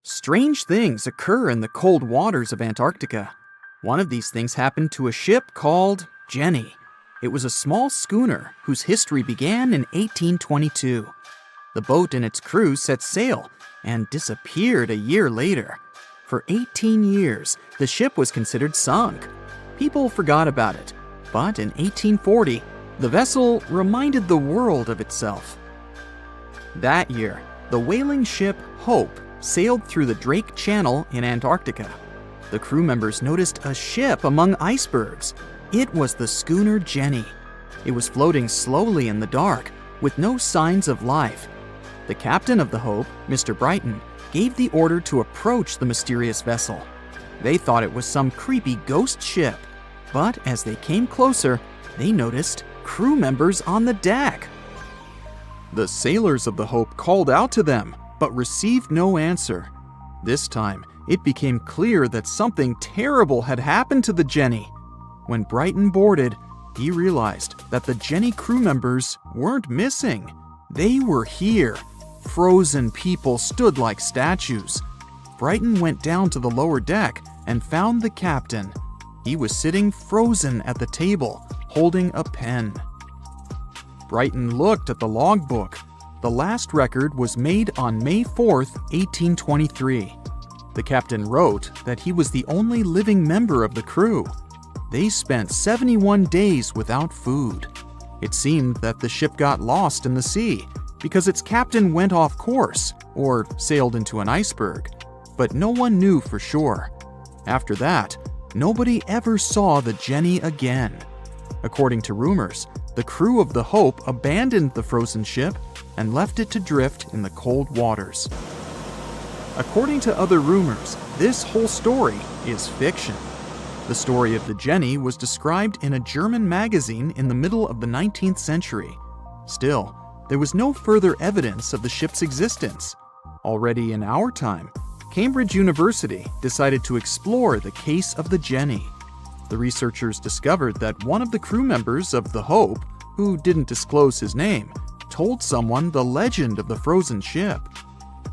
Strange things occur in the cold waters of Antarctica. One of these things happened to a ship called Jenny. It was a small schooner whose history began in 1822. The boat and its crew set sail and disappeared a year later. For 18 years, the ship was considered sunk. People forgot about it, but in 1840, the vessel reminded the world of itself. That year, the whaling ship Hope sailed through the Drake Channel in Antarctica. The crew members noticed a ship among icebergs. It was the schooner Jenny. It was floating slowly in the dark, with no signs of life. The captain of the Hope, Mr. Brighton, gave the order to approach the mysterious vessel. They thought it was some creepy ghost ship, but as they came closer, they noticed crew members on the deck. The sailors of the Hope called out to them, but received no answer. This time, it became clear that something terrible had happened to the Jenny. When Brighton boarded, he realized that the Jenny crew members weren't missing. They were here. Frozen people stood like statues. Brighton went down to the lower deck and found the captain. He was sitting frozen at the table, holding a pen. Brighton looked at the logbook. The last record was made on May 4th, 1823. The captain wrote that he was the only living member of the crew. They spent 71 days without food. It seemed that the ship got lost in the sea because its captain went off course or sailed into an iceberg, but no one knew for sure. After that, nobody ever saw the Jenny again. According to rumors, the crew of the Hope abandoned the frozen ship and left it to drift in the cold waters. According to other rumors, this whole story is fiction. The story of the Jenny was described in a German magazine in the middle of the 19th century. Still, there was no further evidence of the ship's existence. Already in our time, Cambridge University decided to explore the case of the Jenny. The researchers discovered that one of the crew members of the Hope, who didn't disclose his name, told someone the legend of the frozen ship.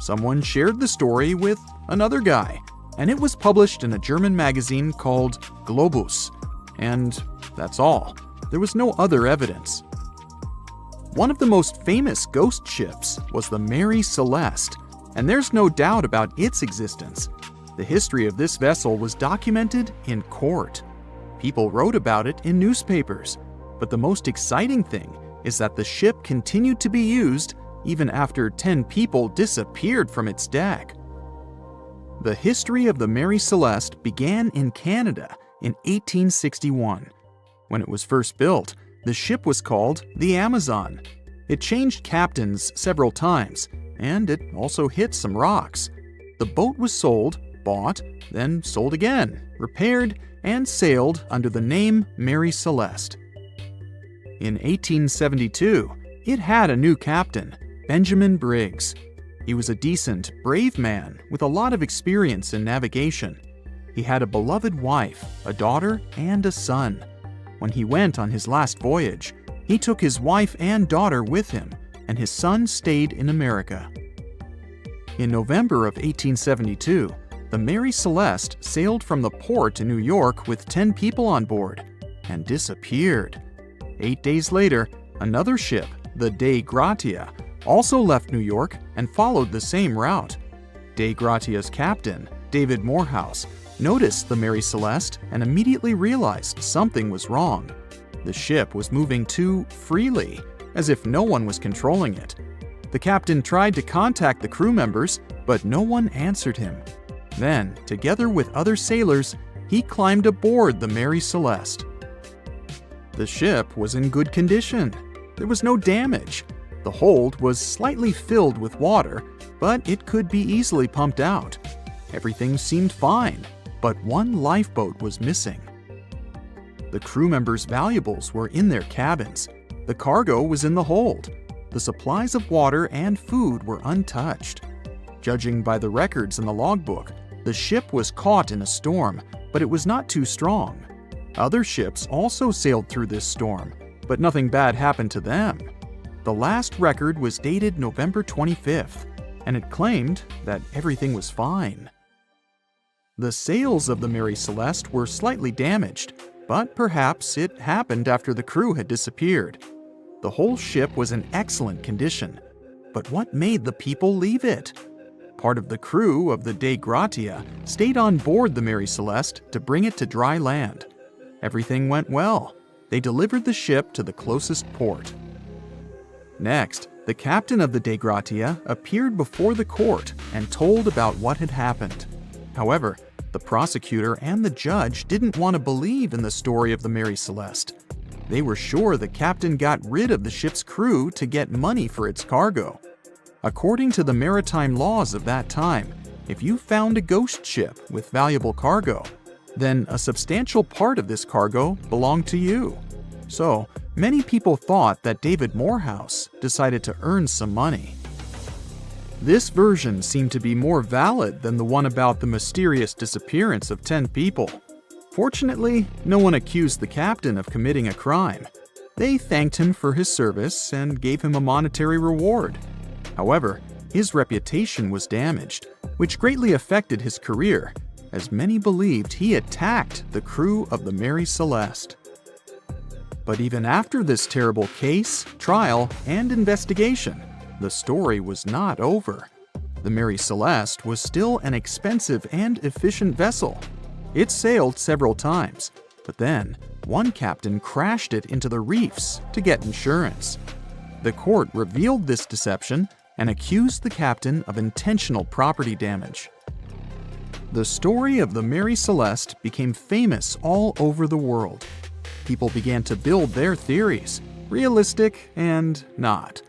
Someone shared the story with another guy, and it was published in a German magazine called Globus. And that's all. There was no other evidence. One of the most famous ghost ships was the Mary Celeste, and there's no doubt about its existence. The history of this vessel was documented in court. People wrote about it in newspapers, but the most exciting thing is that the ship continued to be used even after 10 people disappeared from its deck. The history of the Mary Celeste began in Canada in 1861. When it was first built, the ship was called the Amazon. It changed captains several times, and it also hit some rocks. The boat was sold, bought, then sold again, repaired, and sailed under the name Mary Celeste. In 1872, it had a new captain, Benjamin Briggs. He was a decent, brave man with a lot of experience in navigation. He had a beloved wife, a daughter, and a son. When he went on his last voyage, he took his wife and daughter with him, and his son stayed in America. In November of 1872, the Mary Celeste sailed from the port in New York with 10 people on board and disappeared. 8 days later, another ship, the Dei Gratia, also left New York and followed the same route. Dei Gratia's captain, David Morehouse, noticed the Mary Celeste and immediately realized something was wrong. The ship was moving too freely, as if no one was controlling it. The captain tried to contact the crew members, but no one answered him. Then, together with other sailors, he climbed aboard the Mary Celeste. The ship was in good condition. There was no damage. The hold was slightly filled with water, but it could be easily pumped out. Everything seemed fine, but one lifeboat was missing. The crew members' valuables were in their cabins. The cargo was in the hold. The supplies of water and food were untouched. Judging by the records in the logbook, the ship was caught in a storm, but it was not too strong. Other ships also sailed through this storm, but nothing bad happened to them. The last record was dated November 25th. and it claimed that everything was fine. The sails of the Mary Celeste were slightly damaged, but perhaps it happened after the crew had disappeared. The whole ship was in excellent condition, but what made the people leave it? Part of the crew of the Dei Gratia stayed on board the Mary Celeste to bring it to dry land. Everything went well. They delivered the ship to the closest port. Next, the captain of the Dei Gratia appeared before the court and told about what had happened. However, the prosecutor and the judge didn't want to believe in the story of the Mary Celeste. They were sure the captain got rid of the ship's crew to get money for its cargo. According to the maritime laws of that time, if you found a ghost ship with valuable cargo, then a substantial part of this cargo belonged to you. So, many people thought that David Morehouse decided to earn some money. This version seemed to be more valid than the one about the mysterious disappearance of 10 people. Fortunately, no one accused the captain of committing a crime. They thanked him for his service and gave him a monetary reward. However, his reputation was damaged, which greatly affected his career, as many believed he attacked the crew of the Mary Celeste. But even after this terrible case, trial, and investigation, the story was not over. The Mary Celeste was still an expensive and efficient vessel. It sailed several times, but then one captain crashed it into the reefs to get insurance. The court revealed this deception and accused the captain of intentional property damage. The story of the Mary Celeste became famous all over the world. People began to build their theories, realistic and not.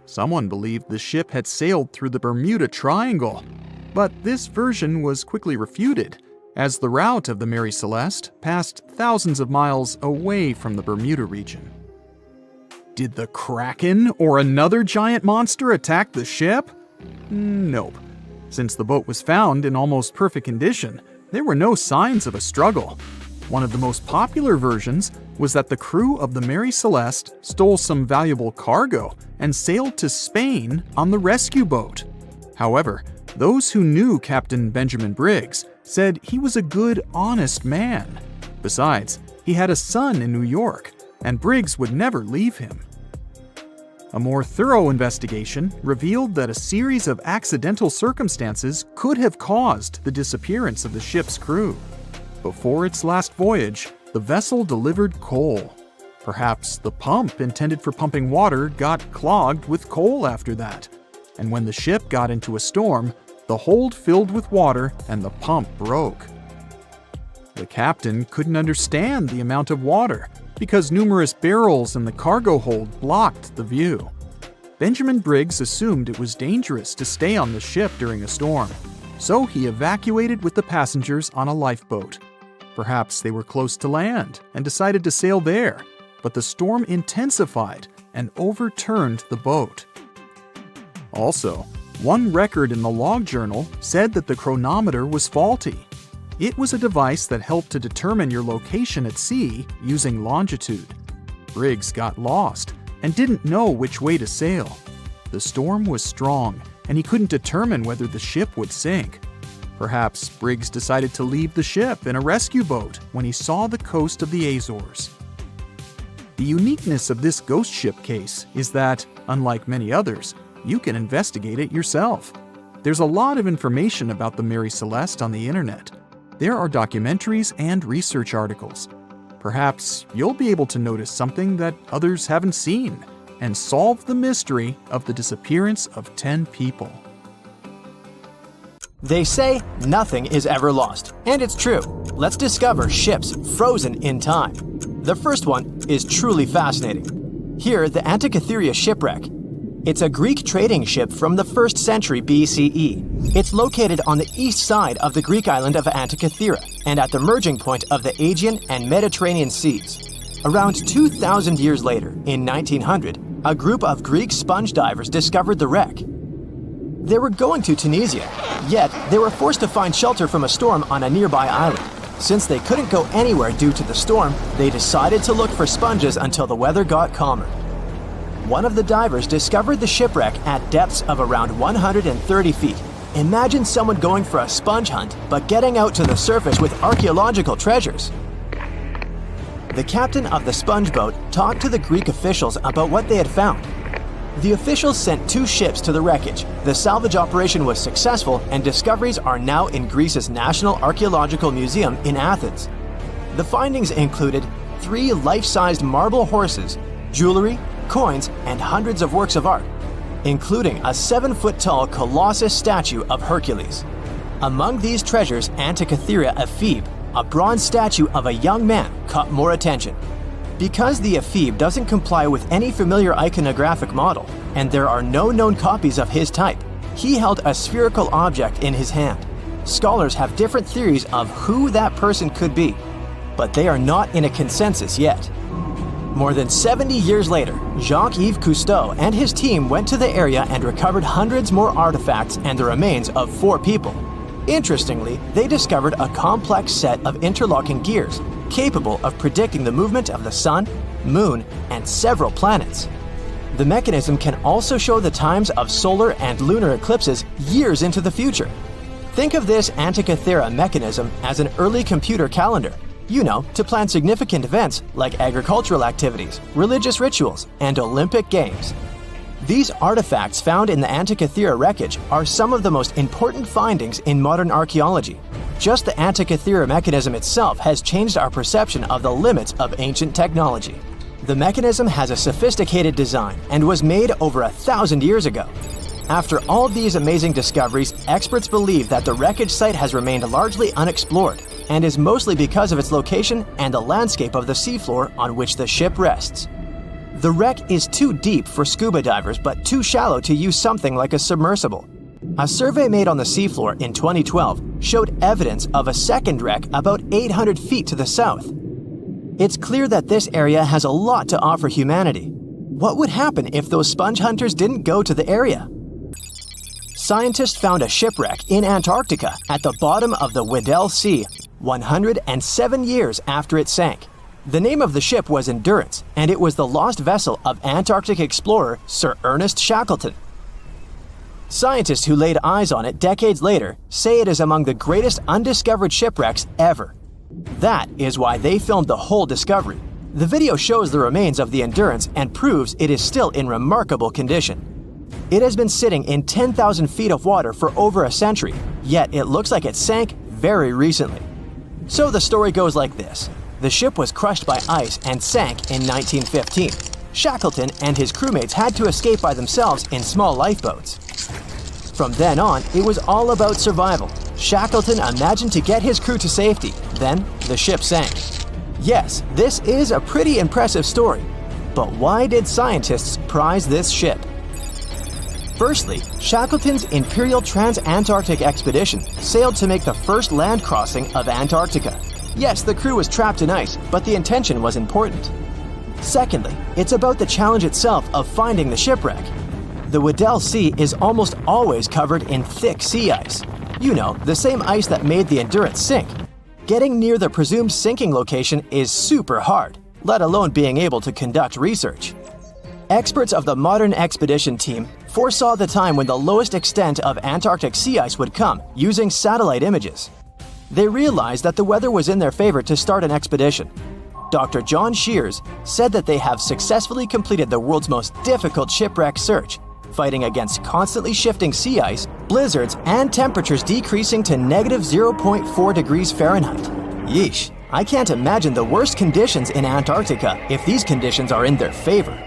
Someone believed the ship had sailed through the Bermuda Triangle, but this version was quickly refuted, as the route of the Mary Celeste passed thousands of miles away from the Bermuda region. Did the Kraken or another giant monster attack the ship? Nope. Since the boat was found in almost perfect condition, there were no signs of a struggle. One of the most popular versions was that the crew of the Mary Celeste stole some valuable cargo and sailed to Spain on the rescue boat. However, those who knew Captain Benjamin Briggs said he was a good, honest man. Besides, he had a son in New York, and Briggs would never leave him. A more thorough investigation revealed that a series of accidental circumstances could have caused the disappearance of the ship's crew. Before its last voyage, the vessel delivered coal. Perhaps the pump intended for pumping water got clogged with coal after that, and when the ship got into a storm, the hold filled with water and the pump broke. The captain couldn't understand the amount of water because numerous barrels in the cargo hold blocked the view. Benjamin Briggs assumed it was dangerous to stay on the ship during a storm, so he evacuated with the passengers on a lifeboat. Perhaps they were close to land and decided to sail there, but the storm intensified and overturned the boat. Also, one record in the log journal said that the chronometer was faulty. It was a device that helped to determine your location at sea using longitude. Briggs got lost and didn't know which way to sail. The storm was strong, and he couldn't determine whether the ship would sink. Perhaps Briggs decided to leave the ship in a rescue boat when he saw the coast of the Azores. The uniqueness of this ghost ship case is that, unlike many others, you can investigate it yourself. There's a lot of information about the Mary Celeste on the internet. There are documentaries and research articles. Perhaps you'll be able to notice something that others haven't seen and solve the mystery of the disappearance of 10 people. They say nothing is ever lost, and it's true. Let's discover ships frozen in time. The first one is truly fascinating. Here, the Antikythera shipwreck. It's a Greek trading ship from the 1st century BCE. It's located on the east side of the Greek island of Antikythera and at the merging point of the Aegean and Mediterranean seas. Around 2,000 years later, in 1900, a group of Greek sponge divers discovered the wreck. They were going to Tunisia, yet they were forced to find shelter from a storm on a nearby island. Since they couldn't go anywhere due to the storm, they decided to look for sponges until the weather got calmer. one of the divers discovered the shipwreck at depths of around 130 feet. Imagine someone going for a sponge hunt, but getting out to the surface with archaeological treasures. The captain of the sponge boat talked to the Greek officials about what they had found. The officials sent 2 ships to the wreckage. The salvage operation was successful, and discoveries are now in Greece's National Archaeological Museum in Athens. The findings included 3 life-sized marble horses, jewelry, coins, and hundreds of works of art, including a 7-foot-tall colossus statue of Hercules. Among these treasures, Antikythera ephebe, a bronze statue of a young man, caught more attention. Because the ephebe doesn't comply with any familiar iconographic model, and there are no known copies of his type, he held a spherical object in his hand. Scholars have different theories of who that person could be, but they are not in a consensus yet. More than 70 years later, Jacques-Yves Cousteau and his team went to the area and recovered hundreds more artifacts and the remains of 4 people. Interestingly, they discovered a complex set of interlocking gears, capable of predicting the movement of the sun, moon, and several planets. The mechanism can also show the times of solar and lunar eclipses years into the future. Think of this Antikythera mechanism as an early computer calendar, to plan significant events like agricultural activities, religious rituals, and Olympic Games. These artifacts found in the Antikythera wreckage are some of the most important findings in modern archaeology. Just the Antikythera mechanism itself has changed our perception of the limits of ancient technology. The mechanism has a sophisticated design and was made over 1,000 years ago. After all these amazing discoveries, experts believe that the wreckage site has remained largely unexplored, and is mostly because of its location and the landscape of the seafloor on which the ship rests. The wreck is too deep for scuba divers but too shallow to use something like a submersible. A survey made on the seafloor in 2012 showed evidence of a second wreck about 800 feet to the south. It's clear that this area has a lot to offer humanity. What would happen if those sponge hunters didn't go to the area? Scientists found a shipwreck in Antarctica at the bottom of the Weddell Sea 107 years after it sank. The name of the ship was Endurance, and it was the lost vessel of Antarctic explorer Sir Ernest Shackleton. Scientists who laid eyes on it decades later say it is among the greatest undiscovered shipwrecks ever. That is why they filmed the whole discovery. The video shows the remains of the Endurance and proves it is still in remarkable condition. It has been sitting in 10,000 feet of water for over a century, yet it looks like it sank very recently. So the story goes like this. The ship was crushed by ice and sank in 1915. Shackleton and his crewmates had to escape by themselves in small lifeboats. From then on, it was all about survival. Shackleton imagined to get his crew to safety. Then, the ship sank. Yes, this is a pretty impressive story. But why did scientists prize this ship? Firstly, Shackleton's Imperial Trans-Antarctic Expedition sailed to make the first land crossing of Antarctica. Yes, the crew was trapped in ice, but the intention was important. Secondly, it's about the challenge itself of finding the shipwreck. The Weddell Sea is almost always covered in thick sea ice. The same ice that made the Endurance sink. Getting near the presumed sinking location is super hard, let alone being able to conduct research. Experts of the modern expedition team foresaw the time when the lowest extent of Antarctic sea ice would come using satellite images. They realized that the weather was in their favor to start an expedition. Dr. John Shears said that they have successfully completed the world's most difficult shipwreck search, fighting against constantly shifting sea ice, blizzards, and temperatures decreasing to -0.4 degrees Fahrenheit. Yeesh, I can't imagine the worst conditions in Antarctica if these conditions are in their favor.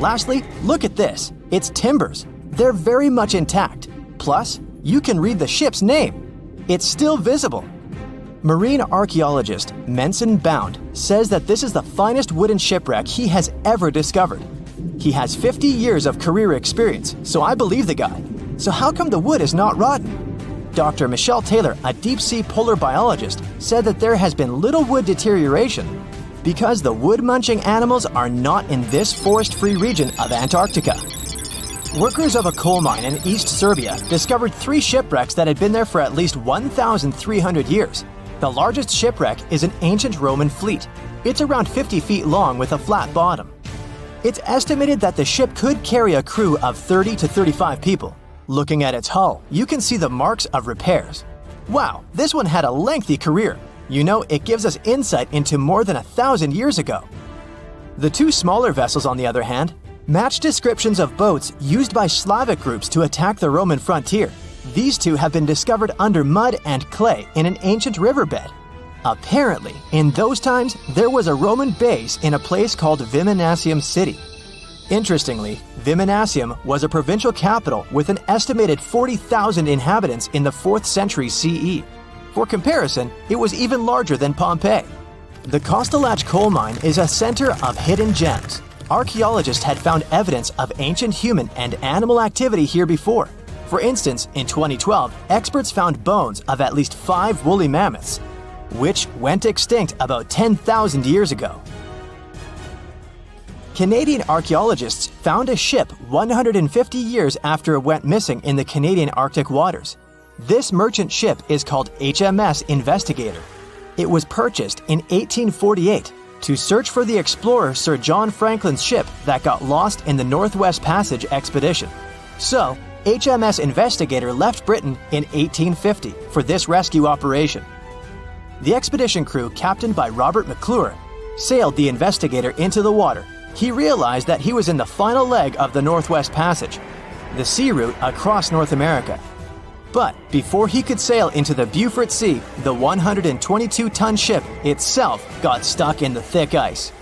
Lastly, look at this. It's timbers. They're very much intact. Plus, you can read the ship's name. It's still visible. Marine archaeologist Menson Bound says that this is the finest wooden shipwreck he has ever discovered. He has 50 years of career experience, so I believe the guy. So how come the wood is not rotten? Dr. Michelle Taylor, a deep-sea polar biologist, said that there has been little wood deterioration because the wood-munching animals are not in this forest-free region of Antarctica. Workers of a coal mine in East Serbia discovered 3 shipwrecks that had been there for at least 1,300 years. The largest shipwreck is an ancient Roman fleet. It's around 50 feet long with a flat bottom. It's estimated that the ship could carry a crew of 30 to 35 people. Looking at its hull, you can see the marks of repairs. Wow, this one had a lengthy career. You know, it gives us insight into more than 1,000 years ago. The two smaller vessels, on the other hand, match descriptions of boats used by Slavic groups to attack the Roman frontier. These two have been discovered under mud and clay in an ancient riverbed. Apparently, in those times, there was a Roman base in a place called Viminacium City. Interestingly, Viminacium was a provincial capital with an estimated 40,000 inhabitants in the 4th century CE. For comparison, it was even larger than Pompeii. The Kostolac coal mine is a center of hidden gems. Archaeologists had found evidence of ancient human and animal activity here before. For instance, in 2012, experts found bones of at least 5 woolly mammoths, which went extinct about 10,000 years ago. Canadian archaeologists found a ship 150 years after it went missing in the Canadian Arctic waters. This merchant ship is called HMS Investigator. It was purchased in 1848 to search for the explorer Sir John Franklin's ship that got lost in the Northwest Passage expedition. So, HMS Investigator left Britain in 1850 for this rescue operation. The expedition crew, captained by Robert McClure, sailed the Investigator into the water. He realized that he was in the final leg of the Northwest Passage, the sea route across North America. But before he could sail into the Beaufort Sea, the 122-ton ship itself got stuck in the thick ice.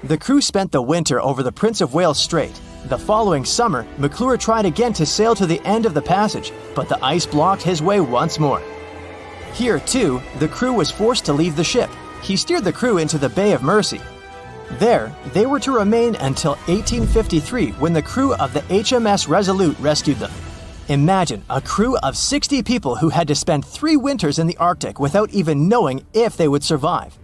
The crew spent the winter over the Prince of Wales Strait. The following summer, McClure tried again to sail to the end of the passage, but the ice blocked his way once more. Here, too, the crew was forced to leave the ship. He steered the crew into the Bay of Mercy. There, they were to remain until 1853 when the crew of the HMS Resolute rescued them. Imagine a crew of 60 people who had to spend 3 winters in the Arctic without even knowing if they would survive.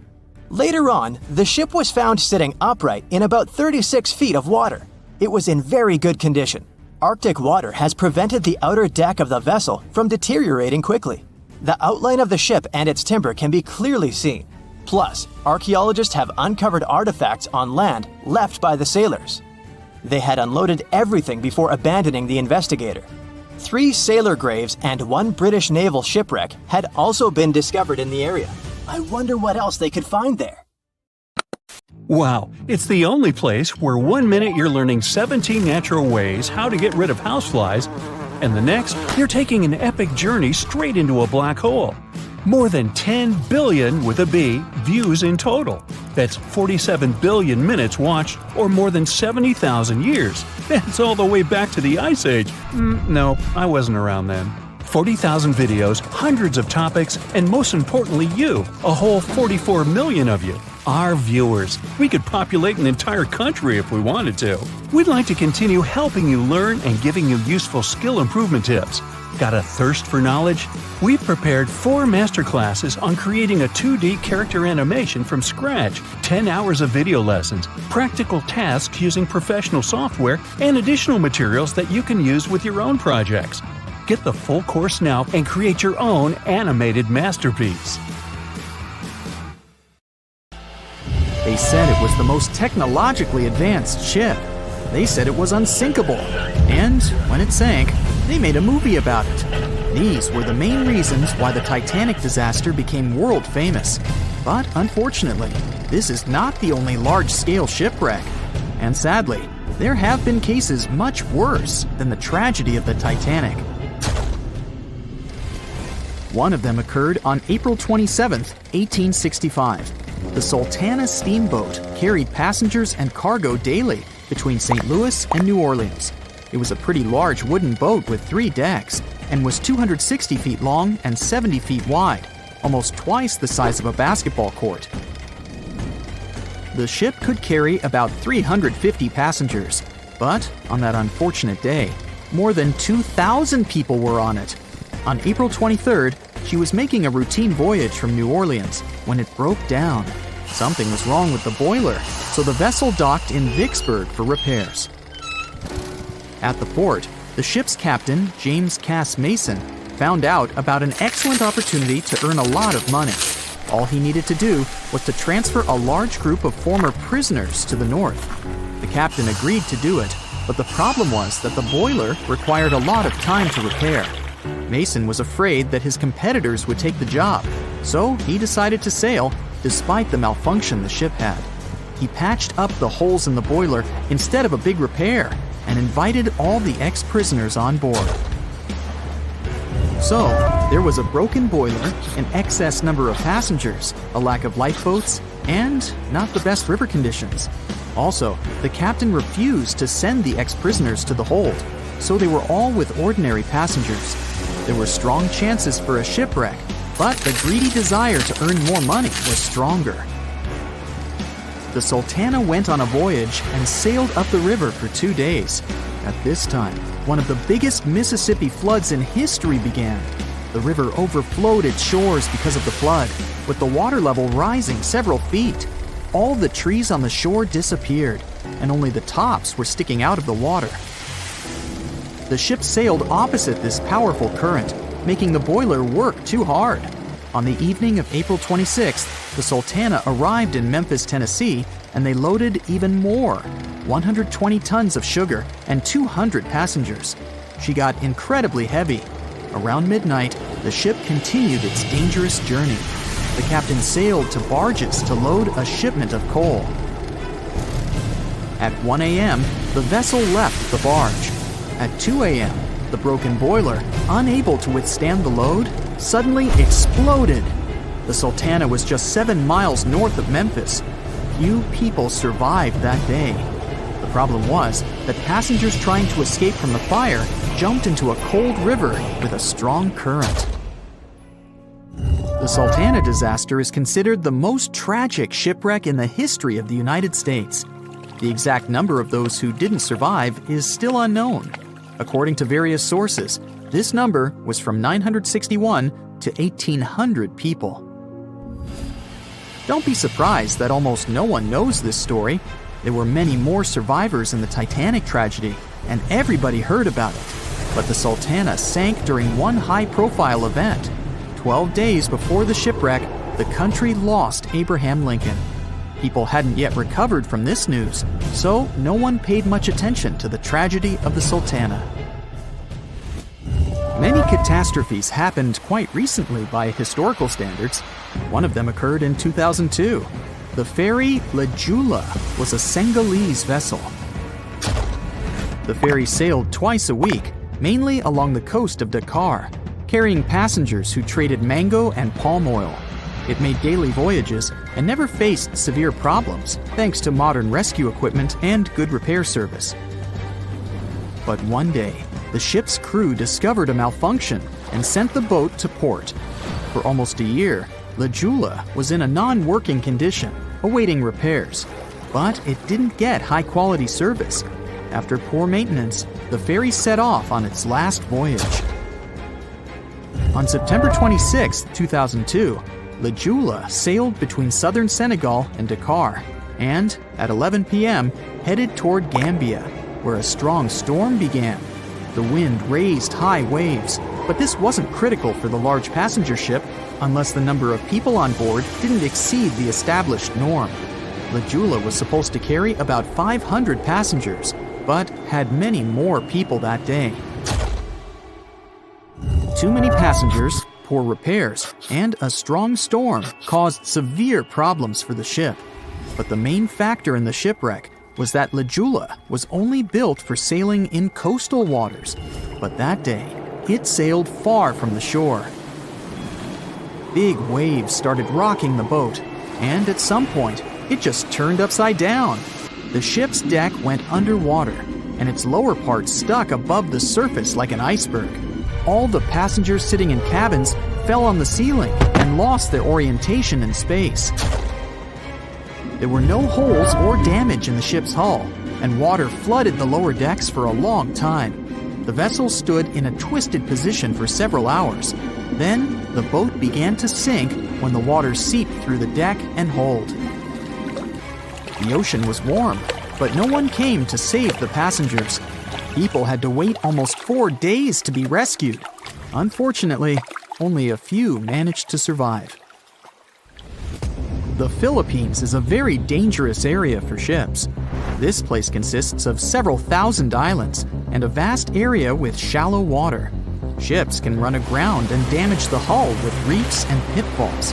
Later on, the ship was found sitting upright in about 36 feet of water. It was in very good condition. Arctic water has prevented the outer deck of the vessel from deteriorating quickly. The outline of the ship and its timber can be clearly seen. Plus, archaeologists have uncovered artifacts on land left by the sailors. They had unloaded everything before abandoning the Investigator. 3 sailor graves and 1 British naval shipwreck had also been discovered in the area. I wonder what else they could find there. Wow, it's the only place where 1 minute you're learning 17 natural ways how to get rid of houseflies, and the next, you're taking an epic journey straight into a black hole. More than 10 billion, with a B, views in total. That's 47 billion minutes watched, or more than 70,000 years. That's all the way back to the Ice Age. No, I wasn't around then. 40,000 videos, hundreds of topics, and most importantly you, a whole 44 million of you. Our viewers. We could populate an entire country if we wanted to. We'd like to continue helping you learn and giving you useful skill improvement tips. Got a thirst for knowledge? We've prepared 4 masterclasses on creating a 2D character animation from scratch, 10 hours of video lessons, practical tasks using professional software, and additional materials that you can use with your own projects. Get the full course now and create your own animated masterpiece. They said it was the most technologically advanced ship. They said it was unsinkable. And when it sank, they made a movie about it. These were the main reasons why the Titanic disaster became world famous. But unfortunately, this is not the only large-scale shipwreck. And sadly, there have been cases much worse than the tragedy of the Titanic. One of them occurred on April 27, 1865. The Sultana steamboat carried passengers and cargo daily between St. Louis and New Orleans. It was a pretty large wooden boat with 3 decks and was 260 feet long and 70 feet wide, almost twice the size of a basketball court. The ship could carry about 350 passengers, but on that unfortunate day, more than 2,000 people were on it. On April 23rd, she was making a routine voyage from New Orleans when it broke down. Something was wrong with the boiler, so the vessel docked in Vicksburg for repairs. At the port, the ship's captain, James Cass Mason, found out about an excellent opportunity to earn a lot of money. All he needed to do was to transfer a large group of former prisoners to the north. The captain agreed to do it, but the problem was that the boiler required a lot of time to repair. Mason was afraid that his competitors would take the job, so he decided to sail despite the malfunction the ship had. He patched up the holes in the boiler instead of a big repair and invited all the ex-prisoners on board. So, there was a broken boiler, an excess number of passengers, a lack of lifeboats, and not the best river conditions. Also, the captain refused to send the ex-prisoners to the hold, so they were all with ordinary passengers. There were strong chances for a shipwreck, but the greedy desire to earn more money was stronger. The Sultana went on a voyage and sailed up the river for 2 days. At this time, one of the biggest Mississippi floods in history began. The river overflowed its shores because of the flood, with the water level rising several feet. All the trees on the shore disappeared, and only the tops were sticking out of the water. The ship sailed opposite this powerful current, making the boiler work too hard. On the evening of April 26th, the Sultana arrived in Memphis, Tennessee, and they loaded even more, 120 tons of sugar and 200 passengers. She got incredibly heavy. Around midnight, the ship continued its dangerous journey. The captain sailed to barges to load a shipment of coal. At 1 a.m., the vessel left the barge. At 2 a.m., the broken boiler, unable to withstand the load, suddenly exploded. The Sultana was just 7 miles north of Memphis. Few people survived that day. The problem was that passengers trying to escape from the fire jumped into a cold river with a strong current. The Sultana disaster is considered the most tragic shipwreck in the history of the United States. The exact number of those who didn't survive is still unknown. According to various sources, this number was from 961 to 1,800 people. Don't be surprised that almost no one knows this story. There were many more survivors in the Titanic tragedy, and everybody heard about it. But the Sultana sank during one high-profile event. 12 days before the shipwreck, the country lost Abraham Lincoln. People hadn't yet recovered from this news, so no one paid much attention to the tragedy of the Sultana. Many catastrophes happened quite recently by historical standards. One of them occurred in 2002. The ferry La Jula was a Senegalese vessel. The ferry sailed twice a week, mainly along the coast of Dakar, carrying passengers who traded mango and palm oil. It made daily voyages and never faced severe problems thanks to modern rescue equipment and good repair service. But one day, the ship's crew discovered a malfunction and sent the boat to port. For almost a year, La Jula was in a non-working condition, awaiting repairs. But it didn't get high-quality service. After poor maintenance, the ferry set off on its last voyage. On September 26, 2002, La Jula sailed between southern Senegal and Dakar, and at 11 p.m. headed toward Gambia, where a strong storm began. The wind raised high waves, but this wasn't critical for the large passenger ship unless the number of people on board didn't exceed the established norm. La Jula was supposed to carry about 500 passengers, but had many more people that day. Too many passengers, poor repairs, and a strong storm caused severe problems for the ship. But the main factor in the shipwreck was that La Jula was only built for sailing in coastal waters, but that day, it sailed far from the shore. Big waves started rocking the boat, and at some point, it just turned upside down. The ship's deck went underwater, and its lower part stuck above the surface like an iceberg. All the passengers sitting in cabins fell on the ceiling and lost their orientation in space. There were no holes or damage in the ship's hull, and water flooded the lower decks for a long time. The vessel stood in a twisted position for several hours. Then, the boat began to sink when the water seeped through the deck and hold. The ocean was warm, but no one came to save the passengers. People had to wait almost 4 days to be rescued. Unfortunately, only a few managed to survive. The Philippines is a very dangerous area for ships. This place consists of several thousand islands and a vast area with shallow water. Ships can run aground and damage the hull with reefs and pitfalls.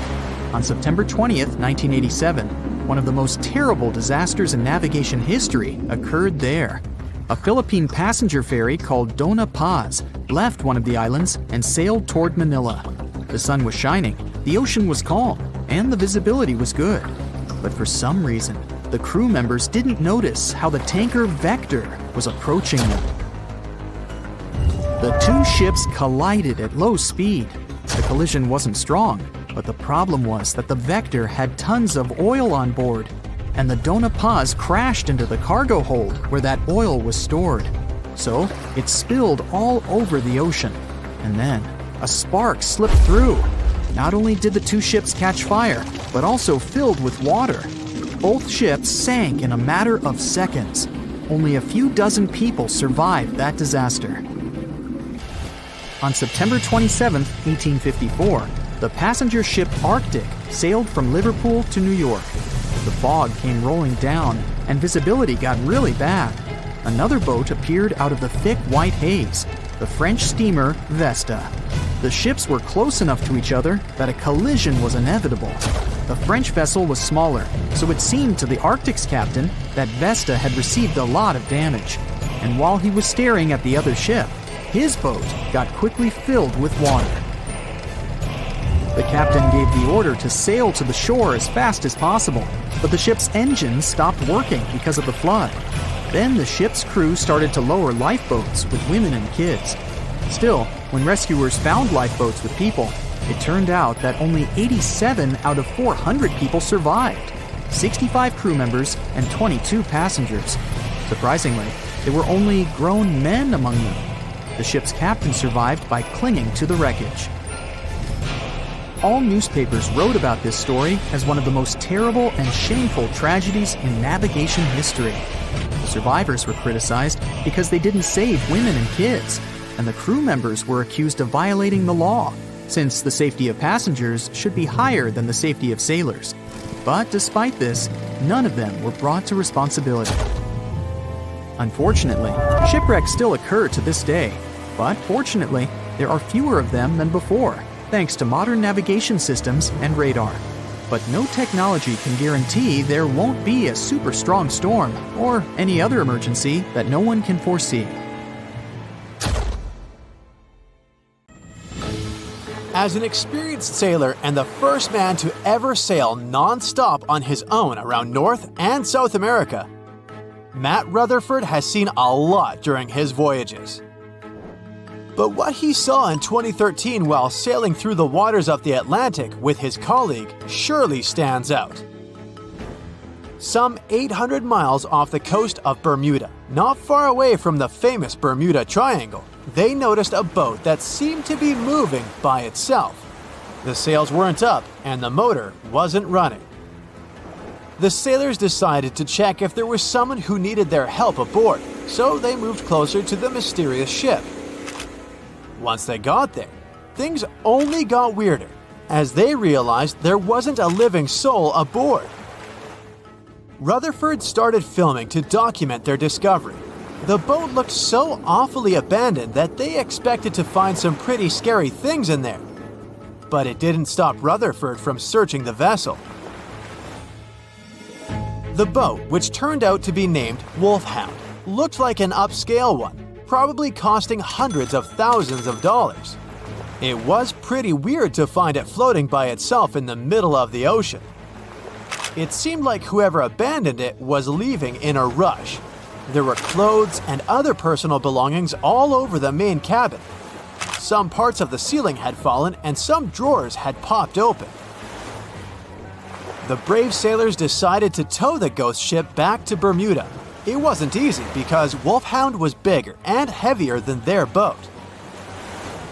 On September 20th, 1987, one of the most terrible disasters in navigation history occurred there. A Philippine passenger ferry called Dona Paz left one of the islands and sailed toward Manila. The sun was shining, the ocean was calm, and the visibility was good. But for some reason, the crew members didn't notice how the tanker Vector was approaching them. The two ships collided at low speed. The collision wasn't strong, but the problem was that the Vector had tons of oil on board, and the Dona Paz crashed into the cargo hold where that oil was stored. So it spilled all over the ocean, and then a spark slipped through. Not only did the two ships catch fire, but also filled with water. Both ships sank in a matter of seconds. Only a few dozen people survived that disaster. On September 27, 1854, the passenger ship Arctic sailed from Liverpool to New York. The fog came rolling down, and visibility got really bad. Another boat appeared out of the thick white haze, the French steamer Vesta. The ships were close enough to each other that a collision was inevitable. The French vessel was smaller, so it seemed to the Arctic's captain that Vesta had received a lot of damage. And while he was staring at the other ship, his boat got quickly filled with water. The captain gave the order to sail to the shore as fast as possible, but the ship's engines stopped working because of the flood. Then the ship's crew started to lower lifeboats with women and kids. Still, when rescuers found lifeboats with people, it turned out that only 87 out of 400 people survived, 65 crew members and 22 passengers. Surprisingly, there were only grown men among them. The ship's captain survived by clinging to the wreckage. All newspapers wrote about this story as one of the most terrible and shameful tragedies in navigation history. The survivors were criticized because they didn't save women and kids, and the crew members were accused of violating the law, since the safety of passengers should be higher than the safety of sailors. But despite this, none of them were brought to responsibility. Unfortunately, shipwrecks still occur to this day, but fortunately, there are fewer of them than before, thanks to modern navigation systems and radar. But no technology can guarantee there won't be a super strong storm or any other emergency that no one can foresee. As an experienced sailor and the first man to ever sail non-stop on his own around North and South America, Matt Rutherford has seen a lot during his voyages. But what he saw in 2013 while sailing through the waters of the Atlantic with his colleague surely stands out. Some 800 miles off the coast of Bermuda, not far away from the famous Bermuda Triangle, they noticed a boat that seemed to be moving by itself. The sails weren't up and the motor wasn't running. The sailors decided to check if there was someone who needed their help aboard, so they moved closer to the mysterious ship. Once they got there, things only got weirder, as they realized there wasn't a living soul aboard. Rutherford started filming to document their discovery. The boat looked so awfully abandoned that they expected to find some pretty scary things in there. But it didn't stop Rutherford from searching the vessel. The boat, which turned out to be named Wolfhound, looked like an upscale one, probably costing hundreds of thousands of dollars. It was pretty weird to find it floating by itself in the middle of the ocean. It seemed like whoever abandoned it was leaving in a rush. There were clothes and other personal belongings all over the main cabin. Some parts of the ceiling had fallen and some drawers had popped open. The brave sailors decided to tow the ghost ship back to Bermuda. It wasn't easy because Wolfhound was bigger and heavier than their boat.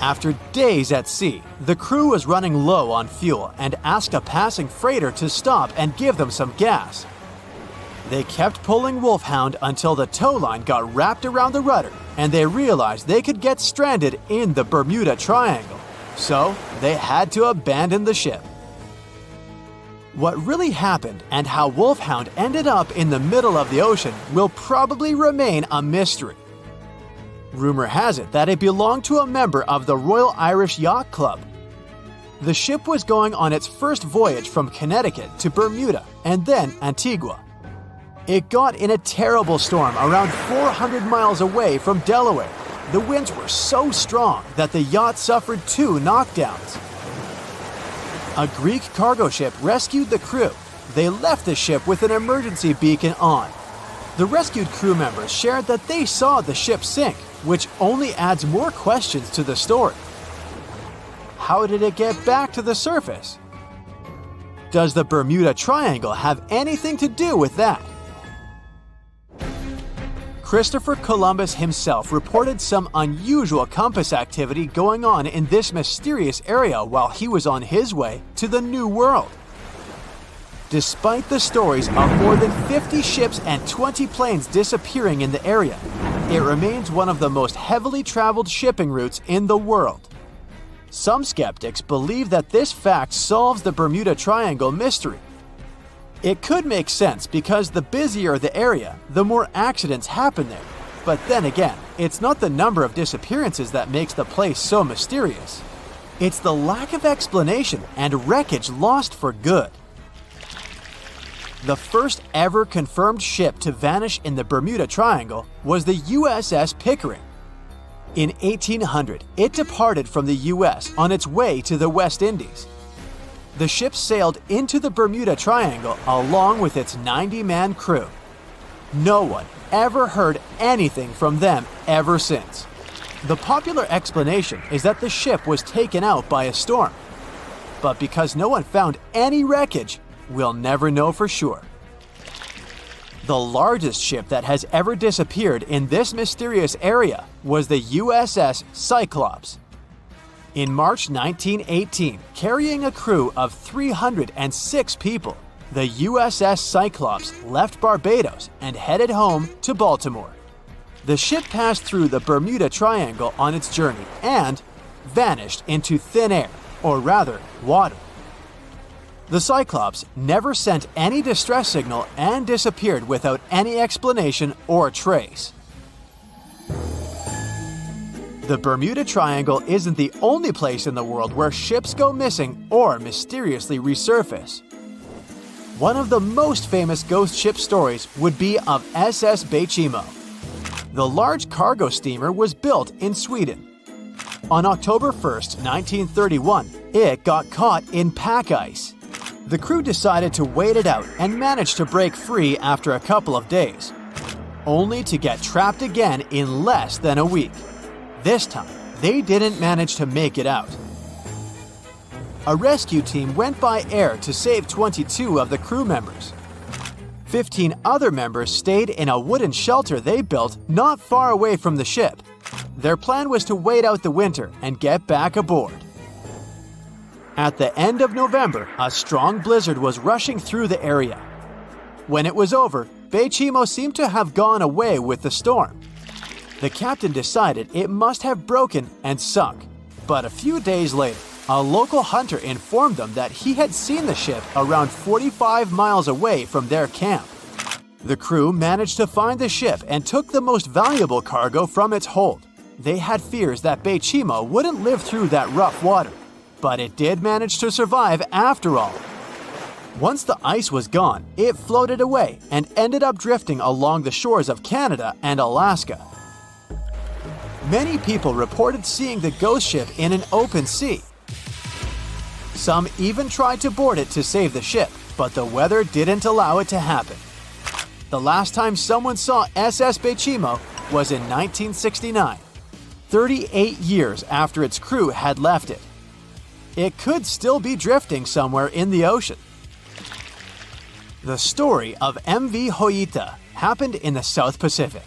After days at sea, the crew was running low on fuel and asked a passing freighter to stop and give them some gas. They kept pulling Wolfhound until the tow line got wrapped around the rudder and they realized they could get stranded in the Bermuda Triangle. So they had to abandon the ship. What really happened and how Wolfhound ended up in the middle of the ocean will probably remain a mystery. Rumor has it that it belonged to a member of the Royal Irish Yacht Club. The ship was going on its first voyage from Connecticut to Bermuda and then Antigua. It got in a terrible storm around 400 miles away from Delaware. The winds were so strong that the yacht suffered 2 knockdowns. A Greek cargo ship rescued the crew. They left the ship with an emergency beacon on. The rescued crew members shared that they saw the ship sink, which only adds more questions to the story. How did it get back to the surface? Does the Bermuda Triangle have anything to do with that? Christopher Columbus himself reported some unusual compass activity going on in this mysterious area while he was on his way to the New World. Despite the stories of more than 50 ships and 20 planes disappearing in the area, it remains one of the most heavily traveled shipping routes in the world. Some skeptics believe that this fact solves the Bermuda Triangle mystery. It could make sense because the busier the area, the more accidents happen there. But then again, it's not the number of disappearances that makes the place so mysterious. It's the lack of explanation and wreckage lost for good. The first ever confirmed ship to vanish in the Bermuda Triangle was the USS Pickering. In 1800, it departed from the US on its way to the West Indies. The ship sailed into the Bermuda Triangle along with its 90-man crew. No one ever heard anything from them ever since. The popular explanation is that the ship was taken out by a storm. But because no one found any wreckage, we'll never know for sure. The largest ship that has ever disappeared in this mysterious area was the USS Cyclops. In March 1918, carrying a crew of 306 people, the USS Cyclops left Barbados and headed home to Baltimore. The ship passed through the Bermuda Triangle on its journey and vanished into thin air, or rather, water. The Cyclops never sent any distress signal and disappeared without any explanation or trace. The Bermuda Triangle isn't the only place in the world where ships go missing or mysteriously resurface. One of the most famous ghost ship stories would be of SS Baychimo. The large cargo steamer was built in Sweden. On October 1st, 1931, it got caught in pack ice. The crew decided to wait it out and managed to break free after a couple of days, only to get trapped again in less than a week. This time, they didn't manage to make it out. A rescue team went by air to save 22 of the crew members. 15 other members stayed in a wooden shelter they built not far away from the ship. Their plan was to wait out the winter and get back aboard. At the end of November, a strong blizzard was rushing through the area. When it was over, Baychimo seemed to have gone away with the storm. The captain decided it must have broken and sunk, but a few days later, a local hunter informed them that he had seen the ship around 45 miles away from their camp. The crew managed to find the ship and took the most valuable cargo from its hold. They had fears that Baychimo wouldn't live through that rough water, but it did manage to survive after all. Once the ice was gone, it floated away and ended up drifting along the shores of Canada and Alaska. Many people reported seeing the ghost ship in an open sea. Some even tried to board it to save the ship, but the weather didn't allow it to happen. The last time someone saw SS Baychimo was in 1969, 38 years after its crew had left it. It could still be drifting somewhere in the ocean. The story of MV Hoita happened in the South Pacific.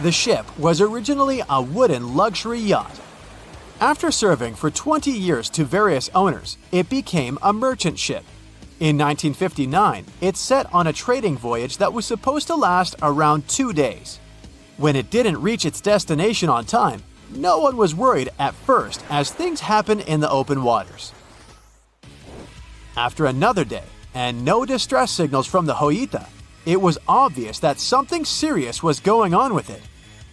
The ship was originally a wooden luxury yacht. After serving for 20 years to various owners, it became a merchant ship. In 1959, it set on a trading voyage that was supposed to last around 2 days. When it didn't reach its destination on time, no one was worried at first as things happen in the open waters. After another day, and no distress signals from the Hoita. It was obvious that something serious was going on with it.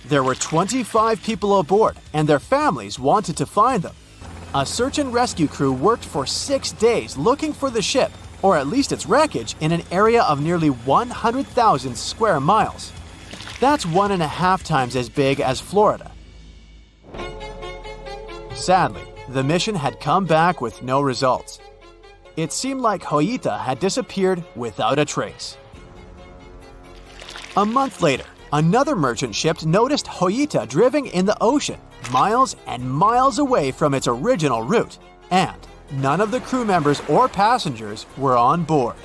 There were 25 people aboard, and their families wanted to find them. A search and rescue crew worked for 6 days looking for the ship, or at least its wreckage, in an area of nearly 100,000 square miles. That's 1.5 times as big as Florida. Sadly, the mission had come back with no results. It seemed like Hoita had disappeared without a trace. A month later, another merchant ship noticed Hoita drifting in the ocean, miles and miles away from its original route, and none of the crew members or passengers were on board.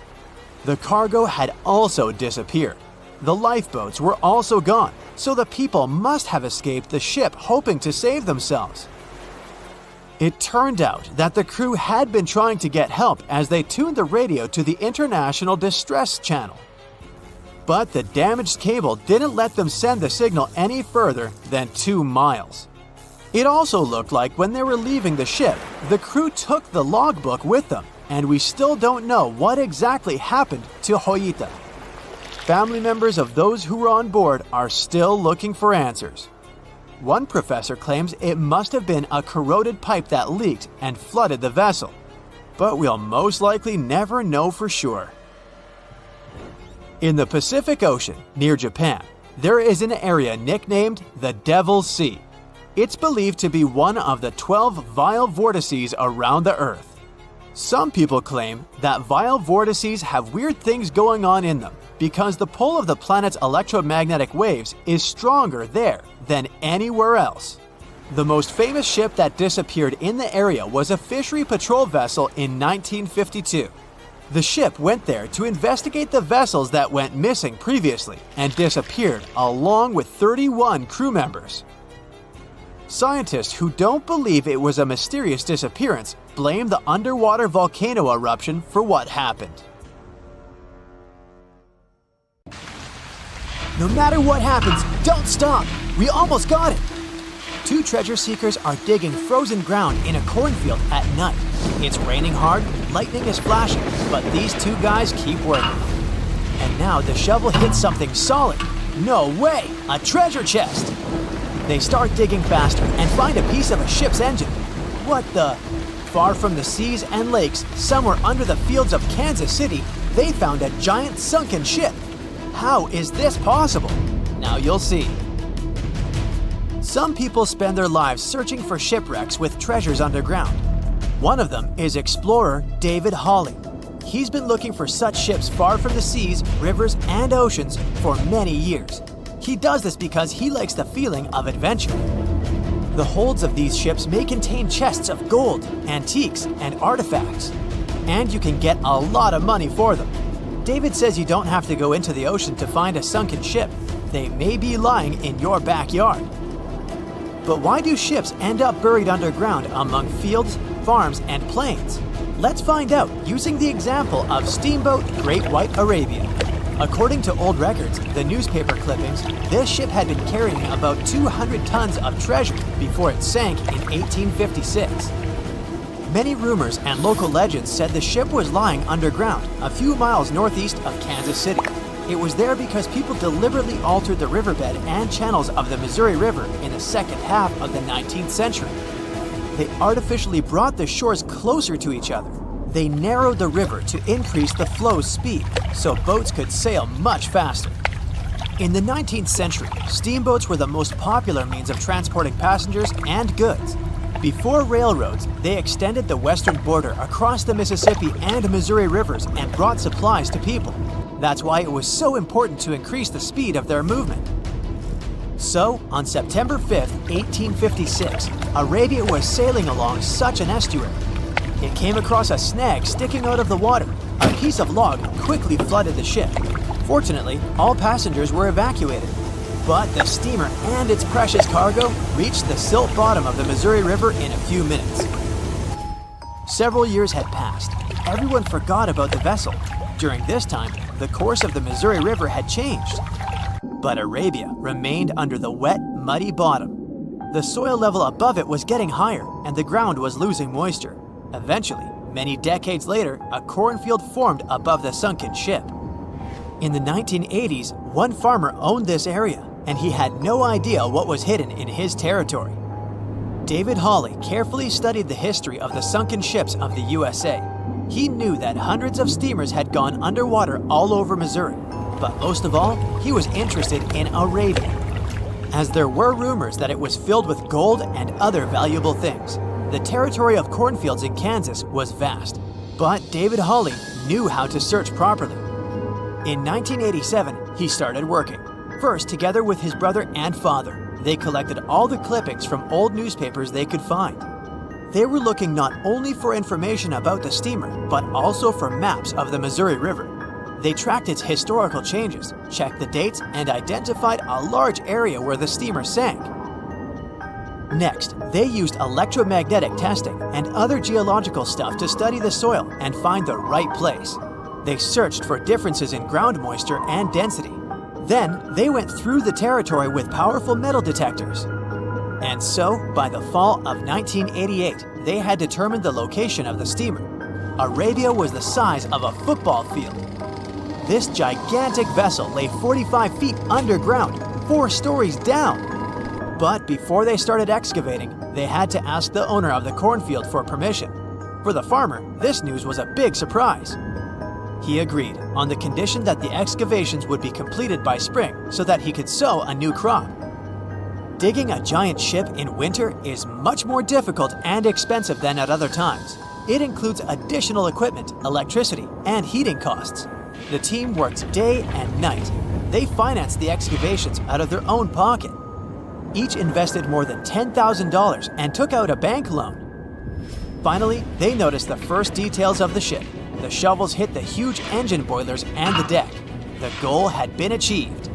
The cargo had also disappeared. The lifeboats were also gone, so the people must have escaped the ship hoping to save themselves. It turned out that the crew had been trying to get help as they tuned the radio to the International Distress Channel. But the damaged cable didn't let them send the signal any further than 2 miles. It also looked like when they were leaving the ship, the crew took the logbook with them, and we still don't know what exactly happened to Hoita. Family members of those who were on board are still looking for answers. One professor claims it must have been a corroded pipe that leaked and flooded the vessel, but we'll most likely never know for sure. In the Pacific Ocean, near Japan, there is an area nicknamed the Devil's Sea. It's believed to be one of the 12 vile vortices around the Earth. Some people claim that vile vortices have weird things going on in them because the pull of the planet's electromagnetic waves is stronger there than anywhere else. The most famous ship that disappeared in the area was a fishery patrol vessel in 1952. The ship went there to investigate the vessels that went missing previously and disappeared along with 31 crew members. Scientists who don't believe it was a mysterious disappearance blame the underwater volcano eruption for what happened. No matter what happens, don't stop! We almost got it! 2 treasure seekers are digging frozen ground in a cornfield at night. It's raining hard, lightning is flashing, but these 2 guys keep working. And now the shovel hits something solid. No way! A treasure chest! They start digging faster and find a piece of a ship's engine. What the? Far from the seas and lakes, somewhere under the fields of Kansas City, they found a giant sunken ship. How is this possible? Now you'll see. Some people spend their lives searching for shipwrecks with treasures underground. One of them is explorer David Hawley. He's been looking for such ships far from the seas, rivers, and oceans for many years. He does this because he likes the feeling of adventure. The holds of these ships may contain chests of gold, antiques, and artifacts, and you can get a lot of money for them. David says you don't have to go into the ocean to find a sunken ship. They may be lying in your backyard. But why do ships end up buried underground among fields, farms, and plains? Let's find out using the example of steamboat Great White Arabia. According to old records, the newspaper clippings, this ship had been carrying about 200 tons of treasure before it sank in 1856. Many rumors and local legends said the ship was lying underground, a few miles northeast of Kansas City. It was there because people deliberately altered the riverbed and channels of the Missouri River in the second half of the 19th century. They artificially brought the shores closer to each other. They narrowed the river to increase the flow's speed, so boats could sail much faster. In the 19th century, steamboats were the most popular means of transporting passengers and goods. Before railroads, they extended the western border across the Mississippi and Missouri rivers and brought supplies to people. That's why it was so important to increase the speed of their movement. So, on September 5, 1856, Arabia was sailing along such an estuary. It came across a snag sticking out of the water. A piece of log quickly flooded the ship. Fortunately, all passengers were evacuated. But the steamer and its precious cargo reached the silt bottom of the Missouri River in a few minutes. Several years had passed. Everyone forgot about the vessel. During this time, the course of the Missouri River had changed. But Arabia remained under the wet, muddy bottom. The soil level above it was getting higher, and the ground was losing moisture. Eventually, Many decades later, a cornfield formed above the sunken ship. In the 1980s, one farmer owned this area, and he had no idea what was hidden in his territory. David Hawley carefully studied the history of the sunken ships of the USA. He knew that hundreds of steamers had gone underwater all over Missouri, but most of all, he was interested in Arabia, as there were rumors that it was filled with gold and other valuable things. The territory of cornfields in Kansas was vast, but David Hawley knew how to search properly. In 1987, he started working, first together with his brother and father. They collected all the clippings from old newspapers they could find. They were looking not only for information about the steamer, but also for maps of the Missouri River. They tracked its historical changes, checked the dates, and identified a large area where the steamer sank. Next, they used electromagnetic testing and other geological stuff to study the soil and find the right place. They searched for differences in ground moisture and density. Then, they went through the territory with powerful metal detectors. And so, by the fall of 1988, they had determined the location of the steamer. Arabia was the size of a football field. This gigantic vessel lay 45 feet underground, 4 stories down. But before they started excavating, they had to ask the owner of the cornfield for permission. For the farmer, this news was a big surprise. He agreed, on the condition that the excavations would be completed by spring so that he could sow a new crop. Digging a giant ship in winter is much more difficult and expensive than at other times. It includes additional equipment, electricity, and heating costs. The team worked day and night. They financed the excavations out of their own pocket. Each invested more than $10,000 and took out a bank loan. Finally, they noticed the first details of the ship. The shovels hit the huge engine boilers and the deck. The goal had been achieved.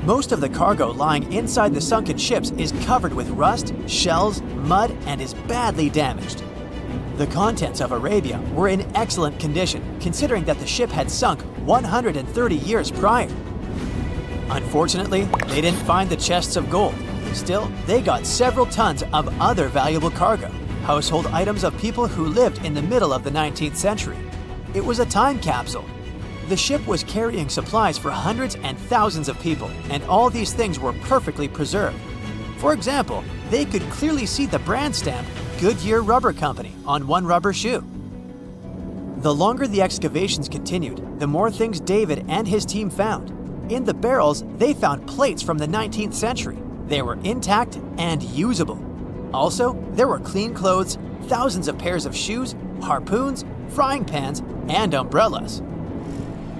Most of the cargo lying inside the sunken ships is covered with rust, shells, mud, and is badly damaged. The contents of Arabia were in excellent condition, considering that the ship had sunk 130 years prior. Unfortunately, they didn't find the chests of gold. Still, they got several tons of other valuable cargo, household items of people who lived in the middle of the 19th century. It was a time capsule. The ship was carrying supplies for hundreds and thousands of people, and all these things were perfectly preserved. For example, they could clearly see the brand stamp Goodyear Rubber Company on one rubber shoe. The longer the excavations continued, the more things David and his team found. In the barrels, they found plates from the 19th century. They were intact and usable. Also, there were clean clothes, thousands of pairs of shoes, harpoons, frying pans, and umbrellas.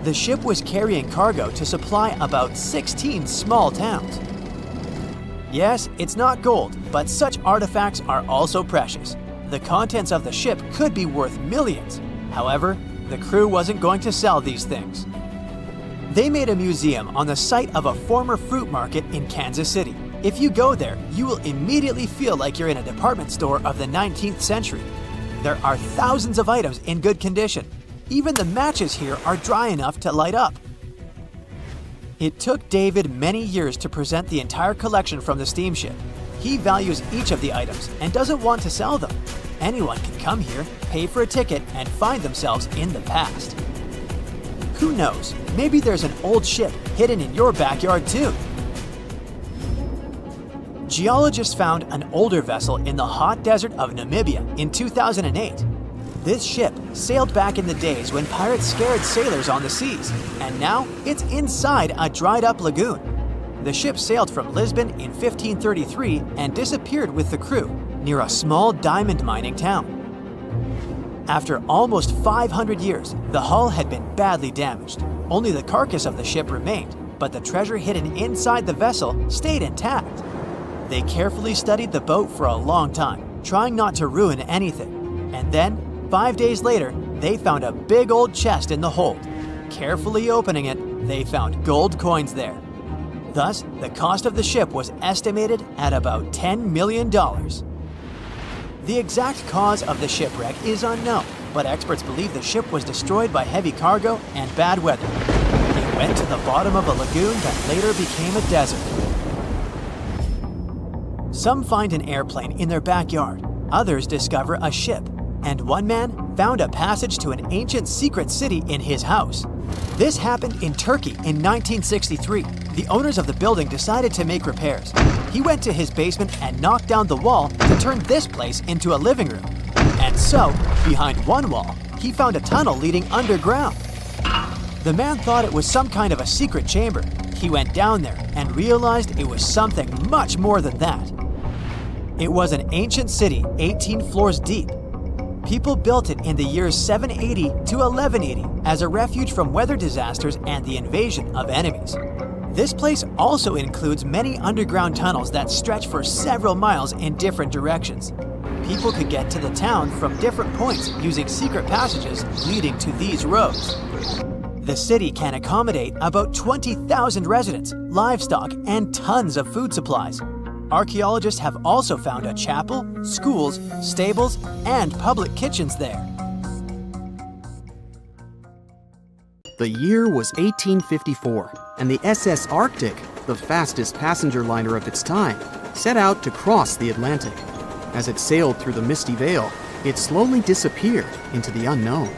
The ship was carrying cargo to supply about 16 small towns. Yes, it's not gold, but such artifacts are also precious. The contents of the ship could be worth millions. However, the crew wasn't going to sell these things. They made a museum on the site of a former fruit market in Kansas City. If you go there, you will immediately feel like you're in a department store of the 19th century. There are thousands of items in good condition. Even the matches here are dry enough to light up. It took David many years to present the entire collection from the steamship. He values each of the items and doesn't want to sell them. Anyone can come here, pay for a ticket, and find themselves in the past. Who knows, maybe there's an old ship hidden in your backyard too. Geologists found an older vessel in the hot desert of Namibia in 2008. This ship sailed back in the days when pirates scared sailors on the seas, and now it's inside a dried-up lagoon. The ship sailed from Lisbon in 1533 and disappeared with the crew near a small diamond mining town. After almost 500 years, the hull had been badly damaged. Only the carcass of the ship remained, but the treasure hidden inside the vessel stayed intact. They carefully studied the boat for a long time, trying not to ruin anything. And then, 5 days later, they found a big old chest in the hold. Carefully opening it, they found gold coins there. Thus, the cost of the ship was estimated at about $10 million. The exact cause of the shipwreck is unknown, but experts believe the ship was destroyed by heavy cargo and bad weather. It went to the bottom of a lagoon that later became a desert. Some find an airplane in their backyard, others discover a ship, and one man found a passage to an ancient secret city in his house. This happened in Turkey in 1963. The owners of the building decided to make repairs. He went to his basement and knocked down the wall to turn this place into a living room. And so, behind one wall, he found a tunnel leading underground. The man thought it was some kind of a secret chamber. He went down there and realized it was something much more than that. It was an ancient city 18 floors deep. People built it in the years 780 to 1180 as a refuge from weather disasters and the invasion of enemies. This place also includes many underground tunnels that stretch for several miles in different directions. People could get to the town from different points using secret passages leading to these roads. The city can accommodate about 20,000 residents, livestock, and tons of food supplies. Archaeologists have also found a chapel, schools, stables, and public kitchens there. The year was 1854, and the SS Arctic, the fastest passenger liner of its time, set out to cross the Atlantic. As it sailed through the misty veil, it slowly disappeared into the unknown.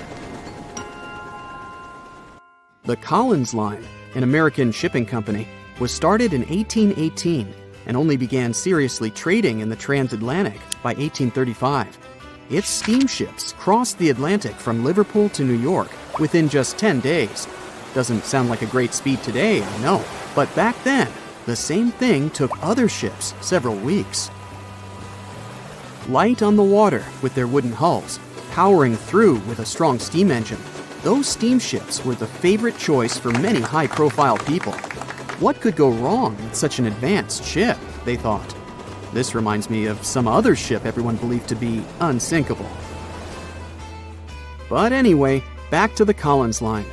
The Collins Line, an American shipping company, was started in 1818 and only began seriously trading in the transatlantic by 1835. Its steamships crossed the Atlantic from Liverpool to New York within just 10 days. Doesn't sound like a great speed today, I know, but back then, the same thing took other ships several weeks. Light on the water with their wooden hulls, powering through with a strong steam engine, those steamships were the favorite choice for many high-profile people. What could go wrong with such an advanced ship, they thought. This reminds me of some other ship everyone believed to be unsinkable. But anyway, back to the Collins Line.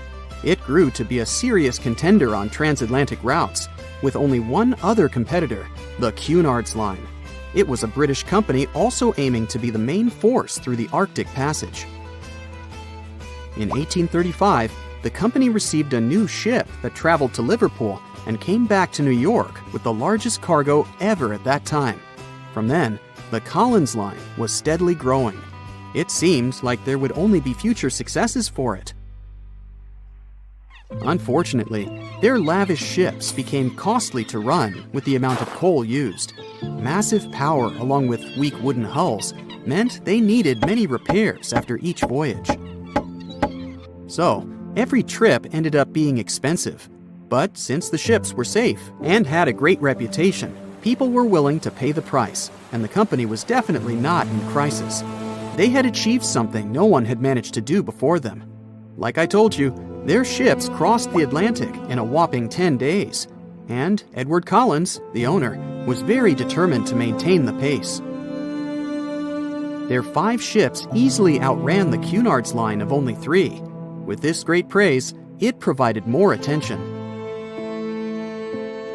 It grew to be a serious contender on transatlantic routes, with only one other competitor, the Cunard's Line. It was a British company also aiming to be the main force through the Arctic Passage. In 1835, the company received a new ship that traveled to Liverpool and came back to New York with the largest cargo ever at that time. From then, the Collins Line was steadily growing. It seemed like there would only be future successes for it. Unfortunately, their lavish ships became costly to run with the amount of coal used. Massive power along with weak wooden hulls meant they needed many repairs after each voyage. So, every trip ended up being expensive. But since the ships were safe and had a great reputation, people were willing to pay the price, and the company was definitely not in crisis. They had achieved something no one had managed to do before them. Like I told you, their ships crossed the Atlantic in a whopping 10 days, and Edward Collins, the owner, was very determined to maintain the pace. Their 5 ships easily outran the Cunard's Line of only 3. With this great praise, it provided more attention.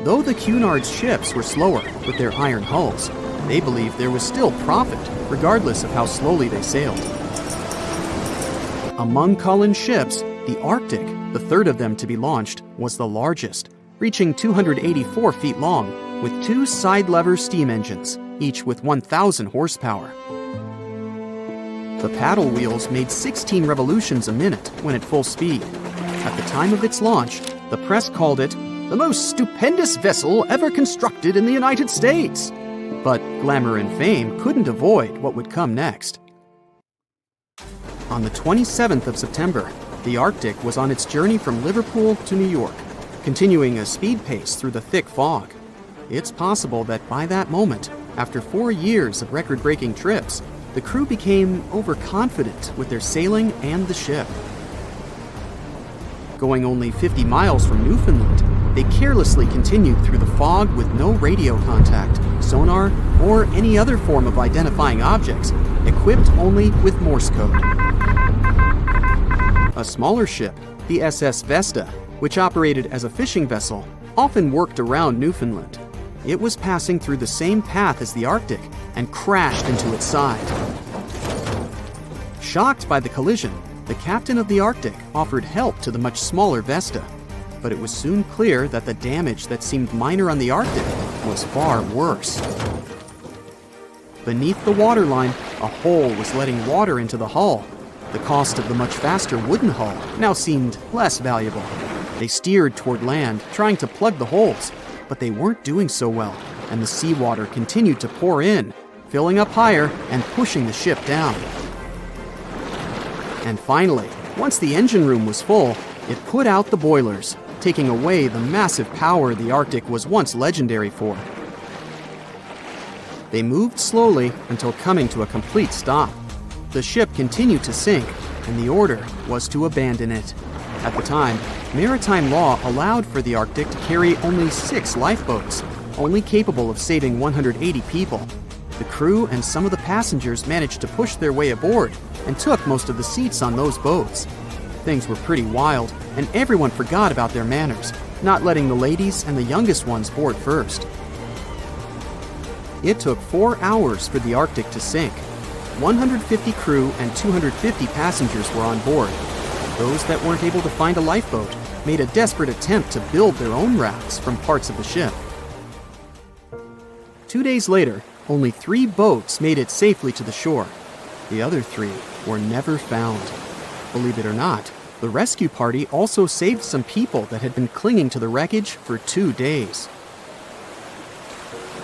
Though the Cunard's ships were slower with their iron hulls, they believed there was still profit, regardless of how slowly they sailed. Among Collins' ships, the Arctic, the third of them to be launched, was the largest, reaching 284 feet long, with 2 side-lever steam engines, each with 1,000 horsepower. The paddle wheels made 16 revolutions a minute when at full speed. At the time of its launch, the press called it the most stupendous vessel ever constructed in the United States. But glamour and fame couldn't avoid what would come next. On the 27th of September, the Arctic was on its journey from Liverpool to New York, continuing a speed pace through the thick fog. It's possible that by that moment, after 4 years of record-breaking trips, the crew became overconfident with their sailing and the ship. Going only 50 miles from Newfoundland, they carelessly continued through the fog with no radio contact, sonar, or any other form of identifying objects, equipped only with Morse code. A smaller ship, the SS Vesta, which operated as a fishing vessel, often worked around Newfoundland. It was passing through the same path as the Arctic and crashed into its side. Shocked by the collision, the captain of the Arctic offered help to the much smaller Vesta, but it was soon clear that the damage that seemed minor on the Arctic was far worse. Beneath the waterline, a hole was letting water into the hull. The cost of the much faster wooden hull now seemed less valuable. They steered toward land, trying to plug the holes, but they weren't doing so well, and the seawater continued to pour in, filling up higher and pushing the ship down. And finally, once the engine room was full, it put out the boilers, taking away the massive power the Arctic was once legendary for. They moved slowly until coming to a complete stop. The ship continued to sink, and the order was to abandon it. At the time, maritime law allowed for the Arctic to carry only 6 lifeboats, only capable of saving 180 people. The crew and some of the passengers managed to push their way aboard and took most of the seats on those boats. Things were pretty wild, and everyone forgot about their manners, not letting the ladies and the youngest ones board first. It took 4 hours for the Arctic to sink. 150 crew and 250 passengers were on board. Those that weren't able to find a lifeboat made a desperate attempt to build their own rafts from parts of the ship. 2 days later, only 3 boats made it safely to the shore. The other 3 were never found. Believe it or not, the rescue party also saved some people that had been clinging to the wreckage for 2 days.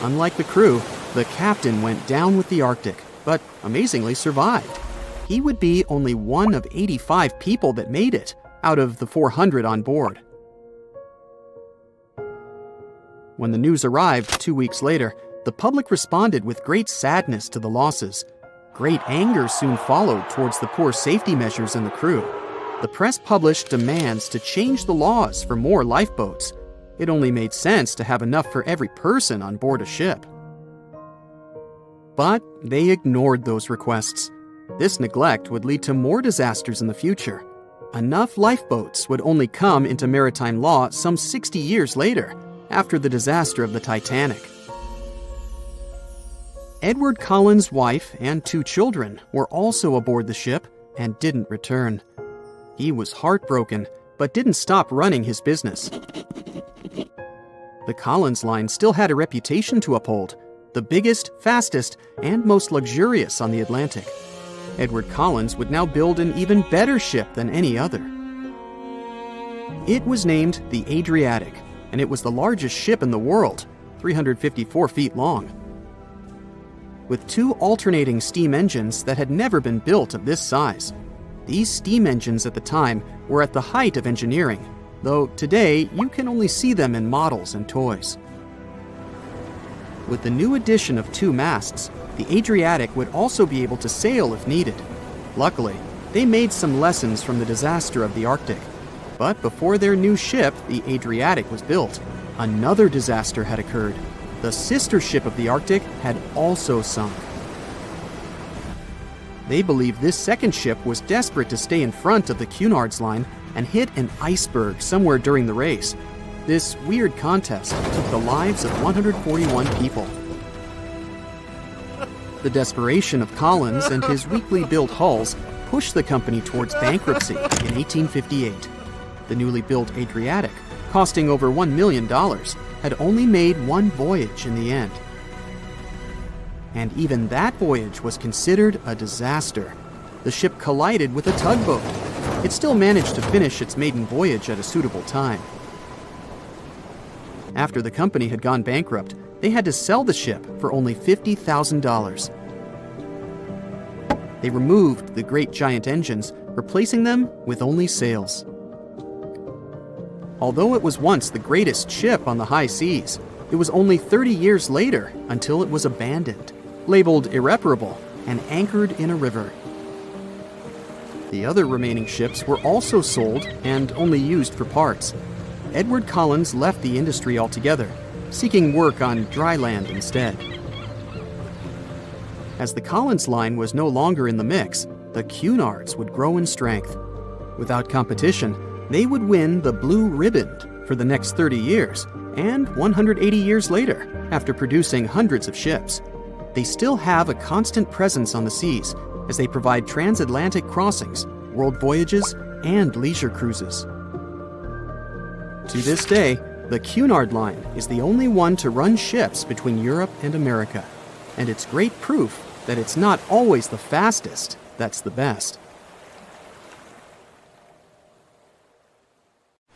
Unlike the crew, the captain went down with the Arctic, but amazingly survived. He would be only one of 85 people that made it out of the 400 on board. When the news arrived 2 weeks later, the public responded with great sadness to the losses. Great anger soon followed towards the poor safety measures in the crew. The press published demands to change the laws for more lifeboats. It only made sense to have enough for every person on board a ship. But they ignored those requests. This neglect would lead to more disasters in the future. Enough lifeboats would only come into maritime law some 60 years later, after the disaster of the Titanic. Edward Cullen's wife and 2 children were also aboard the ship and didn't return. He was heartbroken, but didn't stop running his business. The Collins line still had a reputation to uphold, the biggest, fastest, and most luxurious on the Atlantic. Edward Collins would now build an even better ship than any other. It was named the Adriatic, and it was the largest ship in the world, 354 feet long. With 2 alternating steam engines that had never been built of this size. These steam engines at the time were at the height of engineering, though today you can only see them in models and toys. With the new addition of 2 masts, the Adriatic would also be able to sail if needed. Luckily, they made some lessons from the disaster of the Arctic. But before their new ship, the Adriatic, was built, another disaster had occurred. The sister ship of the Arctic had also sunk. They believed this second ship was desperate to stay in front of the Cunard's line and hit an iceberg somewhere during the race. This weird contest took the lives of 141 people. The desperation of Collins and his weakly built hulls pushed the company towards bankruptcy in 1858. The newly built Adriatic, costing over $1 million, had only made 1 voyage in the end. And even that voyage was considered a disaster. The ship collided with a tugboat. It still managed to finish its maiden voyage at a suitable time. After the company had gone bankrupt, they had to sell the ship for only $50,000. They removed the great giant engines, replacing them with only sails. Although it was once the greatest ship on the high seas, it was only 30 years later until it was abandoned, labeled irreparable, and anchored in a river. The other remaining ships were also sold and only used for parts. Edward Collins left the industry altogether, seeking work on dry land instead. As the Collins line was no longer in the mix, the Cunards would grow in strength. Without competition, they would win the Blue Ribbon for the next 30 years, and 180 years later, after producing hundreds of ships. They still have a constant presence on the seas as they provide transatlantic crossings, world voyages, and leisure cruises. To this day, the Cunard line is the only one to run ships between Europe and America, and it's great proof that it's not always the fastest that's the best.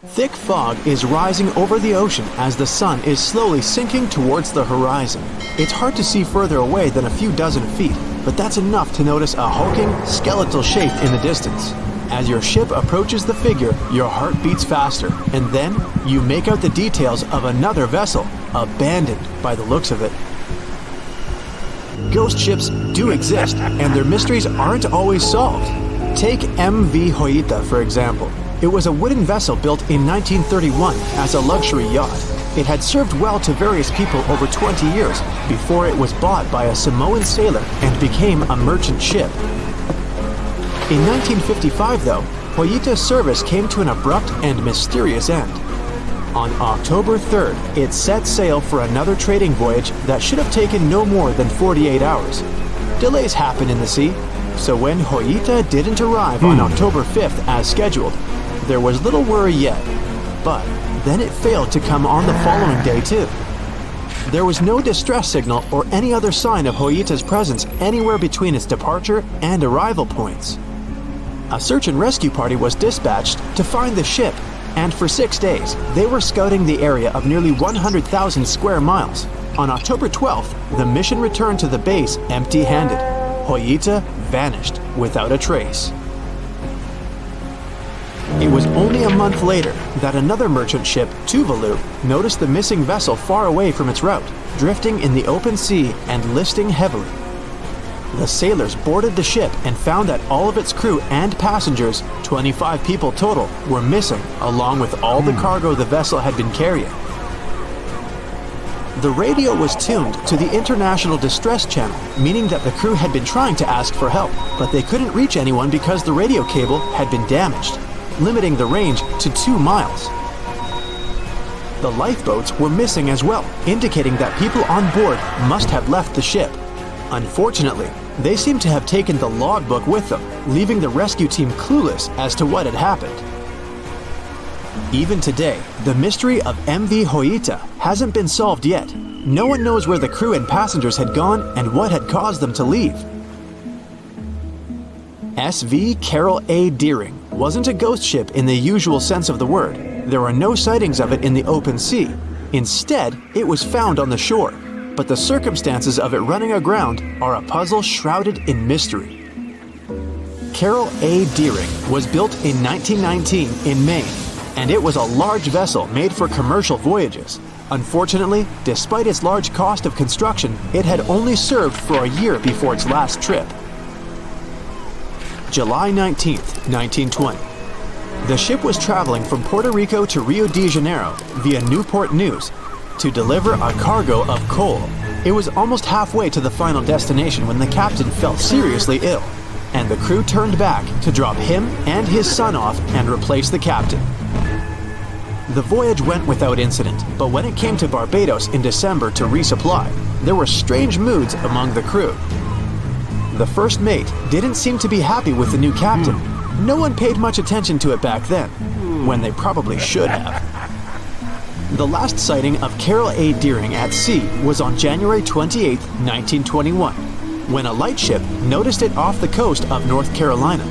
Thick fog is rising over the ocean as the sun is slowly sinking towards the horizon. It's hard to see further away than a few dozen feet, but that's enough to notice a hulking, skeletal shape in the distance. As your ship approaches the figure, your heart beats faster, and then you make out the details of another vessel, abandoned by the looks of it. Ghost ships do exist, and their mysteries aren't always solved. Take MV Hoita, for example. It was a wooden vessel built in 1931 as a luxury yacht. It had served well to various people over 20 years before it was bought by a Samoan sailor and became a merchant ship. In 1955, though, Hoita's service came to an abrupt and mysterious end. On October 3rd, it set sail for another trading voyage that should have taken no more than 48 hours. Delays happen in the sea, so when Hoita didn't arrive on October 5th as scheduled, there was little worry yet. But then it failed to come on the following day too. There was no distress signal or any other sign of Hoita's presence anywhere between its departure and arrival points. A search and rescue party was dispatched to find the ship, and for 6 days, they were scouting the area of nearly 100,000 square miles. On October 12th, the mission returned to the base empty-handed. Hoita vanished without a trace. It was only a month later that another merchant ship, Tuvalu, noticed the missing vessel far away from its route, drifting in the open sea and listing heavily. The sailors boarded the ship and found that all of its crew and passengers, 25 people total, were missing, along with all the cargo the vessel had been carrying. The radio was tuned to the International Distress Channel, meaning that the crew had been trying to ask for help, but they couldn't reach anyone because the radio cable had been damaged, limiting the range to 2 miles. The lifeboats were missing as well, indicating that people on board must have left the ship. Unfortunately, they seem to have taken the logbook with them, leaving the rescue team clueless as to what had happened. Even today, the mystery of MV Hoita hasn't been solved yet. No one knows where the crew and passengers had gone and what had caused them to leave. SV Carol A. Deering wasn't a ghost ship in the usual sense of the word. There are no sightings of it in the open sea. Instead, it was found on the shore, but the circumstances of it running aground are a puzzle shrouded in mystery. Carol A. Deering was built in 1919 in Maine, and it was a large vessel made for commercial voyages. Unfortunately, despite its large cost of construction, it had only served for a year before its last trip. July 19, 1920. The ship was traveling from Puerto Rico to Rio de Janeiro via Newport News to deliver a cargo of coal. It was almost halfway to the final destination when the captain fell seriously ill, and the crew turned back to drop him and his son off and replace the captain. The voyage went without incident, but when it came to Barbados in December to resupply, there were strange moods among the crew. The first mate didn't seem to be happy with the new captain. No one paid much attention to it back then, when they probably should have. The last sighting of Carol A. Deering at sea was on January 28, 1921, when a lightship noticed it off the coast of North Carolina.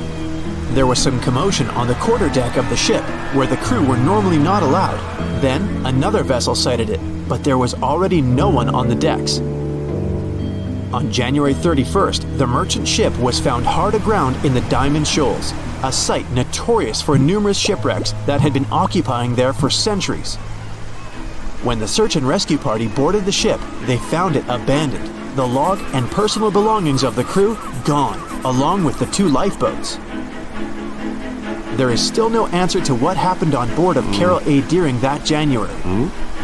There was some commotion on the quarterdeck of the ship, where the crew were normally not allowed. Then, another vessel sighted it, but there was already no one on the decks. On January 31st, the merchant ship was found hard aground in the Diamond Shoals, a site notorious for numerous shipwrecks that had been occupying there for centuries. When the search and rescue party boarded the ship, they found it abandoned, the log and personal belongings of the crew gone, along with the 2 lifeboats. There is still no answer to what happened on board of Carol A. Deering that January,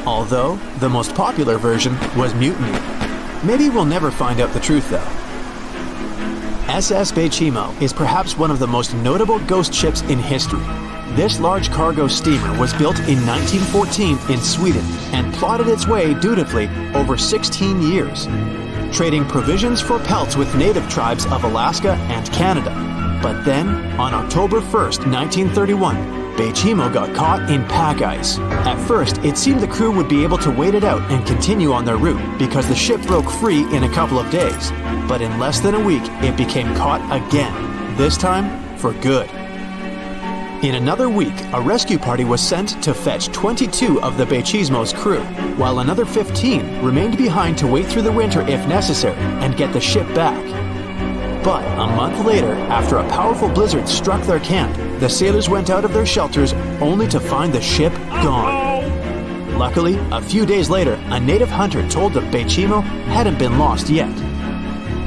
although the most popular version was mutiny. Maybe we'll never find out the truth though. SS Baychimo is perhaps one of the most notable ghost ships in history. This large cargo steamer was built in 1914 in Sweden and plodded its way dutifully over 16 years, trading provisions for pelts with native tribes of Alaska and Canada. But then, on October 1st, 1931, Baychimo got caught in pack ice. At first, it seemed the crew would be able to wait it out and continue on their route because the ship broke free in a couple of days. But in less than a week, it became caught again, this time for good. In another week, a rescue party was sent to fetch 22 of the Baychimo's crew, while another 15 remained behind to wait through the winter if necessary and get the ship back. But a month later, after a powerful blizzard struck their camp, the sailors went out of their shelters only to find the ship gone. Luckily, a few days later, a native hunter told the Baychimo hadn't been lost yet.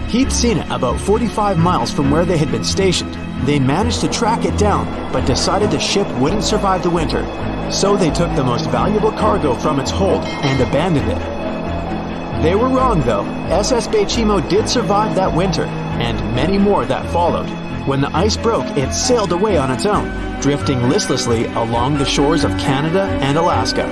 He'd seen it about 45 miles from where they had been stationed. They managed to track it down, but decided the ship wouldn't survive the winter. So they took the most valuable cargo from its hold and abandoned it. They were wrong though. SS Baychimo did survive that winter, and many more that followed. When the ice broke, it sailed away on its own, drifting listlessly along the shores of Canada and Alaska.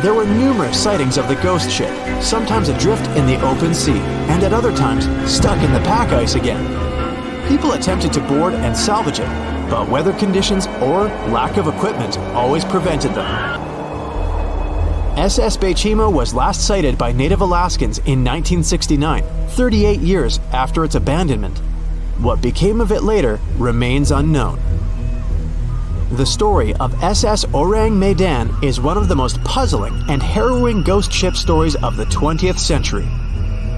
There were numerous sightings of the ghost ship, sometimes adrift in the open sea, and at other times stuck in the pack ice again. People attempted to board and salvage it, but weather conditions or lack of equipment always prevented them. SS Baychimo was last sighted by native Alaskans in 1969, 38 years after its abandonment. What became of it later remains unknown. The story of SS Ourang Medan is one of the most puzzling and harrowing ghost ship stories of the 20th century.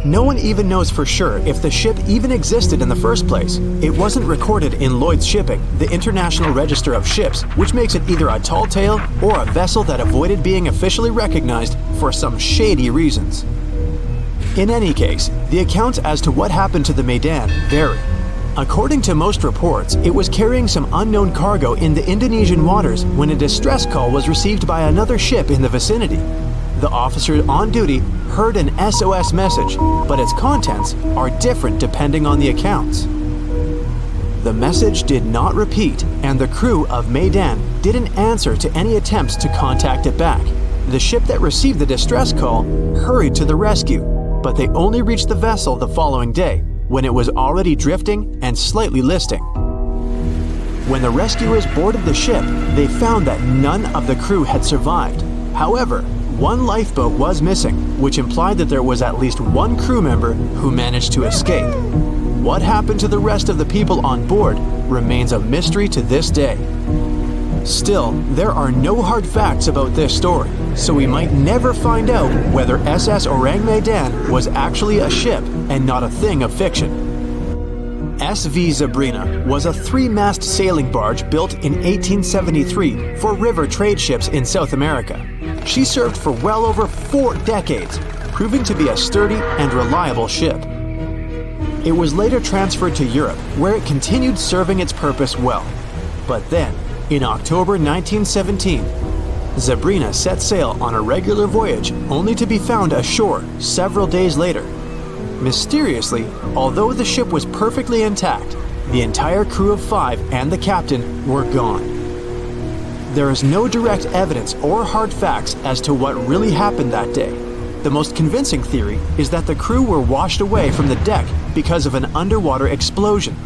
No one even knows for sure if the ship even existed in the first place. It wasn't recorded in Lloyd's Shipping, the International Register of Ships, which makes it either a tall tale or a vessel that avoided being officially recognized for some shady reasons. In any case, the accounts as to what happened to the Medan vary. According to most reports, it was carrying some unknown cargo in the Indonesian waters when a distress call was received by another ship in the vicinity. The officer on duty heard an SOS message, but its contents are different depending on the accounts. The message did not repeat, and the crew of Medan didn't answer to any attempts to contact it back. The ship that received the distress call hurried to the rescue, but they only reached the vessel the following day, when it was already drifting and slightly listing. When the rescuers boarded the ship, they found that none of the crew had survived. However, one lifeboat was missing, which implied that there was at least one crew member who managed to escape. What happened to the rest of the people on board remains a mystery to this day. Still, there are no hard facts about this story, so we might never find out whether SS Ourang Medan was actually a ship and not a thing of fiction. SV Zabrina was a 3-mast sailing barge built in 1873 for river trade ships in South America. She served for well over 4 decades, proving to be a sturdy and reliable ship. It was later transferred to Europe, where it continued serving its purpose well. But then, in October 1917, Zabrina set sail on a regular voyage only to be found ashore several days later. Mysteriously, although the ship was perfectly intact, the entire crew of 5 and the captain were gone. There is no direct evidence or hard facts as to what really happened that day. The most convincing theory is that the crew were washed away from the deck because of an underwater explosion.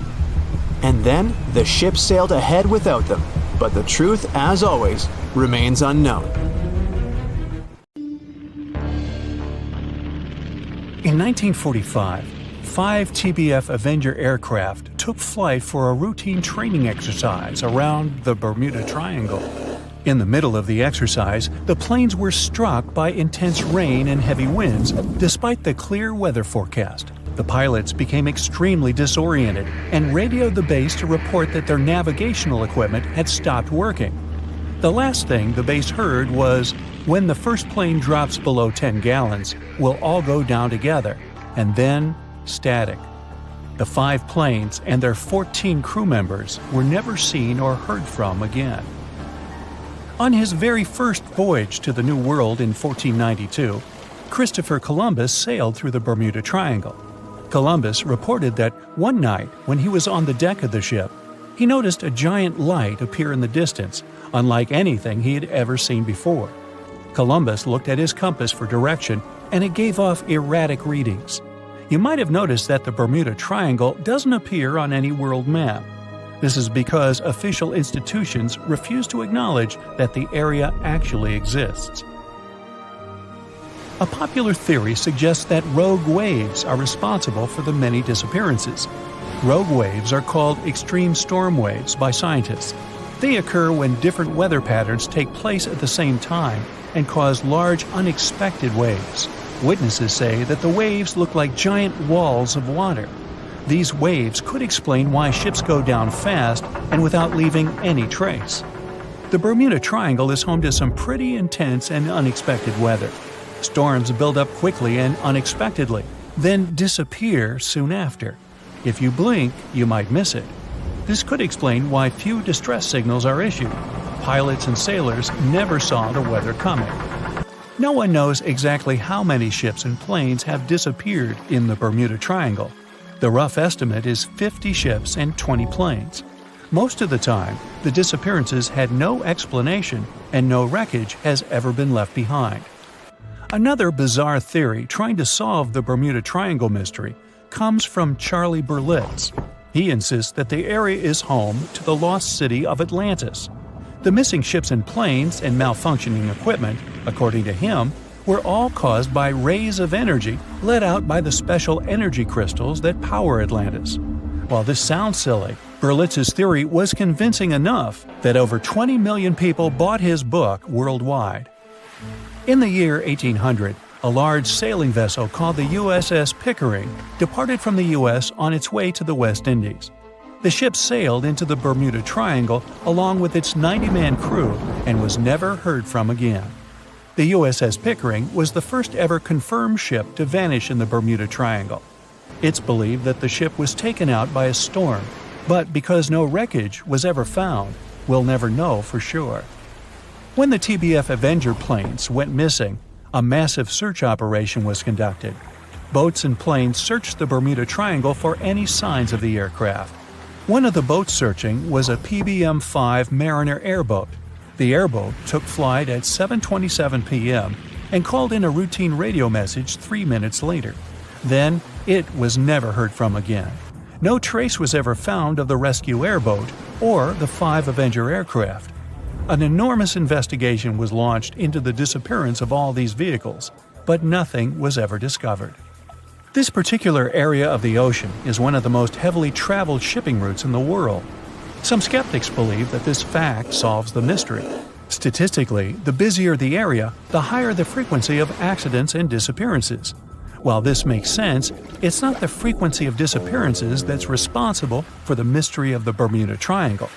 And then the ship sailed ahead without them, but the truth, as always, remains unknown. In 1945, 5 TBF Avenger aircraft took flight for a routine training exercise around the Bermuda Triangle. In the middle of the exercise, the planes were struck by intense rain and heavy winds, despite the clear weather forecast. The pilots became extremely disoriented and radioed the base to report that their navigational equipment had stopped working. The last thing the base heard was, "When the first plane drops below 10 gallons, we'll all go down together," and then static. The 5 planes and their 14 crew members were never seen or heard from again. On his very first voyage to the New World in 1492, Christopher Columbus sailed through the Bermuda Triangle. Columbus reported that one night, when he was on the deck of the ship, he noticed a giant light appear in the distance, unlike anything he had ever seen before. Columbus looked at his compass for direction, and it gave off erratic readings. You might have noticed that the Bermuda Triangle doesn't appear on any world map. This is because official institutions refuse to acknowledge that the area actually exists. A popular theory suggests that rogue waves are responsible for the many disappearances. Rogue waves are called extreme storm waves by scientists. They occur when different weather patterns take place at the same time and cause large, unexpected waves. Witnesses say that the waves look like giant walls of water. These waves could explain why ships go down fast and without leaving any trace. The Bermuda Triangle is home to some pretty intense and unexpected weather. Storms build up quickly and unexpectedly, then disappear soon after. If you blink, you might miss it. This could explain why few distress signals are issued. Pilots and sailors never saw the weather coming. No one knows exactly how many ships and planes have disappeared in the Bermuda Triangle. The rough estimate is 50 ships and 20 planes. Most of the time, the disappearances had no explanation and no wreckage has ever been left behind. Another bizarre theory trying to solve the Bermuda Triangle mystery comes from Charlie Berlitz. He insists that the area is home to the lost city of Atlantis. The missing ships and planes and malfunctioning equipment, according to him, were all caused by rays of energy let out by the special energy crystals that power Atlantis. While this sounds silly, Berlitz's theory was convincing enough that over 20 million people bought his book worldwide. In the year 1800, a large sailing vessel called the USS Pickering departed from the U.S. on its way to the West Indies. The ship sailed into the Bermuda Triangle along with its 90-man crew and was never heard from again. The USS Pickering was the first ever confirmed ship to vanish in the Bermuda Triangle. It's believed that the ship was taken out by a storm, but because no wreckage was ever found, we'll never know for sure. When the TBF Avenger planes went missing, a massive search operation was conducted. Boats and planes searched the Bermuda Triangle for any signs of the aircraft. One of the boats searching was a PBM-5 Mariner airboat. The airboat took flight at 7:27 p.m. and called in a routine radio message 3 minutes later. Then, it was never heard from again. No trace was ever found of the rescue airboat or the 5 Avenger aircraft. An enormous investigation was launched into the disappearance of all these vehicles, but nothing was ever discovered. This particular area of the ocean is one of the most heavily traveled shipping routes in the world. Some skeptics believe that this fact solves the mystery. Statistically, the busier the area, the higher the frequency of accidents and disappearances. While this makes sense, it's not the frequency of disappearances that's responsible for the mystery of the Bermuda Triangle.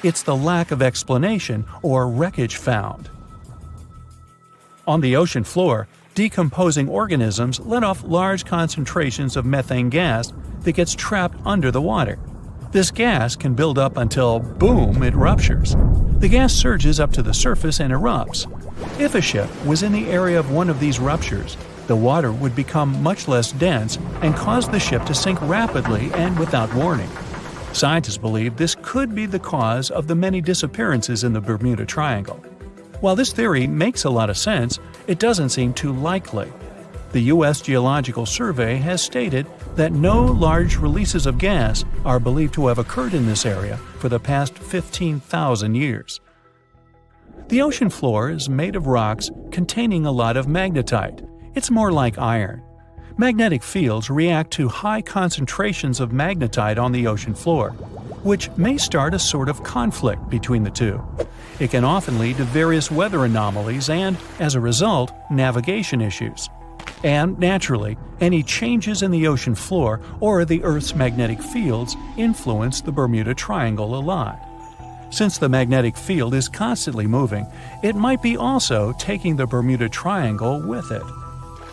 It's the lack of explanation or wreckage found. On the ocean floor, decomposing organisms let off large concentrations of methane gas that gets trapped under the water. This gas can build up until, boom, it ruptures. The gas surges up to the surface and erupts. If a ship was in the area of one of these ruptures, the water would become much less dense and cause the ship to sink rapidly and without warning. Scientists believe this could be the cause of the many disappearances in the Bermuda Triangle. While this theory makes a lot of sense, it doesn't seem too likely. The U.S. Geological Survey has stated that no large releases of gas are believed to have occurred in this area for the past 15,000 years. The ocean floor is made of rocks containing a lot of magnetite. It's more like iron. Magnetic fields react to high concentrations of magnetite on the ocean floor, which may start a sort of conflict between the two. It can often lead to various weather anomalies and, as a result, navigation issues. And, naturally, any changes in the ocean floor or the Earth's magnetic fields influence the Bermuda Triangle a lot. Since the magnetic field is constantly moving, it might be also taking the Bermuda Triangle with it.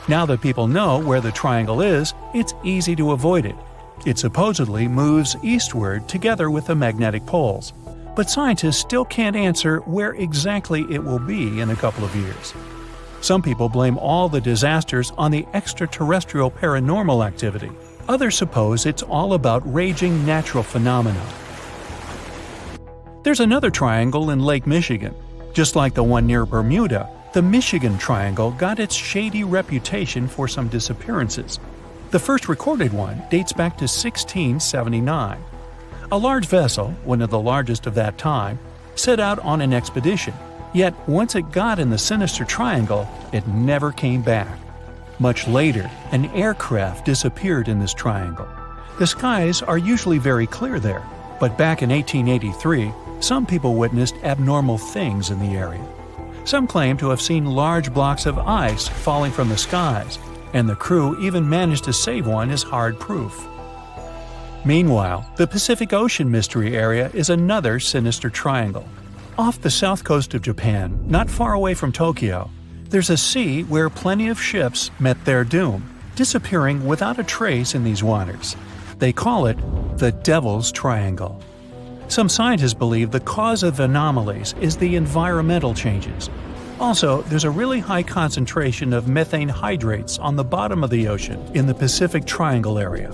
Now that people know where the triangle is, it's easy to avoid it. It supposedly moves eastward together with the magnetic poles, but scientists still can't answer where exactly it will be in a couple of years. Some people blame all the disasters on the extraterrestrial paranormal activity. Others suppose it's all about raging natural phenomena. There's another triangle in Lake Michigan. Just like the one near Bermuda, the Michigan Triangle got its shady reputation for some disappearances. The first recorded one dates back to 1679. A large vessel, one of the largest of that time, set out on an expedition. Yet, once it got in the sinister triangle, it never came back. Much later, an aircraft disappeared in this triangle. The skies are usually very clear there, but back in 1883, Some people witnessed abnormal things in the area. Some claim to have seen large blocks of ice falling from the skies, and the crew even managed to save one as hard proof. Meanwhile, the Pacific Ocean mystery area is another sinister triangle. Off the south coast of Japan, not far away from Tokyo, there's a sea where plenty of ships met their doom, disappearing without a trace in these waters. They call it the Devil's Triangle. Some scientists believe the cause of anomalies is the environmental changes. Also, there's a really high concentration of methane hydrates on the bottom of the ocean in the Pacific Triangle area.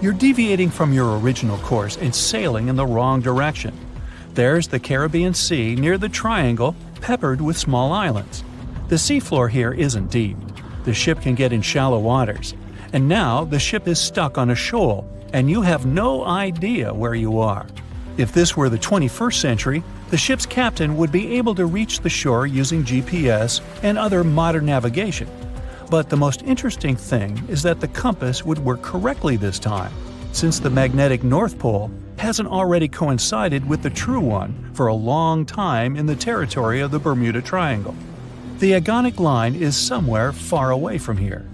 You're deviating from your original course and sailing in the wrong direction. There's the Caribbean Sea near the triangle, peppered with small islands. The seafloor here isn't deep. The ship can get in shallow waters. And now the ship is stuck on a shoal, and you have no idea where you are. If this were the 21st century, the ship's captain would be able to reach the shore using GPS and other modern navigation. But the most interesting thing is that the compass would work correctly this time, since the magnetic North Pole hasn't already coincided with the true one for a long time in the territory of the Bermuda Triangle. The agonic line is somewhere far away from here.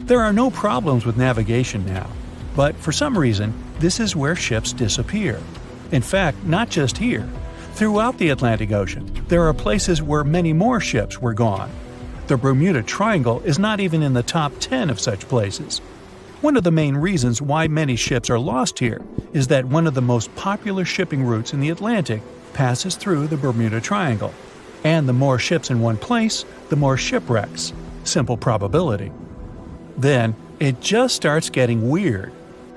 There are no problems with navigation now, but for some reason, this is where ships disappear. In fact, not just here. Throughout the Atlantic Ocean, there are places where many more ships were gone. The Bermuda Triangle is not even in the top 10 of such places. One of the main reasons why many ships are lost here is that one of the most popular shipping routes in the Atlantic passes through the Bermuda Triangle. And the more ships in one place, the more shipwrecks. Simple probability. Then, it just starts getting weird.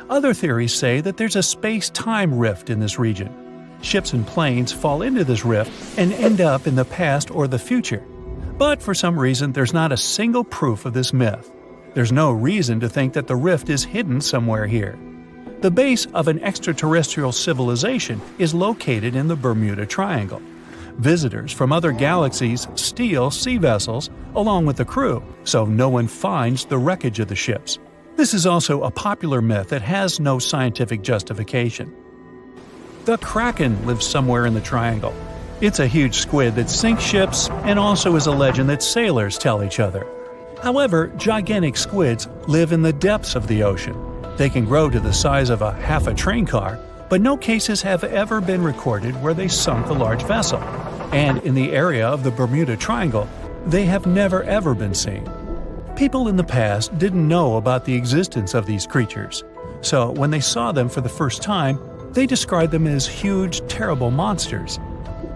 Other theories say that there's a space-time rift in this region. Ships and planes fall into this rift and end up in the past or the future. But for some reason, there's not a single proof of this myth. There's no reason to think that the rift is hidden somewhere here. The base of an extraterrestrial civilization is located in the Bermuda Triangle. Visitors from other galaxies steal sea vessels along with the crew, so no one finds the wreckage of the ships. This is also a popular myth that has no scientific justification. The Kraken lives somewhere in the triangle. It's a huge squid that sinks ships and also is a legend that sailors tell each other. However, gigantic squids live in the depths of the ocean. They can grow to the size of half a train car, but no cases have ever been recorded where they sunk a large vessel. And in the area of the Bermuda Triangle, they have never ever been seen. People in the past didn't know about the existence of these creatures, so when they saw them for the first time, they described them as huge, terrible monsters.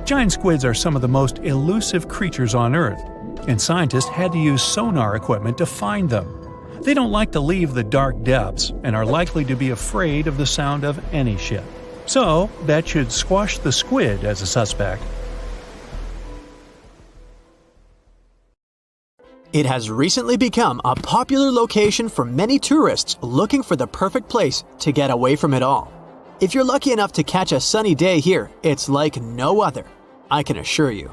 Giant squids are some of the most elusive creatures on Earth, and scientists had to use sonar equipment to find them. They don't like to leave the dark depths and are likely to be afraid of the sound of any ship. So, that should squash the squid as a suspect. It has recently become a popular location for many tourists looking for the perfect place to get away from it all. If you're lucky enough to catch a sunny day here, it's like no other, I can assure you.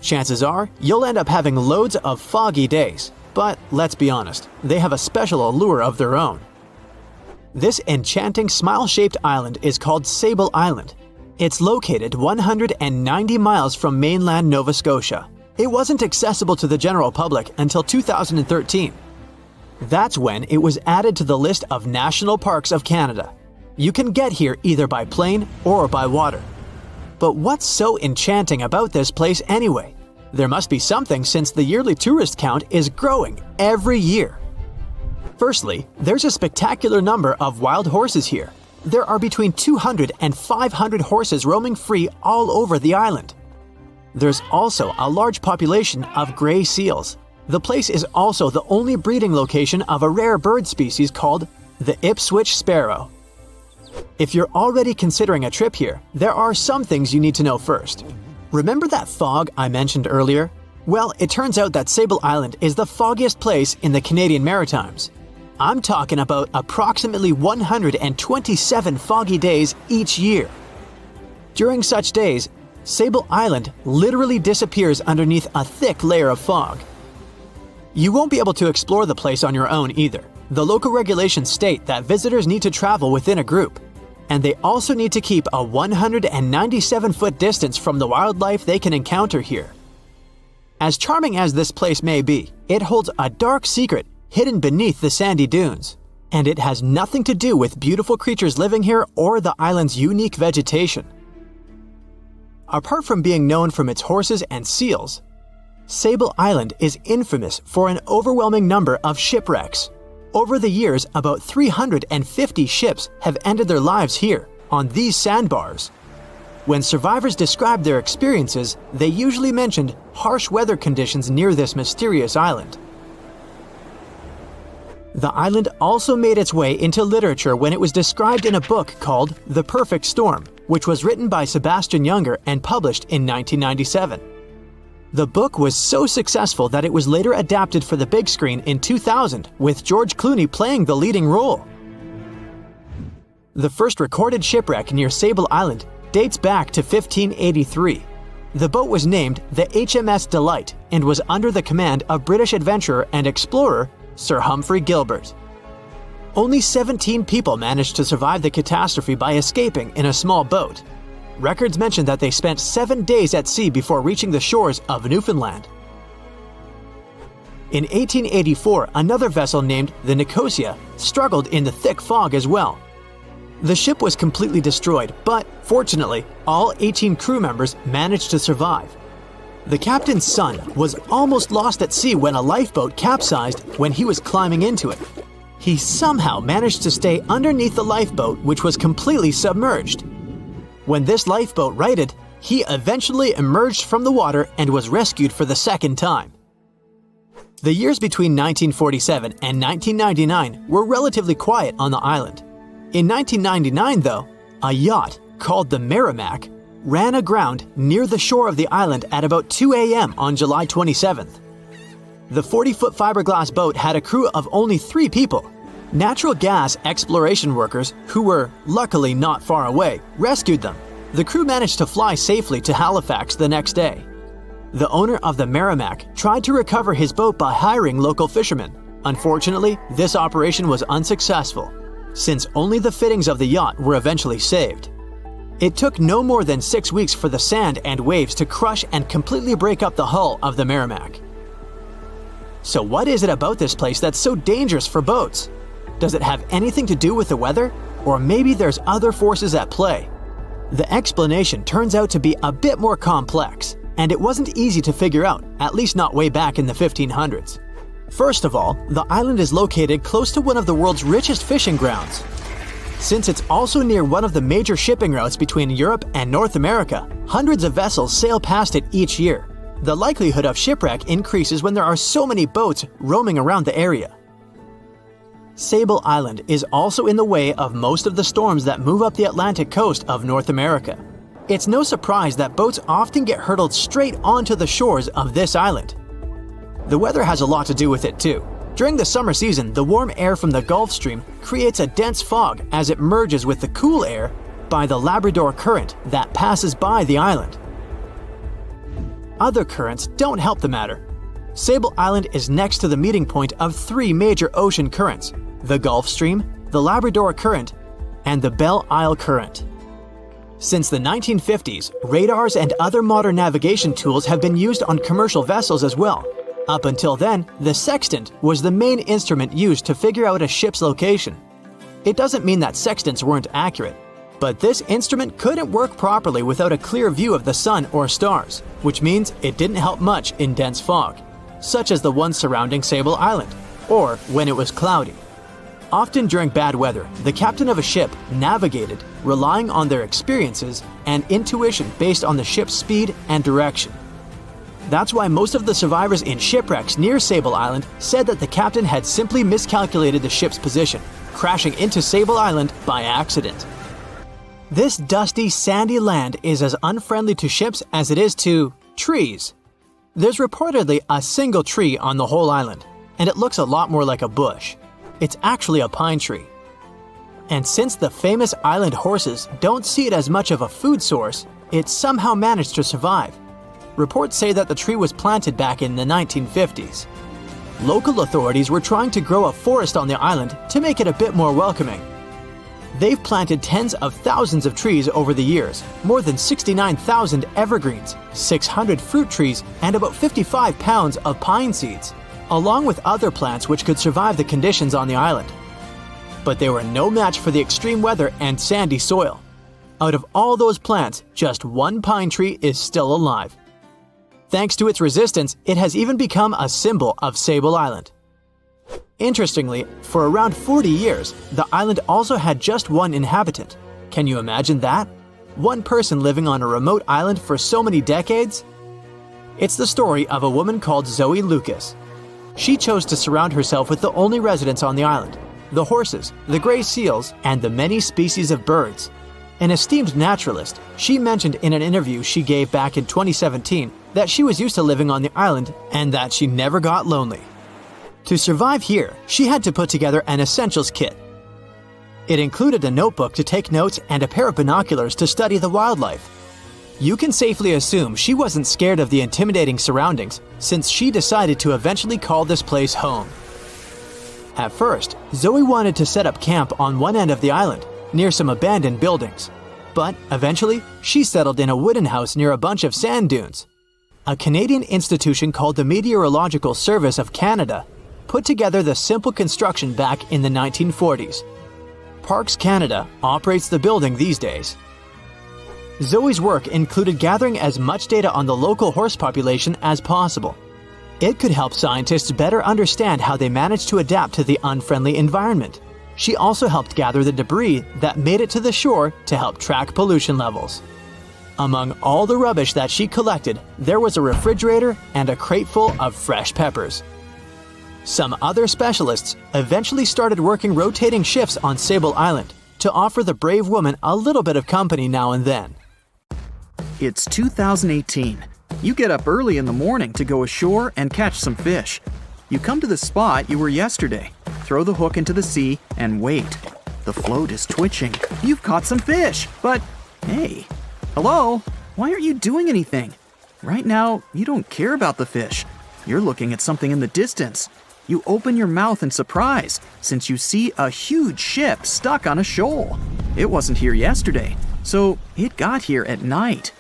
Chances are, you'll end up having loads of foggy days, but let's be honest, they have a special allure of their own. This enchanting smile-shaped island is called Sable Island. It's located 190 miles from mainland Nova Scotia. It wasn't accessible to the general public until 2013. That's when it was added to the list of National Parks of Canada. You can get here either by plane or by water. But what's so enchanting about this place anyway? There must be something since the yearly tourist count is growing every year. Firstly, there's a spectacular number of wild horses here. There are between 200 and 500 horses roaming free all over the island. There's also a large population of gray seals. The place is also the only breeding location of a rare bird species called the Ipswich sparrow. If you're already considering a trip here, there are some things you need to know first. Remember that fog I mentioned earlier? Well, it turns out that Sable Island is the foggiest place in the Canadian Maritimes. I'm talking about approximately 127 foggy days each year. During such days, Sable Island literally disappears underneath a thick layer of fog. You won't be able to explore the place on your own either. The local regulations state that visitors need to travel within a group. And they also need to keep a 197-foot distance from the wildlife they can encounter here. As charming as this place may be, it holds a dark secret hidden beneath the sandy dunes. And it has nothing to do with beautiful creatures living here or the island's unique vegetation. Apart from being known from its horses and seals, Sable Island is infamous for an overwhelming number of shipwrecks. Over the years, about 350 ships have ended their lives here, on these sandbars. When survivors described their experiences, they usually mentioned harsh weather conditions near this mysterious island. The island also made its way into literature when it was described in a book called The Perfect Storm, which was written by Sebastian Junger and published in 1997. The book was so successful that it was later adapted for the big screen in 2000, with George Clooney playing the leading role. The first recorded shipwreck near Sable Island dates back to 1583. The boat was named the HMS Delight and was under the command of British adventurer and explorer Sir Humphrey Gilbert. Only 17 people managed to survive the catastrophe by escaping in a small boat. Records mention that they spent 7 days at sea before reaching the shores of Newfoundland. In 1884, another vessel named the Nicosia struggled in the thick fog as well. The ship was completely destroyed, but fortunately, all 18 crew members managed to survive. The captain's son was almost lost at sea when a lifeboat capsized when he was climbing into it. He somehow managed to stay underneath the lifeboat, which was completely submerged. When this lifeboat righted, he eventually emerged from the water and was rescued for the second time. The years between 1947 and 1999 were relatively quiet on the island. In 1999, though, a yacht called the Merrimack ran aground near the shore of the island at about 2 a.m. on July 27th. The 40-foot fiberglass boat had a crew of only 3 people. Natural gas exploration workers, who were luckily not far away, rescued them. The crew managed to fly safely to Halifax the next day. The owner of the Merrimack tried to recover his boat by hiring local fishermen. Unfortunately, this operation was unsuccessful, since only the fittings of the yacht were eventually saved. It took no more than 6 weeks for the sand and waves to crush and completely break up the hull of the Merrimack. So what is it about this place that's so dangerous for boats? Does it have anything to do with the weather? Or maybe there's other forces at play? The explanation turns out to be a bit more complex, and it wasn't easy to figure out, at least not way back in the 1500s. First of all, the island is located close to one of the world's richest fishing grounds. Since it's also near one of the major shipping routes between Europe and North America, hundreds of vessels sail past it each year. The likelihood of shipwreck increases when there are so many boats roaming around the area. Sable Island is also in the way of most of the storms that move up the Atlantic coast of North America. It's no surprise that boats often get hurtled straight onto the shores of this island. The weather has a lot to do with it too. During the summer season, the warm air from the Gulf Stream creates a dense fog as it merges with the cool air by the Labrador Current that passes by the island. Other currents don't help the matter. Sable Island is next to the meeting point of 3 major ocean currents: the Gulf Stream, the Labrador Current, and the Belle Isle Current. Since the 1950s, radars and other modern navigation tools have been used on commercial vessels as well. Up until then, the sextant was the main instrument used to figure out a ship's location. It doesn't mean that sextants weren't accurate, but this instrument couldn't work properly without a clear view of the sun or stars, which means it didn't help much in dense fog, such as the one surrounding Sable Island, or when it was cloudy. Often during bad weather, the captain of a ship navigated, relying on their experiences and intuition based on the ship's speed and direction. That's why most of the survivors in shipwrecks near Sable Island said that the captain had simply miscalculated the ship's position, crashing into Sable Island by accident. This dusty, sandy land is as unfriendly to ships as it is to trees. There's reportedly a single tree on the whole island, and it looks a lot more like a bush. It's actually a pine tree. And since the famous island horses don't see it as much of a food source, it somehow managed to survive. Reports say that the tree was planted back in the 1950s. Local authorities were trying to grow a forest on the island to make it a bit more welcoming. They've planted tens of thousands of trees over the years, more than 69,000 evergreens, 600 fruit trees, and about 55 pounds of pine seeds, along with other plants which could survive the conditions on the island. But they were no match for the extreme weather and sandy soil. Out of all those plants, just one pine tree is still alive. Thanks to its resistance, it has even become a symbol of Sable Island. Interestingly, for around 40 years, the island also had just one inhabitant. Can you imagine that? One person living on a remote island for so many decades? It's the story of a woman called Zoe Lucas. She chose to surround herself with the only residents on the island: the horses, the gray seals, and the many species of birds. An esteemed naturalist, she mentioned in an interview she gave back in 2017 that she was used to living on the island and that she never got lonely. To survive here, she had to put together an essentials kit. It included a notebook to take notes and a pair of binoculars to study the wildlife. You can safely assume she wasn't scared of the intimidating surroundings, since she decided to eventually call this place home. At first, Zoe wanted to set up camp on one end of the island, near some abandoned buildings. But eventually, she settled in a wooden house near a bunch of sand dunes. A Canadian institution called the Meteorological Service of Canada put together the simple construction back in the 1940s. Parks Canada operates the building these days. Zoe's work included gathering as much data on the local horse population as possible. It could help scientists better understand how they managed to adapt to the unfriendly environment. She also helped gather the debris that made it to the shore to help track pollution levels. Among all the rubbish that she collected, there was a refrigerator and a crate full of fresh peppers. Some other specialists eventually started working rotating shifts on Sable Island to offer the brave woman a little bit of company now and then. It's 2018. You get up early in the morning to go ashore and catch some fish. You come to the spot you were yesterday, throw the hook into the sea, and wait. The float is twitching. You've caught some fish, but hey, hello? Why aren't you doing anything? Right now, you don't care about the fish. You're looking at something in the distance. You open your mouth in surprise, since you see a huge ship stuck on a shoal. It wasn't here yesterday, so it got here at night.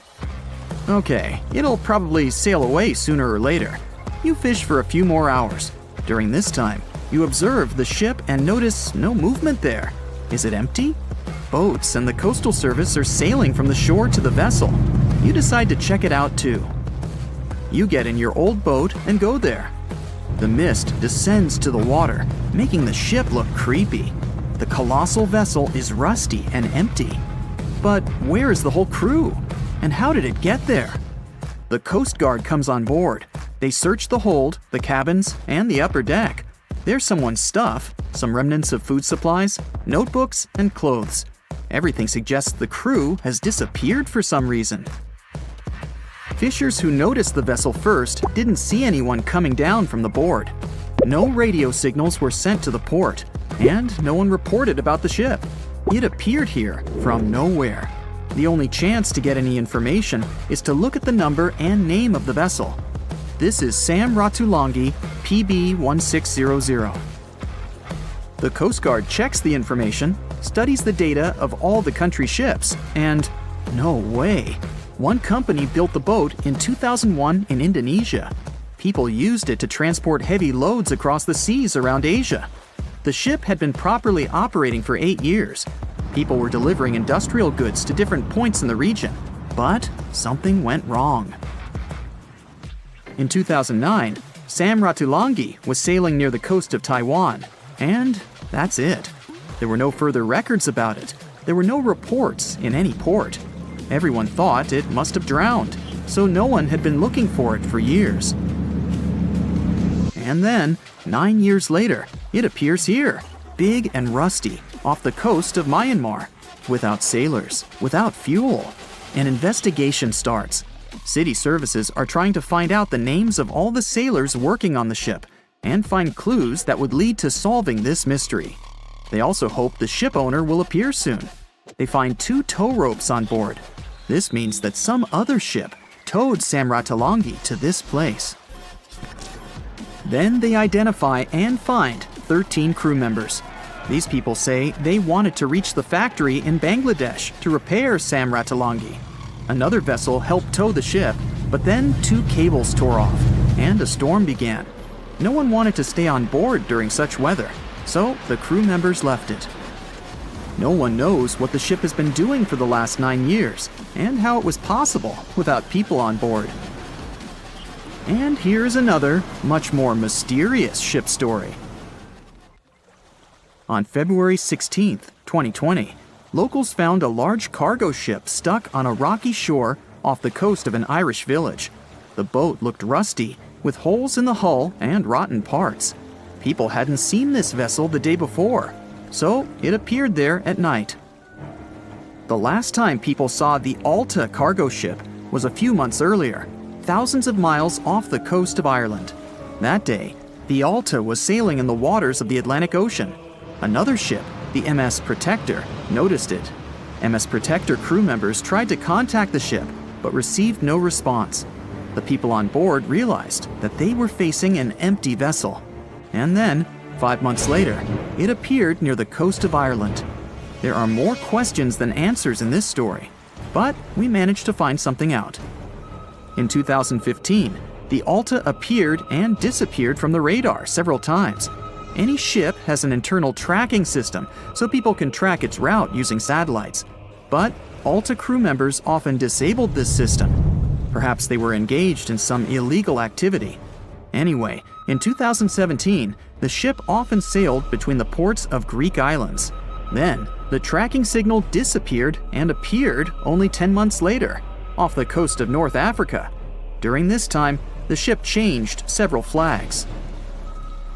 Okay, it'll probably sail away sooner or later. You fish for a few more hours. During this time, you observe the ship and notice no movement there. Is it empty? Boats and the coastal service are sailing from the shore to the vessel. You decide to check it out too. You get in your old boat and go there. The mist descends to the water, making the ship look creepy. The colossal vessel is rusty and empty. But where is the whole crew? And how did it get there? The Coast Guard comes on board. They search the hold, the cabins, and the upper deck. There's someone's stuff, some remnants of food supplies, notebooks, and clothes. Everything suggests the crew has disappeared for some reason. Fishers who noticed the vessel first didn't see anyone coming down from the board. No radio signals were sent to the port, and no one reported about the ship. It appeared here from nowhere. The only chance to get any information is to look at the number and name of the vessel. This is Sam Ratulangi, PB 1600. The Coast Guard checks the information, studies the data of all the country ships, and no way. One company built the boat in 2001 in Indonesia. People used it to transport heavy loads across the seas around Asia. The ship had been properly operating for 8 years. People were delivering industrial goods to different points in the region, but something went wrong. In 2009, Sam Ratulangi was sailing near the coast of Taiwan, and that's it. There were no further records about it. There were no reports in any port. Everyone thought it must have drowned, so no one had been looking for it for years. And then, 9 years later, it appears here, big and rusty, off the coast of Myanmar, without sailors, without fuel. An investigation starts. City services are trying to find out the names of all the sailors working on the ship and find clues that would lead to solving this mystery. They also hope the ship owner will appear soon. They find 2 tow ropes on board. This means that some other ship towed Sam Ratulangi to this place. Then they identify and find 13 crew members. These people say they wanted to reach the factory in Bangladesh to repair Sam Ratulangi. Another vessel helped tow the ship, but then 2 cables tore off, and a storm began. No one wanted to stay on board during such weather, so the crew members left it. No one knows what the ship has been doing for the last 9 years, and how it was possible without people on board. And here's another, much more mysterious ship story. On February 16, 2020, locals found a large cargo ship stuck on a rocky shore off the coast of an Irish village. The boat looked rusty, with holes in the hull and rotten parts. People hadn't seen this vessel the day before, so it appeared there at night. The last time people saw the Alta cargo ship was a few months earlier, thousands of miles off the coast of Ireland. That day, the Alta was sailing in the waters of the Atlantic Ocean. Another ship, the MS Protector, noticed it. MS Protector crew members tried to contact the ship, but received no response. The people on board realized that they were facing an empty vessel. And then, 5 months later, it appeared near the coast of Ireland. There are more questions than answers in this story, but we managed to find something out. In 2015, the Alta appeared and disappeared from the radar several times. Any ship has an internal tracking system, so people can track its route using satellites. But Alta crew members often disabled this system. Perhaps they were engaged in some illegal activity. Anyway, in 2017, the ship often sailed between the ports of Greek islands. Then, the tracking signal disappeared and appeared only 10 months later, off the coast of North Africa. During this time, the ship changed several flags.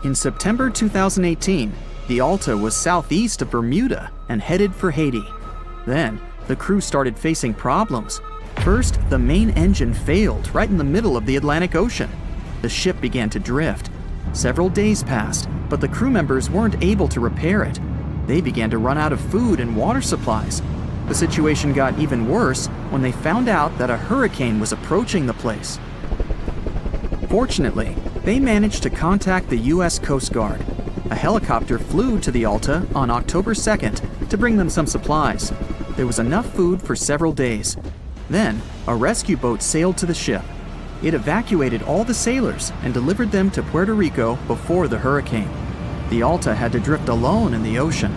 In September 2018, the Alta was southeast of Bermuda and headed for Haiti. Then, the crew started facing problems. First, the main engine failed right in the middle of the Atlantic Ocean. The ship began to drift. Several days passed, but the crew members weren't able to repair it. They began to run out of food and water supplies. The situation got even worse when they found out that a hurricane was approaching the place. Fortunately, they managed to contact the U.S. Coast Guard. A helicopter flew to the Alta on October 2nd to bring them some supplies. There was enough food for several days. Then, a rescue boat sailed to the ship. It evacuated all the sailors and delivered them to Puerto Rico before the hurricane. The Alta had to drift alone in the ocean.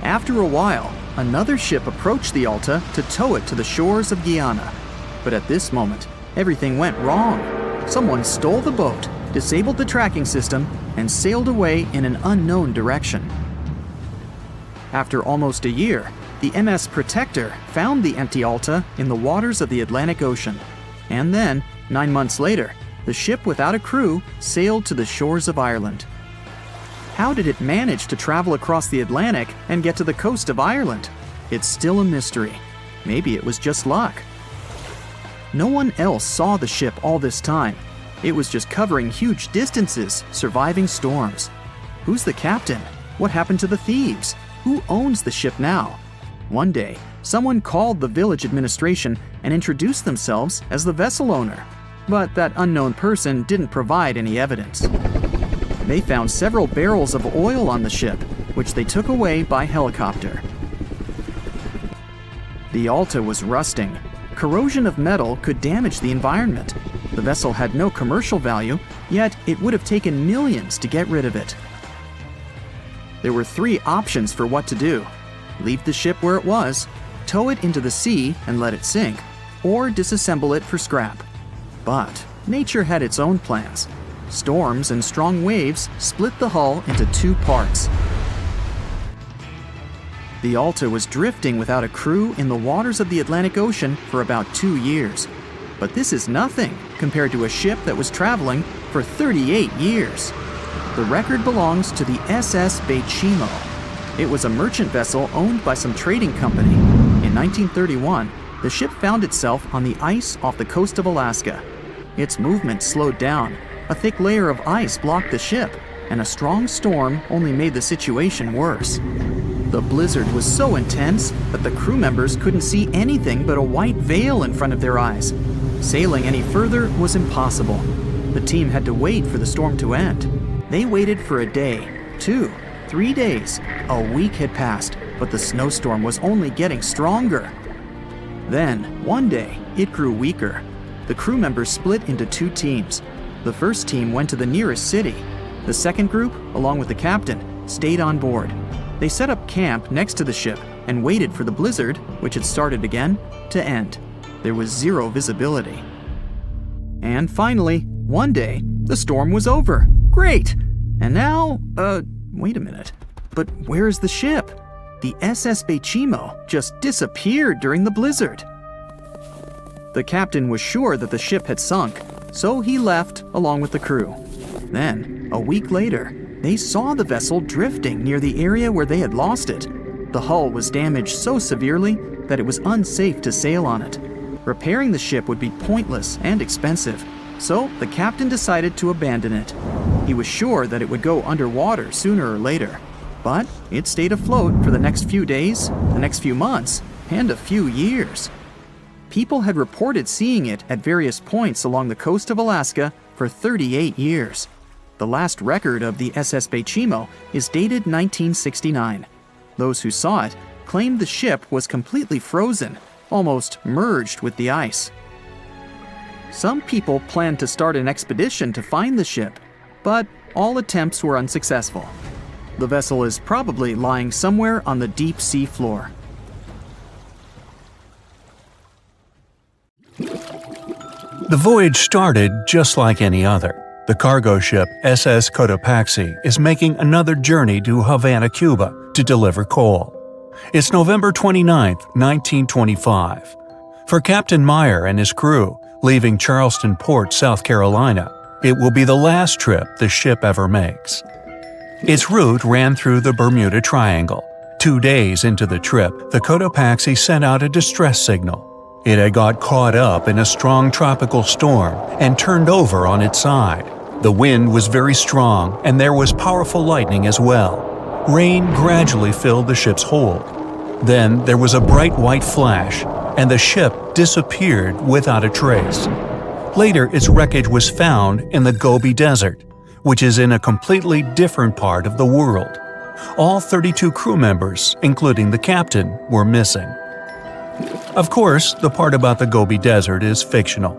After a while, another ship approached the Alta to tow it to the shores of Guyana. But at this moment, everything went wrong. Someone stole the boat, disabled the tracking system, and sailed away in an unknown direction. After almost a year, the MS Protector found the empty Alta in the waters of the Atlantic Ocean. And then, 9 months later, the ship without a crew sailed to the shores of Ireland. How did it manage to travel across the Atlantic and get to the coast of Ireland? It's still a mystery. Maybe it was just luck. No one else saw the ship all this time. It was just covering huge distances, surviving storms. Who's the captain? What happened to the thieves? Who owns the ship now? One day, someone called the village administration and introduced themselves as the vessel owner. But that unknown person didn't provide any evidence. They found several barrels of oil on the ship, which they took away by helicopter. The Alta was rusting. Corrosion of metal could damage the environment. The vessel had no commercial value, yet it would have taken millions to get rid of it. There were 3 options for what to do. Leave the ship where it was, tow it into the sea and let it sink, or disassemble it for scrap. But nature had its own plans. Storms and strong waves split the hull into 2 parts. The Alta was drifting without a crew in the waters of the Atlantic Ocean for about 2 years. But this is nothing compared to a ship that was traveling for 38 years. The record belongs to the SS Baychimo. It was a merchant vessel owned by some trading company. In 1931, the ship found itself on the ice off the coast of Alaska. Its movement slowed down. A thick layer of ice blocked the ship, and a strong storm only made the situation worse. The blizzard was so intense that the crew members couldn't see anything but a white veil in front of their eyes. Sailing any further was impossible. The team had to wait for the storm to end. They waited for a day, 2, 3 days, a week had passed, but the snowstorm was only getting stronger. Then, one day, it grew weaker. The crew members split into 2 teams. The first team went to the nearest city. The second group, along with the captain, stayed on board. They set up camp next to the ship and waited for the blizzard, which had started again, to end. There was 0 visibility. And finally, one day, the storm was over. Great! And now, wait a minute. But where's the ship? The SS Baychimo just disappeared during the blizzard. The captain was sure that the ship had sunk, so he left along with the crew. Then, a week later, they saw the vessel drifting near the area where they had lost it. The hull was damaged so severely that it was unsafe to sail on it. Repairing the ship would be pointless and expensive, so the captain decided to abandon it. He was sure that it would go underwater sooner or later, but it stayed afloat for the next few days, the next few months, and a few years. People had reported seeing it at various points along the coast of Alaska for 38 years. The last record of the SS Baychimo is dated 1969. Those who saw it claimed the ship was completely frozen, almost merged with the ice. Some people planned to start an expedition to find the ship, but all attempts were unsuccessful. The vessel is probably lying somewhere on the deep sea floor. The voyage started just like any other. The cargo ship SS Cotopaxi is making another journey to Havana, Cuba, to deliver coal. It's November 29, 1925. For Captain Meyer and his crew, leaving Charleston Port, South Carolina, it will be the last trip the ship ever makes. Its route ran through the Bermuda Triangle. 2 days into the trip, the Cotopaxi sent out a distress signal. It had got caught up in a strong tropical storm and turned over on its side. The wind was very strong and there was powerful lightning as well. Rain gradually filled the ship's hold. Then there was a bright white flash, and the ship disappeared without a trace. Later, its wreckage was found in the Gobi Desert, which is in a completely different part of the world. All 32 crew members, including the captain, were missing. Of course, the part about the Gobi Desert is fictional.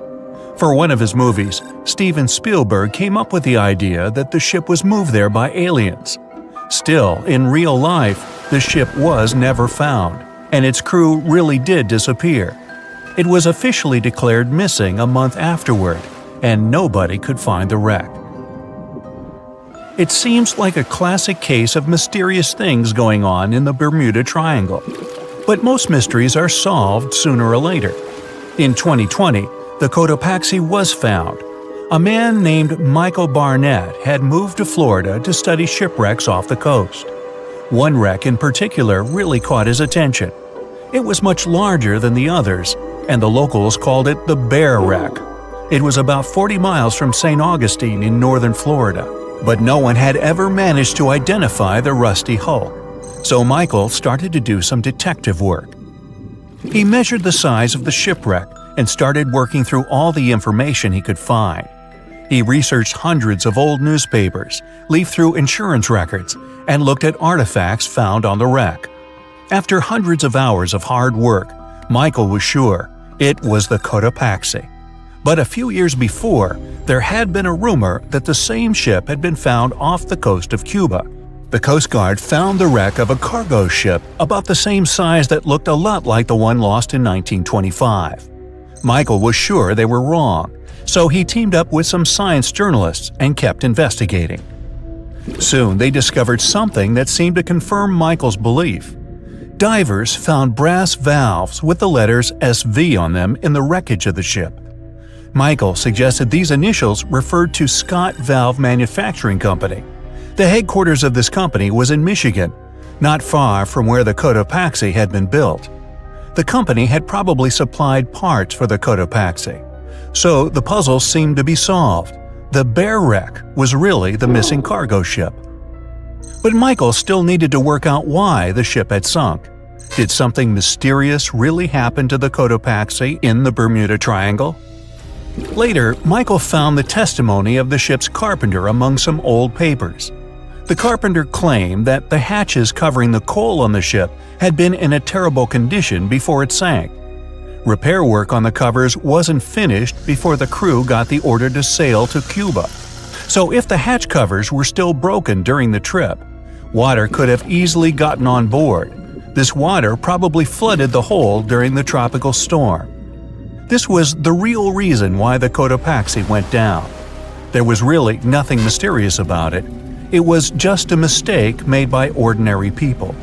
For one of his movies, Steven Spielberg came up with the idea that the ship was moved there by aliens. Still, in real life, the ship was never found, and its crew really did disappear. It was officially declared missing a month afterward, and nobody could find the wreck. It seems like a classic case of mysterious things going on in the Bermuda Triangle. But most mysteries are solved sooner or later. In 2020, the Cotopaxi was found. A man named Michael Barnett had moved to Florida to study shipwrecks off the coast. One wreck in particular really caught his attention. It was much larger than the others, and the locals called it the Bear Wreck. It was about 40 miles from St. Augustine in northern Florida, but no one had ever managed to identify the rusty hull. So Michael started to do some detective work. He measured the size of the shipwreck and started working through all the information he could find. He researched hundreds of old newspapers, leafed through insurance records, and looked at artifacts found on the wreck. After hundreds of hours of hard work, Michael was sure it was the Cotopaxi. But a few years before, there had been a rumor that the same ship had been found off the coast of Cuba. The Coast Guard found the wreck of a cargo ship about the same size that looked a lot like the one lost in 1925. Michael was sure they were wrong, so he teamed up with some science journalists and kept investigating. Soon they discovered something that seemed to confirm Michael's belief. Divers found brass valves with the letters SV on them in the wreckage of the ship. Michael suggested these initials referred to Scott Valve Manufacturing Company. The headquarters of this company was in Michigan, not far from where the Cotopaxi had been built. The company had probably supplied parts for the Cotopaxi. So the puzzle seemed to be solved. The Bear Wreck was really the missing cargo ship. But Michael still needed to work out why the ship had sunk. Did something mysterious really happen to the Cotopaxi in the Bermuda Triangle? Later, Michael found the testimony of the ship's carpenter among some old papers. The carpenter claimed that the hatches covering the coal on the ship had been in a terrible condition before it sank. Repair work on the covers wasn't finished before the crew got the order to sail to Cuba. So if the hatch covers were still broken during the trip, water could have easily gotten on board. This water probably flooded the hole during the tropical storm. This was the real reason why the Cotopaxi went down. There was really nothing mysterious about it. It was just a mistake made by ordinary people.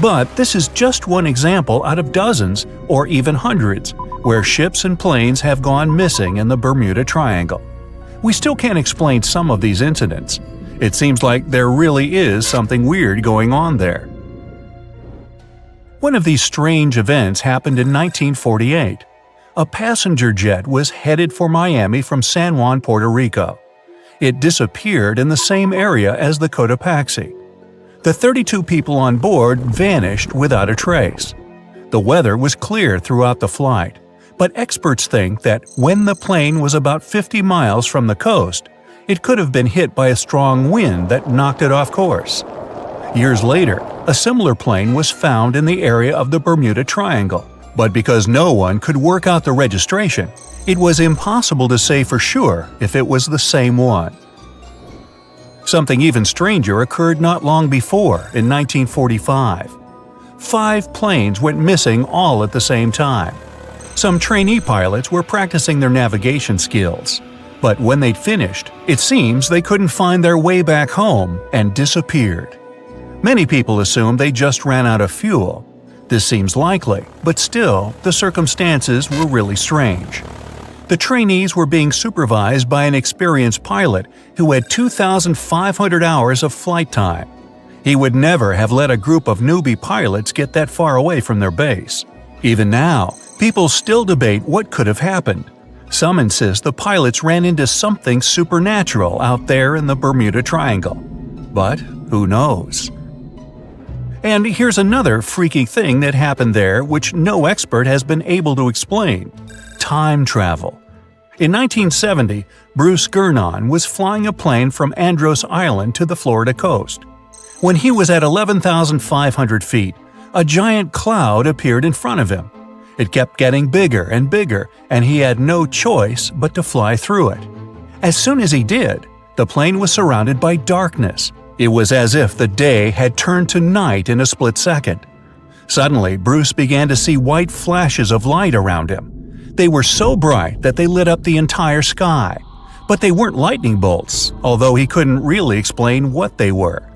But this is just one example out of dozens or even hundreds where ships and planes have gone missing in the Bermuda Triangle. We still can't explain some of these incidents. It seems like there really is something weird going on there. One of these strange events happened in 1948. A passenger jet was headed for Miami from San Juan, Puerto Rico. It disappeared in the same area as the Cotopaxi. The 32 people on board vanished without a trace. The weather was clear throughout the flight, but experts think that when the plane was about 50 miles from the coast, it could have been hit by a strong wind that knocked it off course. Years later, a similar plane was found in the area of the Bermuda Triangle, but because no one could work out the registration, it was impossible to say for sure if it was the same one. Something even stranger occurred not long before, in 1945. 5 planes went missing all at the same time. Some trainee pilots were practicing their navigation skills, but when they'd finished, it seems they couldn't find their way back home and disappeared. Many people assume they just ran out of fuel. This seems likely, but still, the circumstances were really strange. The trainees were being supervised by an experienced pilot who had 2,500 hours of flight time. He would never have let a group of newbie pilots get that far away from their base. Even now, people still debate what could have happened. Some insist the pilots ran into something supernatural out there in the Bermuda Triangle. But who knows? And here's another freaky thing that happened there which no expert has been able to explain. Time travel. In 1970, Bruce Gernon was flying a plane from Andros Island to the Florida coast. When he was at 11,500 feet, a giant cloud appeared in front of him. It kept getting bigger and bigger, and he had no choice but to fly through it. As soon as he did, the plane was surrounded by darkness. It was as if the day had turned to night in a split second. Suddenly, Bruce began to see white flashes of light around him. They were so bright that they lit up the entire sky. But they weren't lightning bolts, although he couldn't really explain what they were.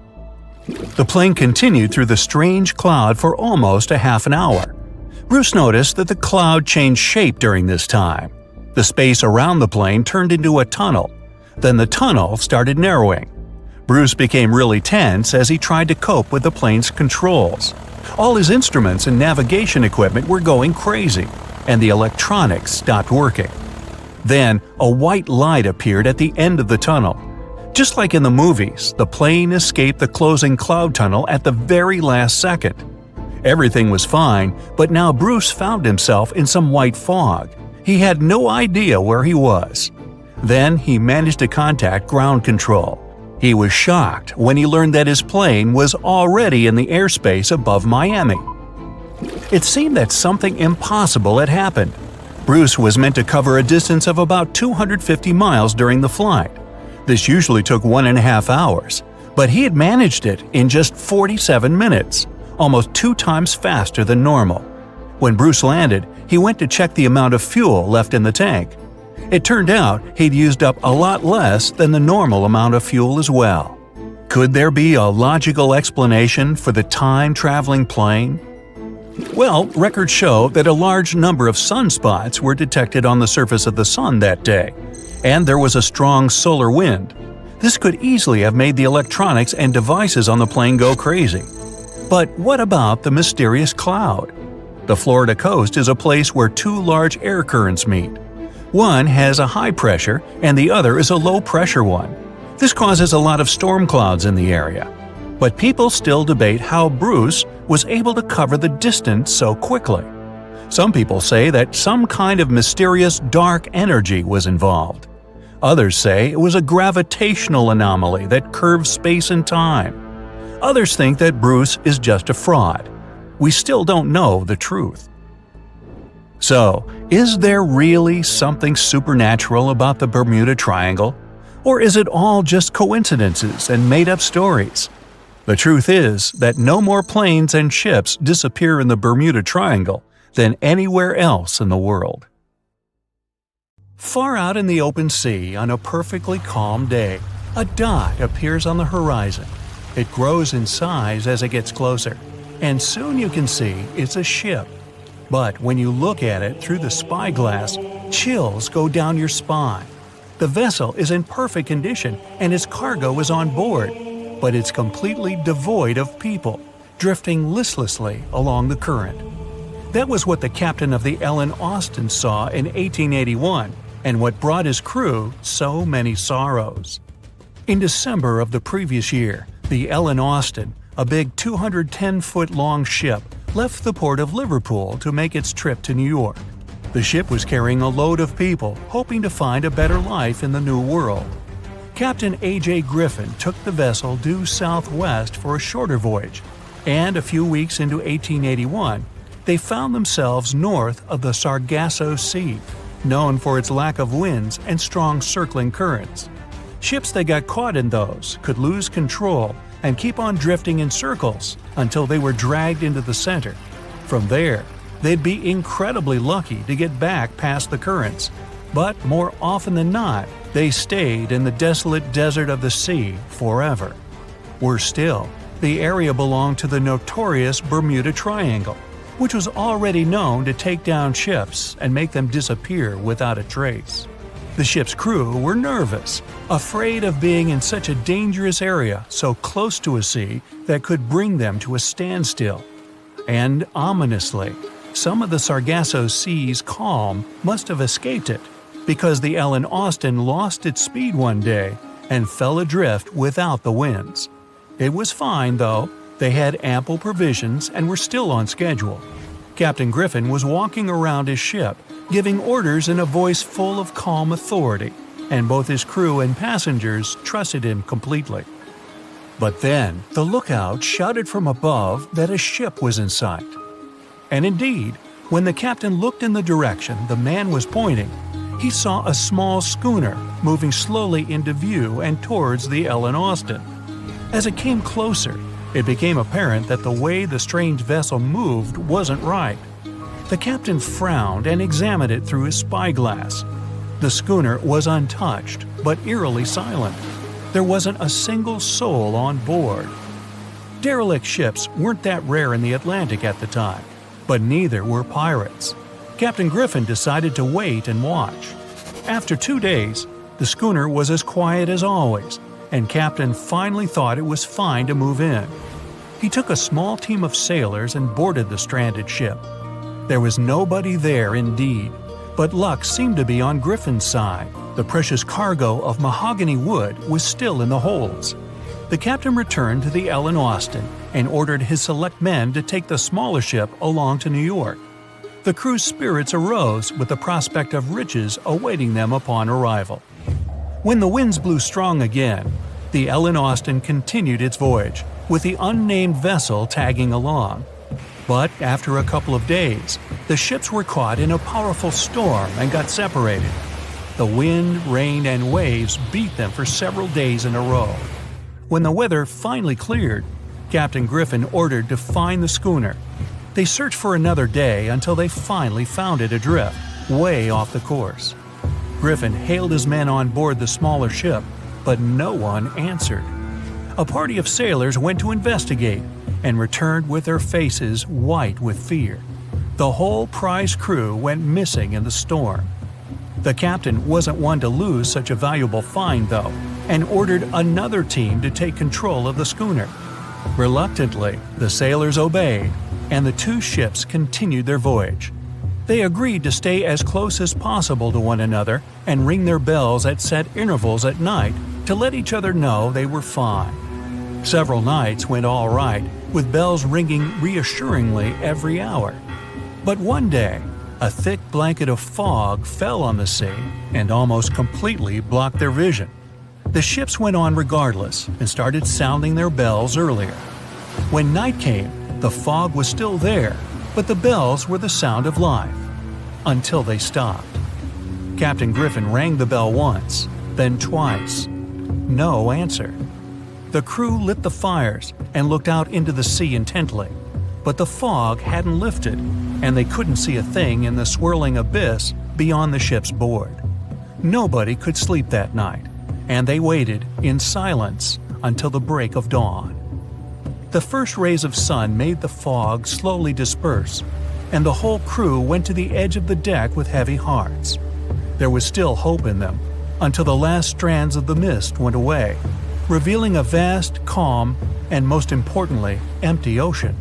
The plane continued through the strange cloud for almost a half an hour. Bruce noticed that the cloud changed shape during this time. The space around the plane turned into a tunnel. Then the tunnel started narrowing. Bruce became really tense as he tried to cope with the plane's controls. All his instruments and navigation equipment were going crazy, and the electronics stopped working. Then, a white light appeared at the end of the tunnel. Just like in the movies, the plane escaped the closing cloud tunnel at the very last second. Everything was fine, but now Bruce found himself in some white fog. He had no idea where he was. Then he managed to contact ground control. He was shocked when he learned that his plane was already in the airspace above Miami. It seemed that something impossible had happened. Bruce was meant to cover a distance of about 250 miles during the flight. This usually took 1.5 hours, but he had managed it in just 47 minutes, almost 2 times faster than normal. When Bruce landed, he went to check the amount of fuel left in the tank. It turned out he'd used up a lot less than the normal amount of fuel as well. Could there be a logical explanation for the time-traveling plane? Well, records show that a large number of sunspots were detected on the surface of the sun that day, and there was a strong solar wind. This could easily have made the electronics and devices on the plane go crazy. But what about the mysterious cloud? The Florida coast is a place where 2 large air currents meet. One has a high pressure and the other is a low pressure one. This causes a lot of storm clouds in the area. But people still debate how Bruce was able to cover the distance so quickly. Some people say that some kind of mysterious dark energy was involved. Others say it was a gravitational anomaly that curves space and time. Others think that Bruce is just a fraud. We still don't know the truth. So, is there really something supernatural about the Bermuda Triangle? Or is it all just coincidences and made-up stories? The truth is that no more planes and ships disappear in the Bermuda Triangle than anywhere else in the world. Far out in the open sea on a perfectly calm day, a dot appears on the horizon. It grows in size as it gets closer, and soon you can see it's a ship. But when you look at it through the spyglass, chills go down your spine. The vessel is in perfect condition and its cargo is on board, but it's completely devoid of people, drifting listlessly along the current. That was what the captain of the Ellen Austin saw in 1881, and what brought his crew so many sorrows. In December of the previous year, the Ellen Austin, a big 210-foot-long ship, left the port of Liverpool to make its trip to New York. The ship was carrying a load of people hoping to find a better life in the New World. Captain A.J. Griffin took the vessel due southwest for a shorter voyage, and a few weeks into 1881, they found themselves north of the Sargasso Sea, known for its lack of winds and strong circling currents. Ships that got caught in those could lose control and keep on drifting in circles until they were dragged into the center. From there, they'd be incredibly lucky to get back past the currents, but more often than not, they stayed in the desolate desert of the sea forever. Worse still, the area belonged to the notorious Bermuda Triangle, which was already known to take down ships and make them disappear without a trace. The ship's crew were nervous, afraid of being in such a dangerous area so close to a sea that could bring them to a standstill. And ominously, some of the Sargasso Sea's calm must have escaped it, because the Ellen Austin lost its speed one day and fell adrift without the winds. It was fine, though. They had ample provisions and were still on schedule. Captain Griffin was walking around his ship, giving orders in a voice full of calm authority, and both his crew and passengers trusted him completely. But then, the lookout shouted from above that a ship was in sight. And indeed, when the captain looked in the direction the man was pointing, he saw a small schooner moving slowly into view and towards the Ellen Austin. As it came closer, it became apparent that the way the strange vessel moved wasn't right. The captain frowned and examined it through his spyglass. The schooner was untouched, but eerily silent. There wasn't a single soul on board. Derelict ships weren't that rare in the Atlantic at the time, but neither were pirates. Captain Griffin decided to wait and watch. After 2 days, the schooner was as quiet as always, and Captain finally thought it was fine to move in. He took a small team of sailors and boarded the stranded ship. There was nobody there indeed, but luck seemed to be on Griffin's side. The precious cargo of mahogany wood was still in the holds. The captain returned to the Ellen Austin and ordered his select men to take the smaller ship along to New York. The crew's spirits arose with the prospect of riches awaiting them upon arrival. When the winds blew strong again, the Ellen Austin continued its voyage, with the unnamed vessel tagging along. But after a couple of days, the ships were caught in a powerful storm and got separated. The wind, rain, and waves beat them for several days in a row. When the weather finally cleared, Captain Griffin ordered to find the schooner. They searched for another day until they finally found it adrift, way off the course. Griffin hailed his men on board the smaller ship, but no one answered. A party of sailors went to investigate and returned with their faces white with fear. The whole prize crew went missing in the storm. The captain wasn't one to lose such a valuable find, though, and ordered another team to take control of the schooner. Reluctantly, the sailors obeyed, and the two ships continued their voyage. They agreed to stay as close as possible to one another and ring their bells at set intervals at night to let each other know they were fine. Several nights went all right, with bells ringing reassuringly every hour. But one day, A thick blanket of fog fell on the sea and almost completely blocked their vision. The ships went on regardless and started sounding their bells earlier. When night came, the fog was still there, but the bells were the sound of life. Until they stopped. Captain Griffin rang the bell once, then twice. No answer. The crew lit the fires and looked out into the sea intently, but the fog hadn't lifted, and they couldn't see a thing in the swirling abyss beyond the ship's board. Nobody could sleep that night, and they waited in silence until the break of dawn. The first rays of sun made the fog slowly disperse, and the whole crew went to the edge of the deck with heavy hearts. There was still hope in them, until the last strands of the mist went away, revealing a vast, calm, and most importantly, empty ocean.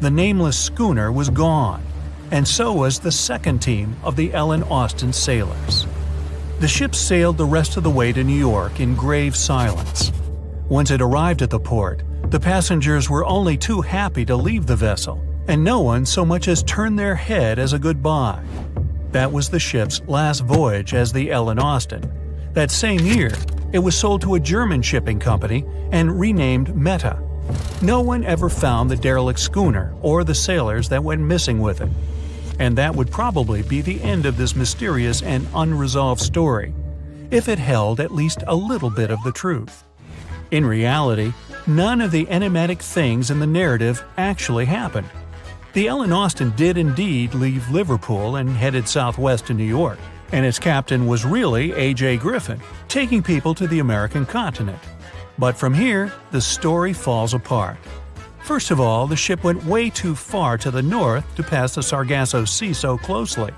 The nameless schooner was gone, and so was the second team of the Ellen Austin sailors. The ship sailed the rest of the way to New York in grave silence. Once it arrived at the port, the passengers were only too happy to leave the vessel, and no one so much as turned their head as a goodbye. That was the ship's last voyage as the Ellen Austin. That same year, it was sold to a German shipping company and renamed Meta. No one ever found the derelict schooner or the sailors that went missing with it. And that would probably be the end of this mysterious and unresolved story, if it held at least a little bit of the truth. In reality, none of the enigmatic things in the narrative actually happened. The Ellen Austin did indeed leave Liverpool and headed southwest to New York, and its captain was really A.J. Griffin, taking people to the American continent. But from here, the story falls apart. First of all, the ship went way too far to the north to pass the Sargasso Sea so closely.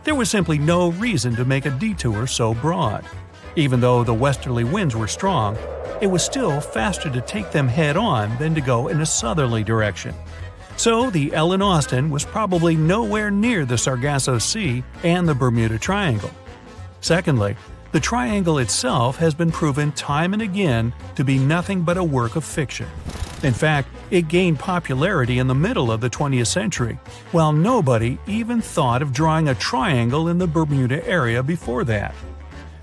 There was simply no reason to make a detour so broad. Even though the westerly winds were strong, it was still faster to take them head-on than to go in a southerly direction. So the Ellen Austin was probably nowhere near the Sargasso Sea and the Bermuda Triangle. Secondly, the triangle itself has been proven time and again to be nothing but a work of fiction. In fact, it gained popularity in the middle of the 20th century, while nobody even thought of drawing a triangle in the Bermuda area before that.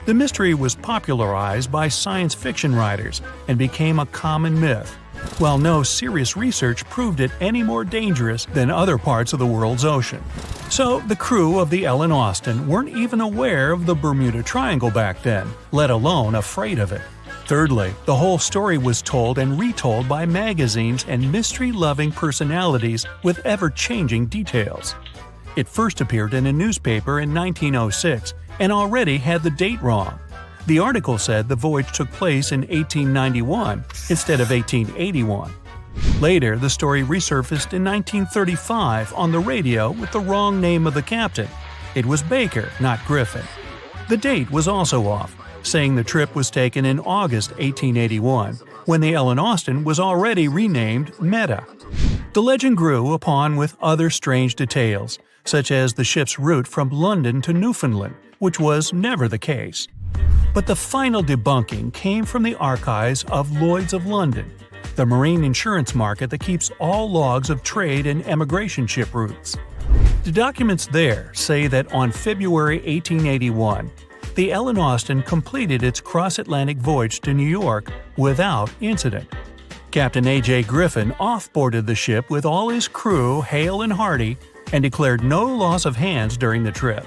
The mystery was popularized by science fiction writers and became a common myth, while no serious research proved it any more dangerous than other parts of the world's ocean. So the crew of the Ellen Austin weren't even aware of the Bermuda Triangle back then, let alone afraid of it. Thirdly, the whole story was told and retold by magazines and mystery-loving personalities with ever-changing details. It first appeared in a newspaper in 1906 and already had the date wrong. The article said the voyage took place in 1891 instead of 1881. Later, the story resurfaced in 1935 on the radio with the wrong name of the captain. It was Baker, not Griffin. The date was also off, saying the trip was taken in August 1881, when the Ellen Austin was already renamed Meta. The legend grew upon with other strange details, such as the ship's route from London to Newfoundland, which was never the case. But the final debunking came from the archives of Lloyd's of London, the marine insurance market that keeps all logs of trade and emigration ship routes. The documents there say that on February 1881, the Ellen Austin completed its cross-Atlantic voyage to New York without incident. Captain A.J. Griffin off-boarded the ship with all his crew hale and hearty and declared no loss of hands during the trip.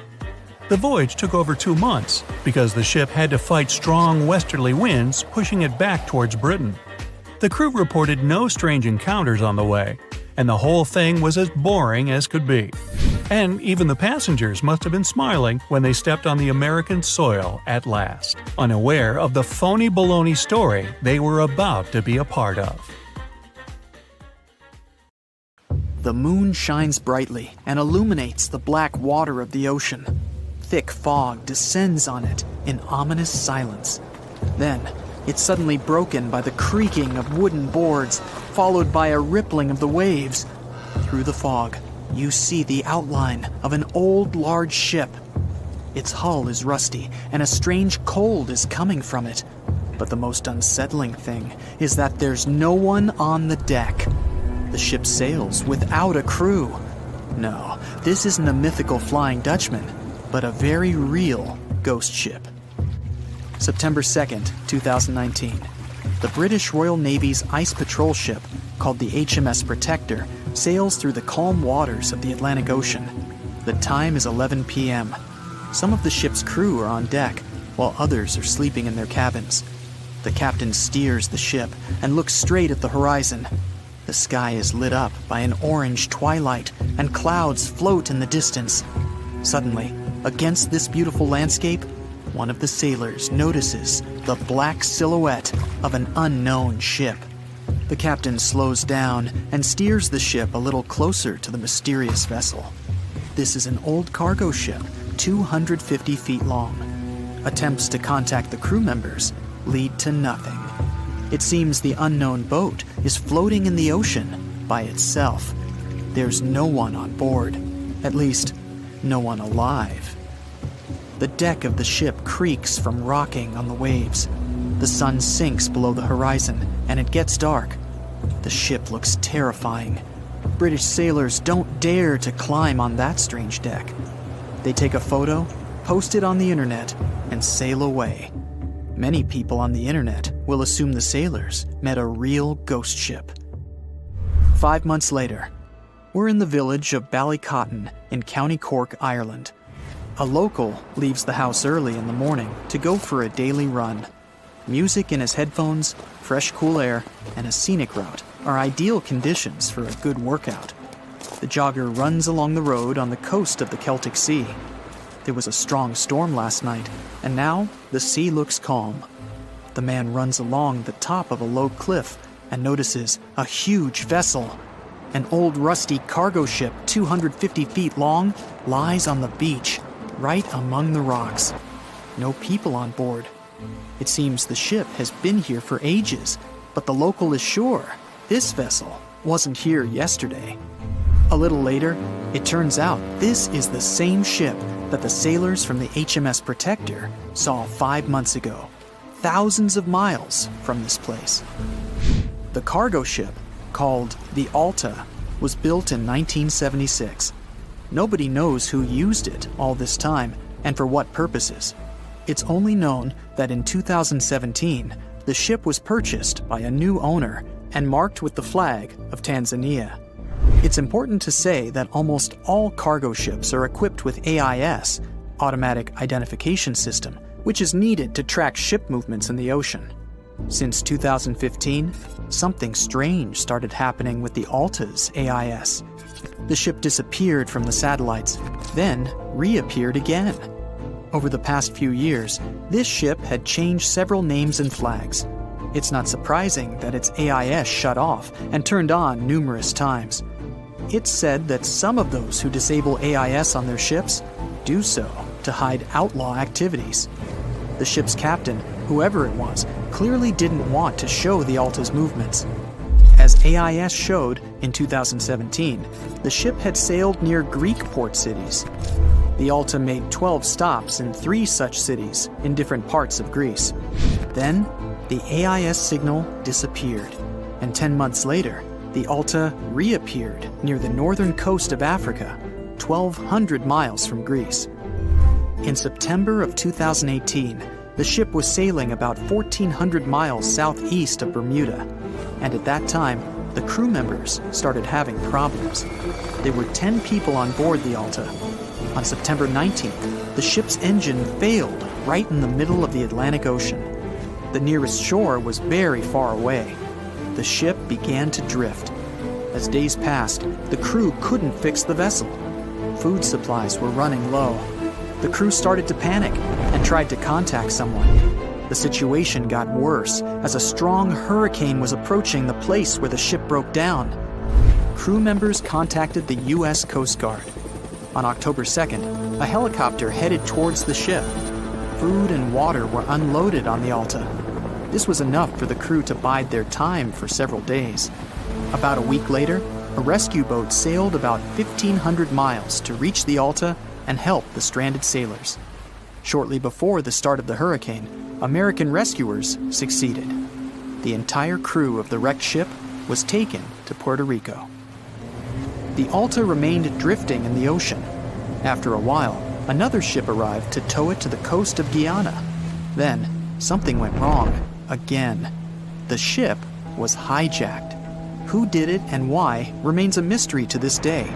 The voyage took over 2 months because the ship had to fight strong westerly winds pushing it back towards Britain. The crew reported no strange encounters on the way, and the whole thing was as boring as could be. And even the passengers must have been smiling when they stepped on the American soil at last, unaware of the phony baloney story they were about to be a part of. The moon shines brightly and illuminates the black water of the ocean. Thick fog descends on it in ominous silence. Then, it's suddenly broken by the creaking of wooden boards, followed by a rippling of the waves. Through the fog, you see the outline of an old, large ship. Its hull is rusty, and a strange cold is coming from it. But the most unsettling thing is that there's no one on the deck. The ship sails without a crew. No, this isn't a mythical Flying Dutchman, but a very real ghost ship. September 2nd, 2019. The British Royal Navy's ice patrol ship, called the HMS Protector, sails through the calm waters of the Atlantic Ocean. The time is 11 p.m. Some of the ship's crew are on deck, while others are sleeping in their cabins. The captain steers the ship and looks straight at the horizon. The sky is lit up by an orange twilight, and clouds float in the distance. Suddenly, against this beautiful landscape, one of the sailors notices the black silhouette of an unknown ship. The captain slows down and steers the ship a little closer to the mysterious vessel. This is an old cargo ship, 250 feet long. Attempts to contact the crew members lead to nothing. It seems the unknown boat is floating in the ocean by itself. There's no one on board, at least, no one alive. The deck of the ship creaks from rocking on the waves. The sun sinks below the horizon, and it gets dark. The ship looks terrifying. British sailors don't dare to climb on that strange deck. They take a photo, post it on the internet, and sail away. Many people on the internet will assume the sailors met a real ghost ship. 5 months later, we're in the village of Ballycotton in County Cork, Ireland. A local leaves the house early in the morning to go for a daily run. Music in his headphones, fresh cool air, and a scenic route are ideal conditions for a good workout. The jogger runs along the road on the coast of the Celtic Sea. There was a strong storm last night, and now the sea looks calm. The man runs along the top of a low cliff and notices a huge vessel. An old rusty cargo ship 250 feet long lies on the beach, right among the rocks. No people on board. It seems the ship has been here for ages, but the local is sure this vessel wasn't here yesterday. A little later, it turns out this is the same ship that the sailors from the HMS Protector saw 5 months ago, thousands of miles from this place. The cargo ship, called the Alta, was built in 1976. Nobody knows who used it all this time and for what purposes. It's only known that in 2017, the ship was purchased by a new owner and marked with the flag of Tanzania. It's important to say that almost all cargo ships are equipped with AIS, Automatic Identification System, which is needed to track ship movements in the ocean. Since 2015, something strange started happening with the Alta's AIS. The ship disappeared from the satellites, then reappeared again. Over the past few years, this ship had changed several names and flags. It's not surprising that its AIS shut off and turned on numerous times. It's said that some of those who disable AIS on their ships do so to hide outlaw activities. The ship's captain, whoever it was, clearly didn't want to show the Alta's movements. As AIS showed in 2017, the ship had sailed near Greek port cities. The Alta made 12 stops in 3 such cities in different parts of Greece. Then, the AIS signal disappeared, and 10 months later, the Alta reappeared near the northern coast of Africa, 1,200 miles from Greece. In September of 2018, the ship was sailing about 1,400 miles southeast of Bermuda, and at that time, the crew members started having problems. There were 10 people on board the Alta. On September 19th, the ship's engine failed right in the middle of the Atlantic Ocean. The nearest shore was very far away. The ship began to drift. As days passed, the crew couldn't fix the vessel. Food supplies were running low. The crew started to panic and tried to contact someone. The situation got worse as a strong hurricane was approaching the place where the ship broke down. Crew members contacted the U.S. Coast Guard. On October 2nd, a helicopter headed towards the ship. Food and water were unloaded on the Alta. This was enough for the crew to bide their time for several days. About a week later, a rescue boat sailed about 1,500 miles to reach the Alta and help the stranded sailors. Shortly before the start of the hurricane, American rescuers succeeded. The entire crew of the wrecked ship was taken to Puerto Rico. the Alta remained drifting in the ocean. After a while, another ship arrived to tow it to the coast of Guyana. Then, something went wrong again. The ship was hijacked. Who did it and why remains a mystery to this day.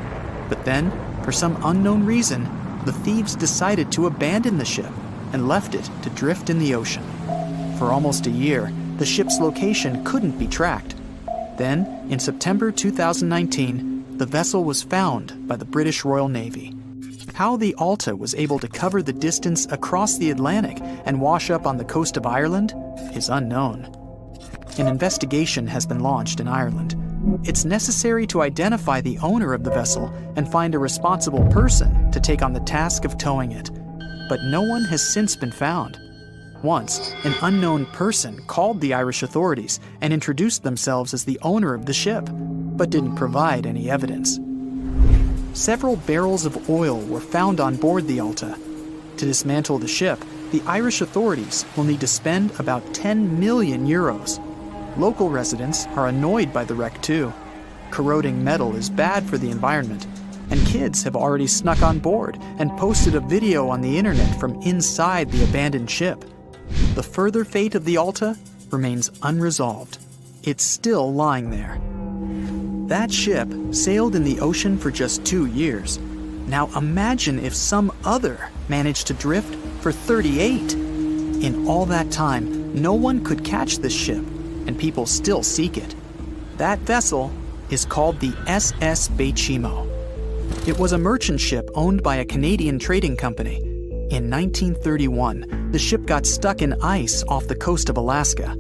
But then, for some unknown reason, the thieves decided to abandon the ship and left it to drift in the ocean. For almost a year, the ship's location couldn't be tracked. Then, in September 2019, the vessel was found by the British Royal Navy. How the Alta was able to cover the distance across the Atlantic and wash up on the coast of Ireland is unknown. An investigation has been launched in Ireland. It's necessary to identify the owner of the vessel and find a responsible person to take on the task of towing it. But no one has since been found. Once, an unknown person called the Irish authorities and introduced themselves as the owner of the ship, but didn't provide any evidence. Several barrels of oil were found on board the Alta. To dismantle the ship, the Irish authorities will need to spend about 10 million euros. Local residents are annoyed by the wreck too. Corroding metal is bad for the environment, and kids have already snuck on board and posted a video on the internet from inside the abandoned ship. The further fate of the Alta remains unresolved. It's still lying there. That ship sailed in the ocean for just 2 years. Now imagine if some other managed to drift for 38. In all that time, no one could catch this ship, and people still seek it. That vessel is called the SS Baychimo. It was a merchant ship owned by a Canadian trading company. In 1931, the ship got stuck in ice off the coast of Alaska.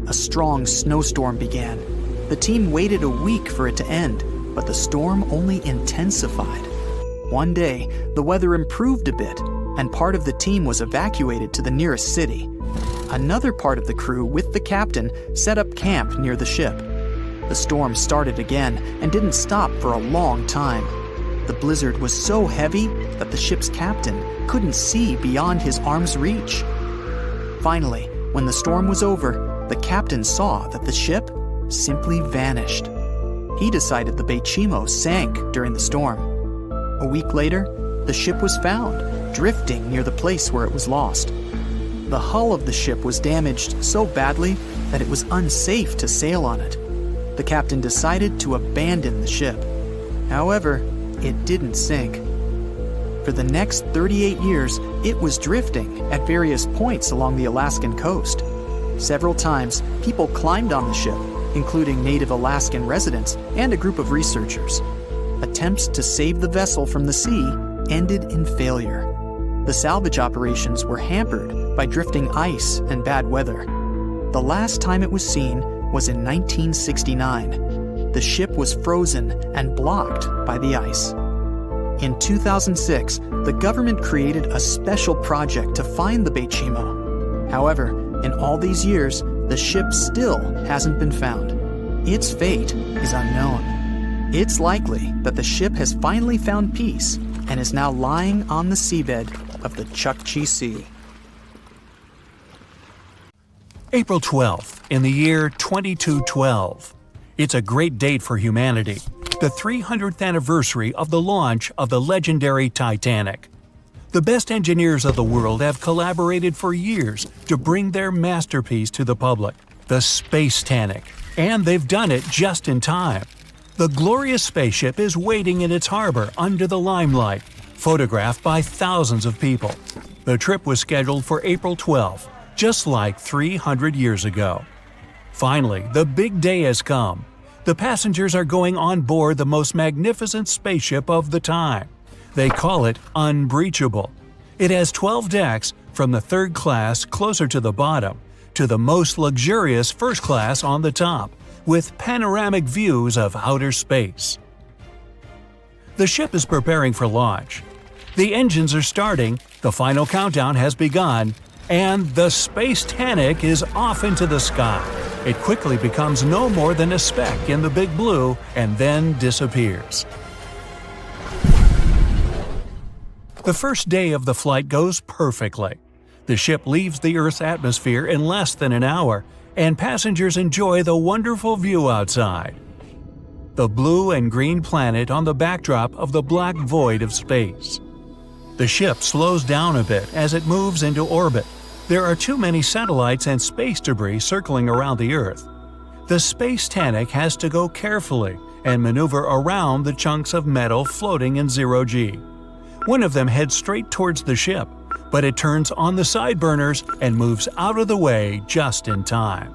A strong snowstorm began. The team waited a week for it to end, but the storm only intensified. One day, the weather improved a bit, and part of the team was evacuated to the nearest city. Another part of the crew, with the captain, set up camp near the ship. The storm started again and didn't stop for a long time. The blizzard was so heavy that the ship's captain couldn't see beyond his arm's reach. Finally, when the storm was over, the captain saw that the ship simply vanished. He decided the Baychimo sank during the storm. A week later, the ship was found, drifting near the place where it was lost. The hull of the ship was damaged so badly that it was unsafe to sail on it. The captain decided to abandon the ship. However, it didn't sink. For the next 38 years, it was drifting at various points along the Alaskan coast. Several times, people climbed on the ship, including native Alaskan residents and a group of researchers. Attempts to save the vessel from the sea ended in failure. The salvage operations were hampered by drifting ice and bad weather. The last time it was seen was in 1969. The ship was frozen and blocked by the ice. In 2006, the government created a special project to find the Baychimo. However, in all these years, the ship still hasn't been found. Its fate is unknown. It's likely that the ship has finally found peace and is now lying on the seabed of the Chukchi Sea. April 12th, in the year 2212. It's a great date for humanity, the 300th anniversary of the launch of the legendary Titanic. The best engineers of the world have collaborated for years to bring their masterpiece to the public, the Space-Tanic, and they've done it just in time. The glorious spaceship is waiting in its harbor under the limelight, photographed by thousands of people. The trip was scheduled for April 12th, just like 300 years ago. Finally, the big day has come. The passengers are going on board the most magnificent spaceship of the time. They call it Unbreachable. It has 12 decks, from the third class closer to the bottom to the most luxurious first class on the top, with panoramic views of outer space. The ship is preparing for launch. The engines are starting, the final countdown has begun, and the Space-Tanic is off into the sky. It quickly becomes no more than a speck in the big blue and then disappears. The first day of the flight goes perfectly. The ship leaves the Earth's atmosphere in less than an hour, and passengers enjoy the wonderful view outside. the blue and green planet on the backdrop of the black void of space. The ship slows down a bit as it moves into orbit. There are too many satellites and space debris circling around the Earth. The Space Titanic has to go carefully and maneuver around the chunks of metal floating in zero-G. One of them heads straight towards the ship, but it turns on the side burners and moves out of the way just in time.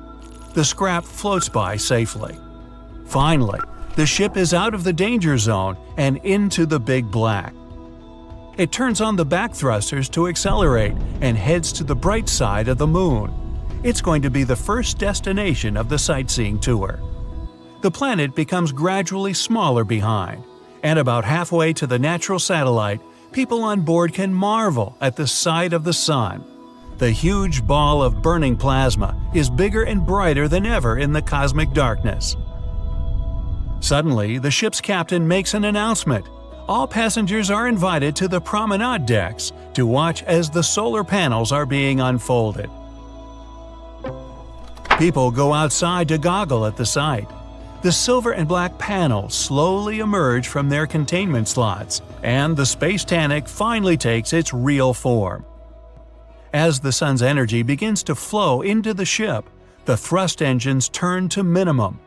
The scrap floats by safely. Finally, the ship is out of the danger zone and into the big black. It turns on the back thrusters to accelerate and heads to the bright side of the moon. It's going to be the first destination of the sightseeing tour. The planet becomes gradually smaller behind, and about halfway to the natural satellite, people on board can marvel at the sight of the sun. The huge ball of burning plasma is bigger and brighter than ever in the cosmic darkness. Suddenly, the ship's captain makes an announcement. All passengers are invited to the promenade decks to watch as the solar panels are being unfolded. People go outside to goggle at the sight. The silver and black panels slowly emerge from their containment slots, and the Space Titanic finally takes its real form. As the sun's energy begins to flow into the ship, the thrust engines turn to minimum.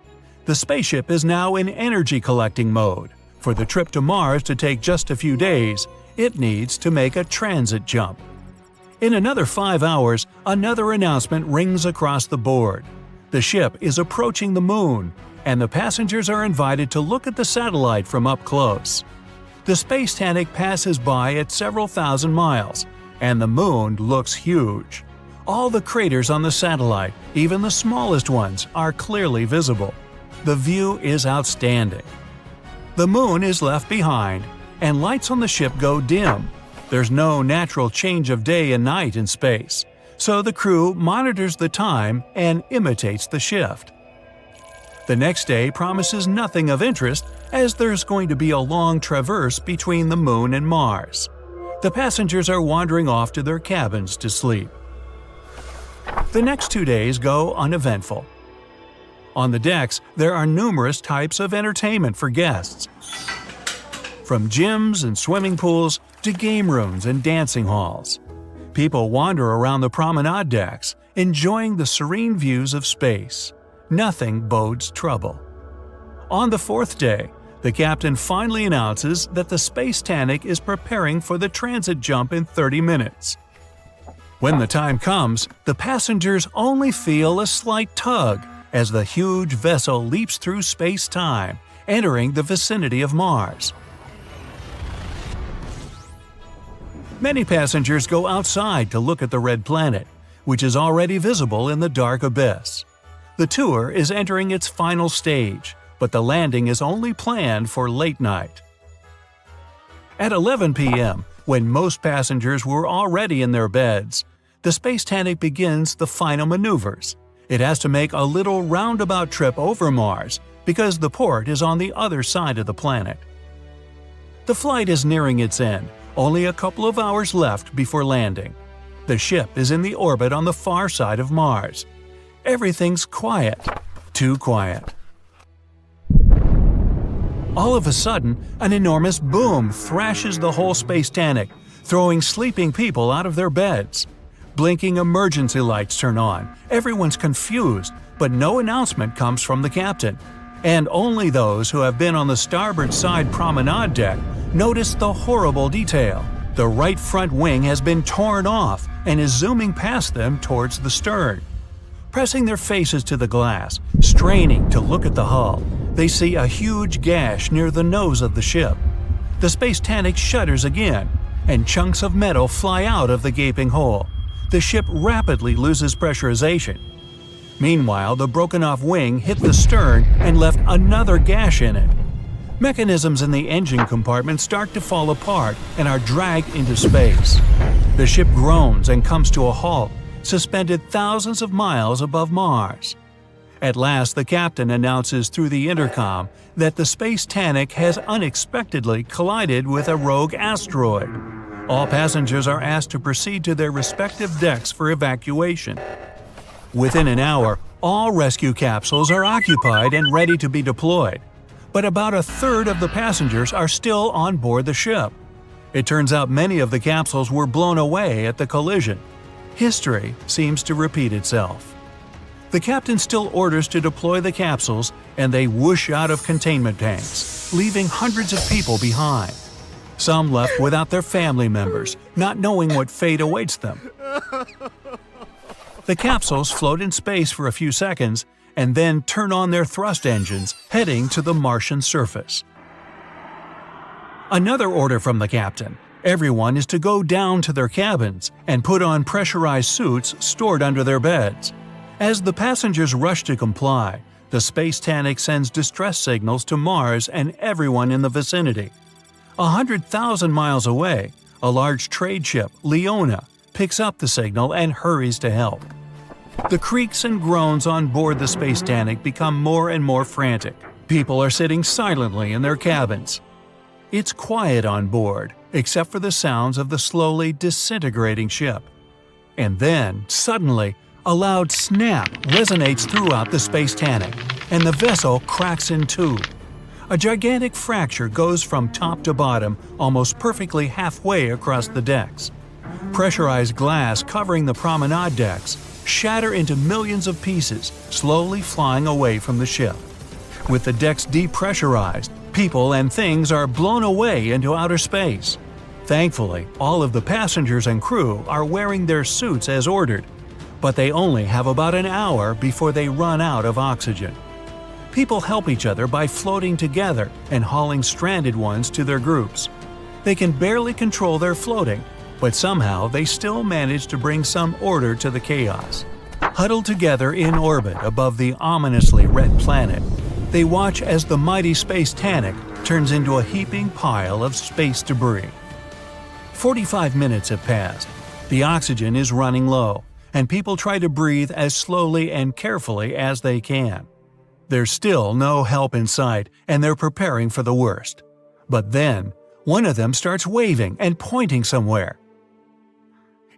The spaceship is now in energy collecting mode. For the trip to Mars to take just a few days, it needs to make a transit jump. In another 5 hours, another announcement rings across the board. The ship is approaching the moon, and the passengers are invited to look at the satellite from up close. The Space Titanic passes by at several thousand miles, and the moon looks huge. All the craters on the satellite, even the smallest ones, are clearly visible. The view is outstanding. The moon is left behind, and lights on the ship go dim. There's no natural change of day and night in space, so the crew monitors the time and imitates the shift. The next day promises nothing of interest, as there's going to be a long traverse between the moon and Mars. The passengers are wandering off to their cabins to sleep. The next 2 days go uneventful. On the decks, there are numerous types of entertainment for guests. From gyms and swimming pools to game rooms and dancing halls. People wander around the promenade decks, enjoying the serene views of space. Nothing bodes trouble. On the 4th day, the captain finally announces that the Space Titanic is preparing for the transit jump in 30 minutes. When the time comes, the passengers only feel a slight tug as the huge vessel leaps through space-time, entering the vicinity of Mars. Many passengers go outside to look at the red planet, which is already visible in the dark abyss. The tour is entering its final stage, but the landing is only planned for late night. At 11 p.m., when most passengers were already in their beds, the Space Titanic begins the final maneuvers. It has to make a little roundabout trip over Mars because the port is on the other side of the planet. The flight is nearing its end, only a couple of hours left before landing. The ship is in the orbit on the far side of Mars. Everything's quiet. Too quiet. All of a sudden, an enormous boom thrashes the whole Space Titanic, throwing sleeping people out of their beds. Blinking emergency lights turn on. Everyone's confused, but no announcement comes from the captain. And only those who have been on the starboard side promenade deck notice the horrible detail. The right front wing has been torn off and is zooming past them towards the stern. Pressing their faces to the glass, straining to look at the hull, they see a huge gash near the nose of the ship. The Space Titanic shudders again, and chunks of metal fly out of the gaping hole. The ship rapidly loses pressurization. Meanwhile, the broken-off wing hit the stern and left another gash in it. Mechanisms in the engine compartment start to fall apart and are dragged into space. The ship groans and comes to a halt, suspended thousands of miles above Mars. At last, the captain announces through the intercom that the Space Titanic has unexpectedly collided with a rogue asteroid. All passengers are asked to proceed to their respective decks for evacuation. Within an hour, all rescue capsules are occupied and ready to be deployed. but about a third of the passengers are still on board the ship. It turns out many of the capsules were blown away at the collision. History seems to repeat itself. The captain still orders to deploy the capsules, and they whoosh out of containment tanks, leaving hundreds of people behind. Some left without their family members, not knowing what fate awaits them. The capsules float in space for a few seconds and then turn on their thrust engines, heading to the Martian surface. Another order from the captain: everyone is to go down to their cabins and put on pressurized suits stored under their beds. As the passengers rush to comply, the Space Titanic sends distress signals to Mars and everyone in the vicinity. 100,000 miles away, a large trade ship, Leona, picks up the signal and hurries to help. The creaks and groans on board the Space Titanic become more and more frantic. People are sitting silently in their cabins. It's quiet on board, except for the sounds of the slowly disintegrating ship. And then, suddenly, a loud snap resonates throughout the Space Titanic, and the vessel cracks in two. A gigantic fracture goes from top to bottom, almost perfectly halfway across the decks. Pressurized glass covering the promenade decks shatter into millions of pieces, slowly flying away from the ship. With the decks depressurized, people and things are blown away into outer space. Thankfully, all of the passengers and crew are wearing their suits as ordered, but they only have about an hour before they run out of oxygen. People help each other by floating together and hauling stranded ones to their groups. They can barely control their floating, but somehow they still manage to bring some order to the chaos. Huddled together in orbit above the ominously red planet, they watch as the mighty Space Titanic turns into a heaping pile of space debris. 45 minutes have passed. The oxygen is running low, and people try to breathe as slowly and carefully as they can. There's still no help in sight, and they're preparing for the worst. But then, one of them starts waving and pointing somewhere.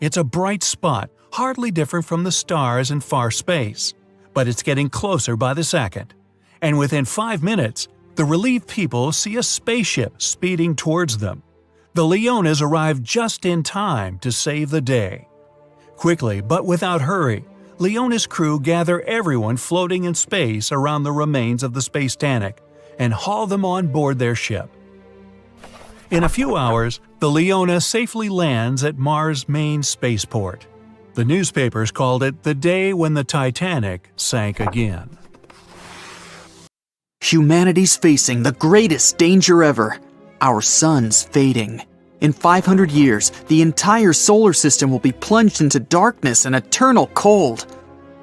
It's a bright spot, hardly different from the stars in far space, but it's getting closer by the second. And within 5 minutes, the relieved people see a spaceship speeding towards them. The Leonas arrive just in time to save the day. Quickly, but without hurry, Leona's crew gather everyone floating in space around the remains of the Space Titanic and haul them on board their ship. In a few hours, the Leona safely lands at Mars' main spaceport. The newspapers called it the day when the Titanic sank again. Humanity's facing the greatest danger ever. Our sun's fading. In 500 years, the entire solar system will be plunged into darkness and eternal cold.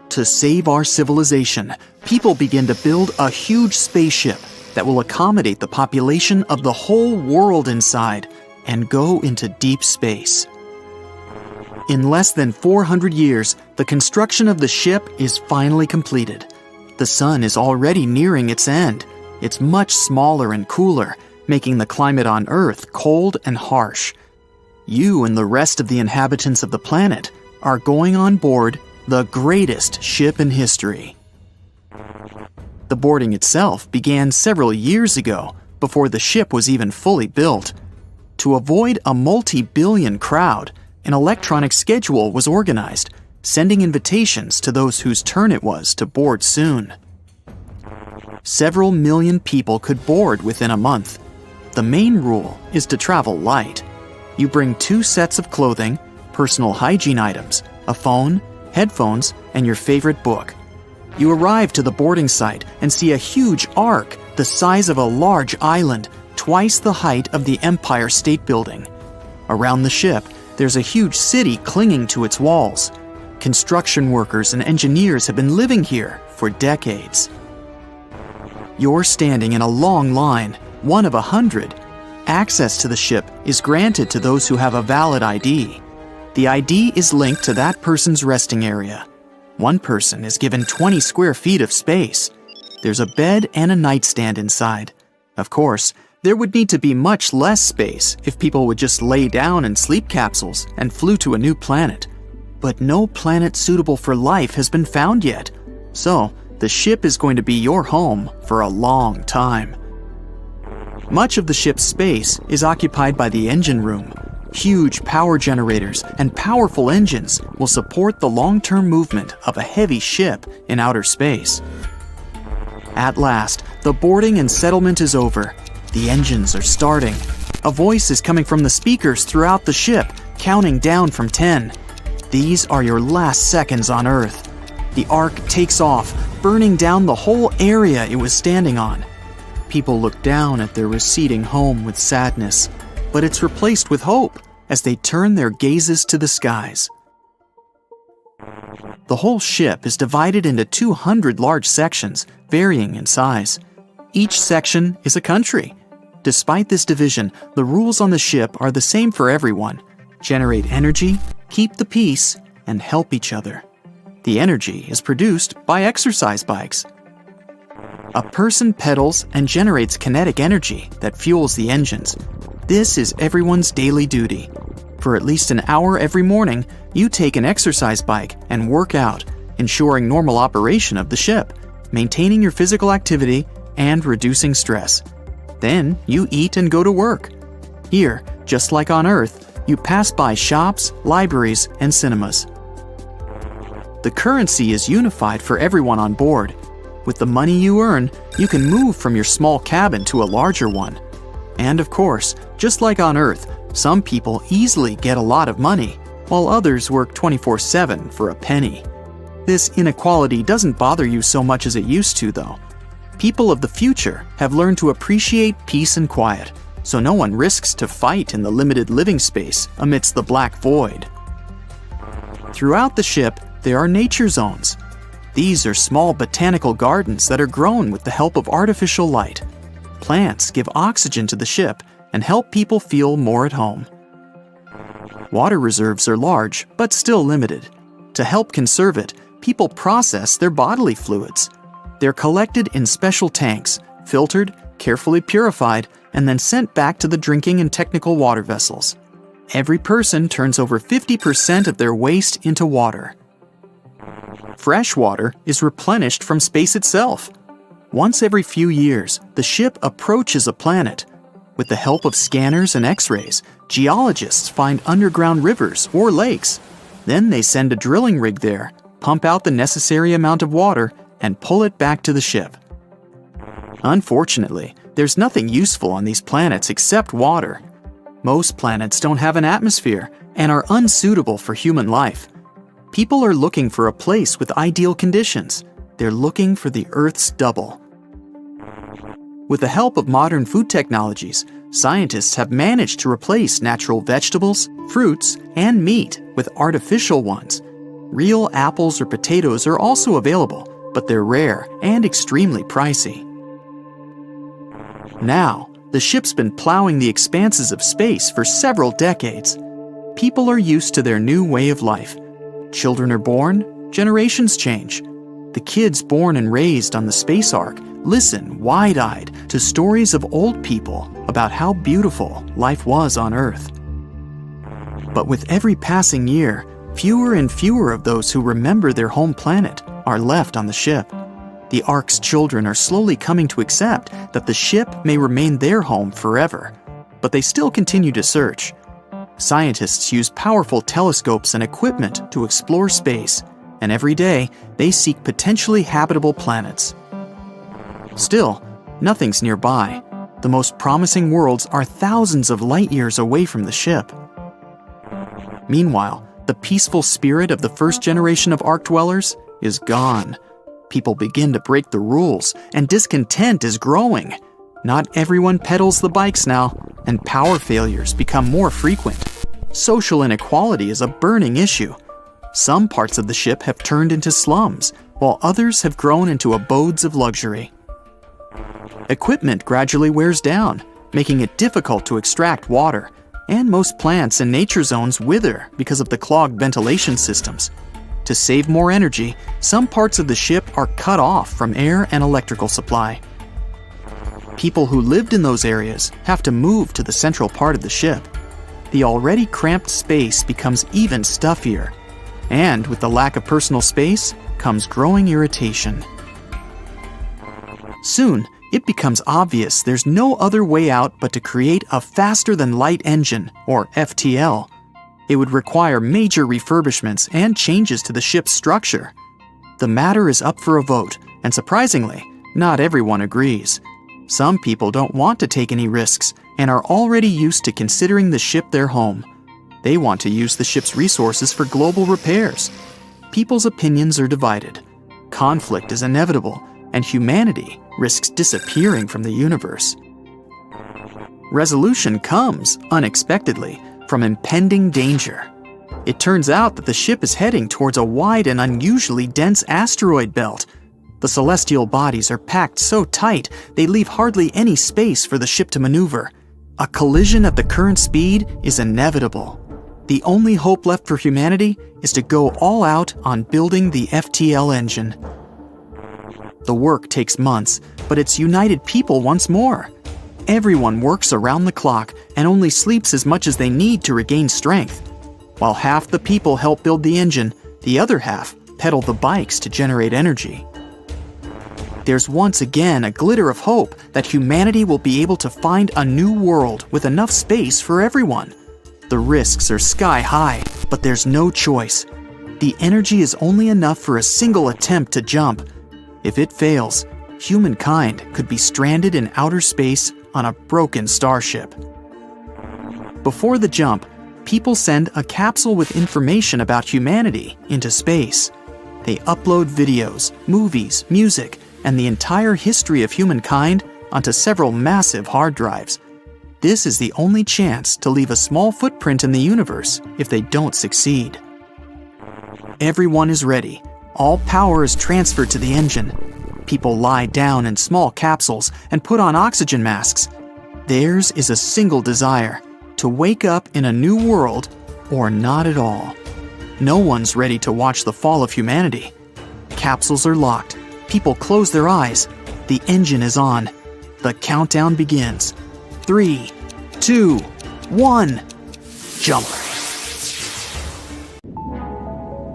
To save our civilization, people begin to build a huge spaceship that will accommodate the population of the whole world inside and go into deep space. In less than 400 years, the construction of the ship is finally completed. The sun is already nearing its end. It's much smaller and cooler, making the climate on Earth cold and harsh. You and the rest of the inhabitants of the planet are going on board the greatest ship in history. The boarding itself began several years ago, before the ship was even fully built. To avoid a multi-billion crowd, an electronic schedule was organized, sending invitations to those whose turn it was to board soon. Several million people could board within a month. The main rule is to travel light. You bring 2 sets of clothing, personal hygiene items, a phone, headphones, and your favorite book. You arrive to the boarding site and see a huge ark the size of a large island, twice the height of the Empire State Building. Around the ship, there's a huge city clinging to its walls. Construction workers and engineers have been living here for decades. You're standing in a long line, one of 100. Access to the ship is granted to those who have a valid ID. The ID is linked to that person's resting area. One person is given 20 square feet of space. There's a bed and a nightstand inside. Of course, there would need to be much less space if people would just lay down in sleep capsules and flew to a new planet. But no planet suitable for life has been found yet. So, the ship is going to be your home for a long time. Much of the ship's space is occupied by the engine room. Huge power generators and powerful engines will support the long-term movement of a heavy ship in outer space. At last, the boarding and settlement is over. The engines are starting. A voice is coming from the speakers throughout the ship, counting down from 10. These are your last seconds on Earth. The Ark takes off, burning down the whole area it was standing on. People look down at their receding home with sadness, but it's replaced with hope as they turn their gazes to the skies. The whole ship is divided into 200 large sections, varying in size. Each section is a country. Despite this division, the rules on the ship are the same for everyone. Generate energy, keep the peace, and help each other. The energy is produced by exercise bikes. A person pedals and generates kinetic energy that fuels the engines. This is everyone's daily duty. For at least an hour every morning, you take an exercise bike and work out, ensuring normal operation of the ship, maintaining your physical activity, and reducing stress. Then you eat and go to work. Here, just like on Earth, you pass by shops, libraries, and cinemas. The currency is unified for everyone on board. With the money you earn, you can move from your small cabin to a larger one. And of course, just like on Earth, some people easily get a lot of money, while others work 24/7 for a penny. This inequality doesn't bother you so much as it used to, though. People of the future have learned to appreciate peace and quiet, so no one risks to fight in the limited living space amidst the black void. Throughout the ship, there are nature zones. These are small botanical gardens that are grown with the help of artificial light. Plants give oxygen to the ship and help people feel more at home. Water reserves are large, but still limited. To help conserve it, people process their bodily fluids. They're collected in special tanks, filtered, carefully purified, and then sent back to the drinking and technical water vessels. Every person turns over 50% of their waste into water. Fresh water is replenished from space itself. Once every few years, the ship approaches a planet. With the help of scanners and X-rays, geologists find underground rivers or lakes. Then they send a drilling rig there, pump out the necessary amount of water, and pull it back to the ship. Unfortunately, there's nothing useful on these planets except water. Most planets don't have an atmosphere and are unsuitable for human life. People are looking for a place with ideal conditions. They're looking for the Earth's double. With the help of modern food technologies, scientists have managed to replace natural vegetables, fruits, and meat with artificial ones. Real apples or potatoes are also available, but they're rare and extremely pricey. Now, the ship's been plowing the expanses of space for several decades. People are used to their new way of life. Children are born, generations change. The kids born and raised on the space ark listen wide-eyed to stories of old people about how beautiful life was on Earth. But with every passing year, fewer and fewer of those who remember their home planet are left on the ship. The Ark's children are slowly coming to accept that the ship may remain their home forever, but they still continue to search. Scientists use powerful telescopes and equipment to explore space, and every day they seek potentially habitable planets. Still, nothing's nearby. The most promising worlds are thousands of light years away from the ship. Meanwhile, the peaceful spirit of the first generation of Ark dwellers is gone. People begin to break the rules, and discontent is growing. Not everyone pedals the bikes now, and power failures become more frequent. Social inequality is a burning issue. Some parts of the ship have turned into slums, while others have grown into abodes of luxury. Equipment gradually wears down, making it difficult to extract water, and most plants and nature zones wither because of the clogged ventilation systems. To save more energy, some parts of the ship are cut off from air and electrical supply. People who lived in those areas have to move to the central part of the ship. The already cramped space becomes even stuffier, and with the lack of personal space comes growing irritation. Soon, it becomes obvious there's no other way out but to create a faster-than-light engine, or FTL. It would require major refurbishments and changes to the ship's structure. The matter is up for a vote, and surprisingly, not everyone agrees. Some people don't want to take any risks and are already used to considering the ship their home. They want to use the ship's resources for global repairs. People's opinions are divided. Conflict is inevitable, and humanity risks disappearing from the universe. Resolution comes, unexpectedly, from impending danger. It turns out that the ship is heading towards a wide and unusually dense asteroid belt. The celestial bodies are packed so tight they leave hardly any space for the ship to maneuver. A collision at the current speed is inevitable. The only hope left for humanity is to go all out on building the FTL engine. The work takes months, but it's united people once more. Everyone works around the clock and only sleeps as much as they need to regain strength. While half the people help build the engine, the other half pedal the bikes to generate energy. There's once again a glitter of hope that humanity will be able to find a new world with enough space for everyone. The risks are sky high, but there's no choice. The energy is only enough for a single attempt to jump. If it fails, humankind could be stranded in outer space on a broken starship. Before the jump, people send a capsule with information about humanity into space. They upload videos, movies, music, and the entire history of humankind onto several massive hard drives. This is the only chance to leave a small footprint in the universe if they don't succeed. Everyone is ready. All power is transferred to the engine. People lie down in small capsules and put on oxygen masks. Theirs is a single desire: to wake up in a new world or not at all. No one's ready to watch the fall of humanity. Capsules are locked. People close their eyes. The engine is on. The countdown begins. 3, 2, 1, jump.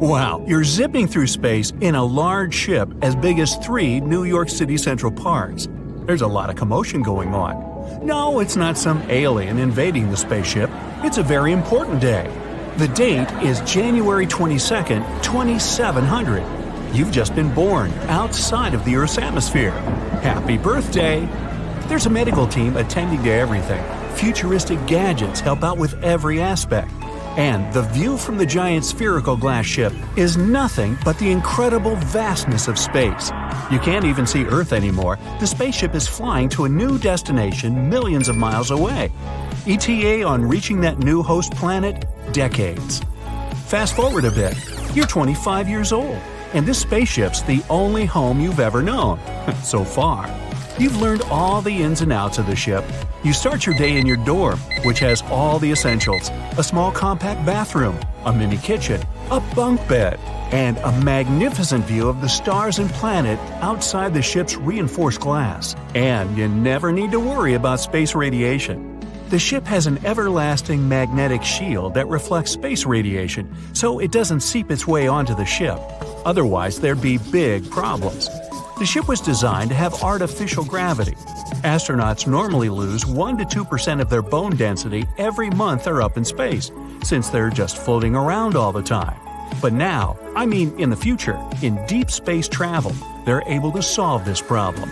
Wow, you're zipping through space in a large ship as big as 3 New York City Central Parks. There's a lot of commotion going on. No, it's not some alien invading the spaceship. It's a very important day. The date is January 22nd, 2700. You've just been born outside of the Earth's atmosphere. Happy birthday! There's a medical team attending to everything. Futuristic gadgets help out with every aspect. And the view from the giant spherical glass ship is nothing but the incredible vastness of space. You can't even see Earth anymore. The spaceship is flying to a new destination millions of miles away. ETA on reaching that new host planet? Decades. Fast forward a bit. You're 25 years old, and this spaceship's the only home you've ever known. So far. You've learned all the ins and outs of the ship. You start your day in your dorm, which has all the essentials: a small compact bathroom, a mini kitchen, a bunk bed, and a magnificent view of the stars and planet outside the ship's reinforced glass. And you never need to worry about space radiation. The ship has an everlasting magnetic shield that reflects space radiation, so it doesn't seep its way onto the ship. Otherwise, there'd be big problems. The ship was designed to have artificial gravity. Astronauts normally lose 1 to 2% of their bone density every month they're up in space, since they're just floating around all the time. But now, I mean in the future, in deep space travel, they're able to solve this problem.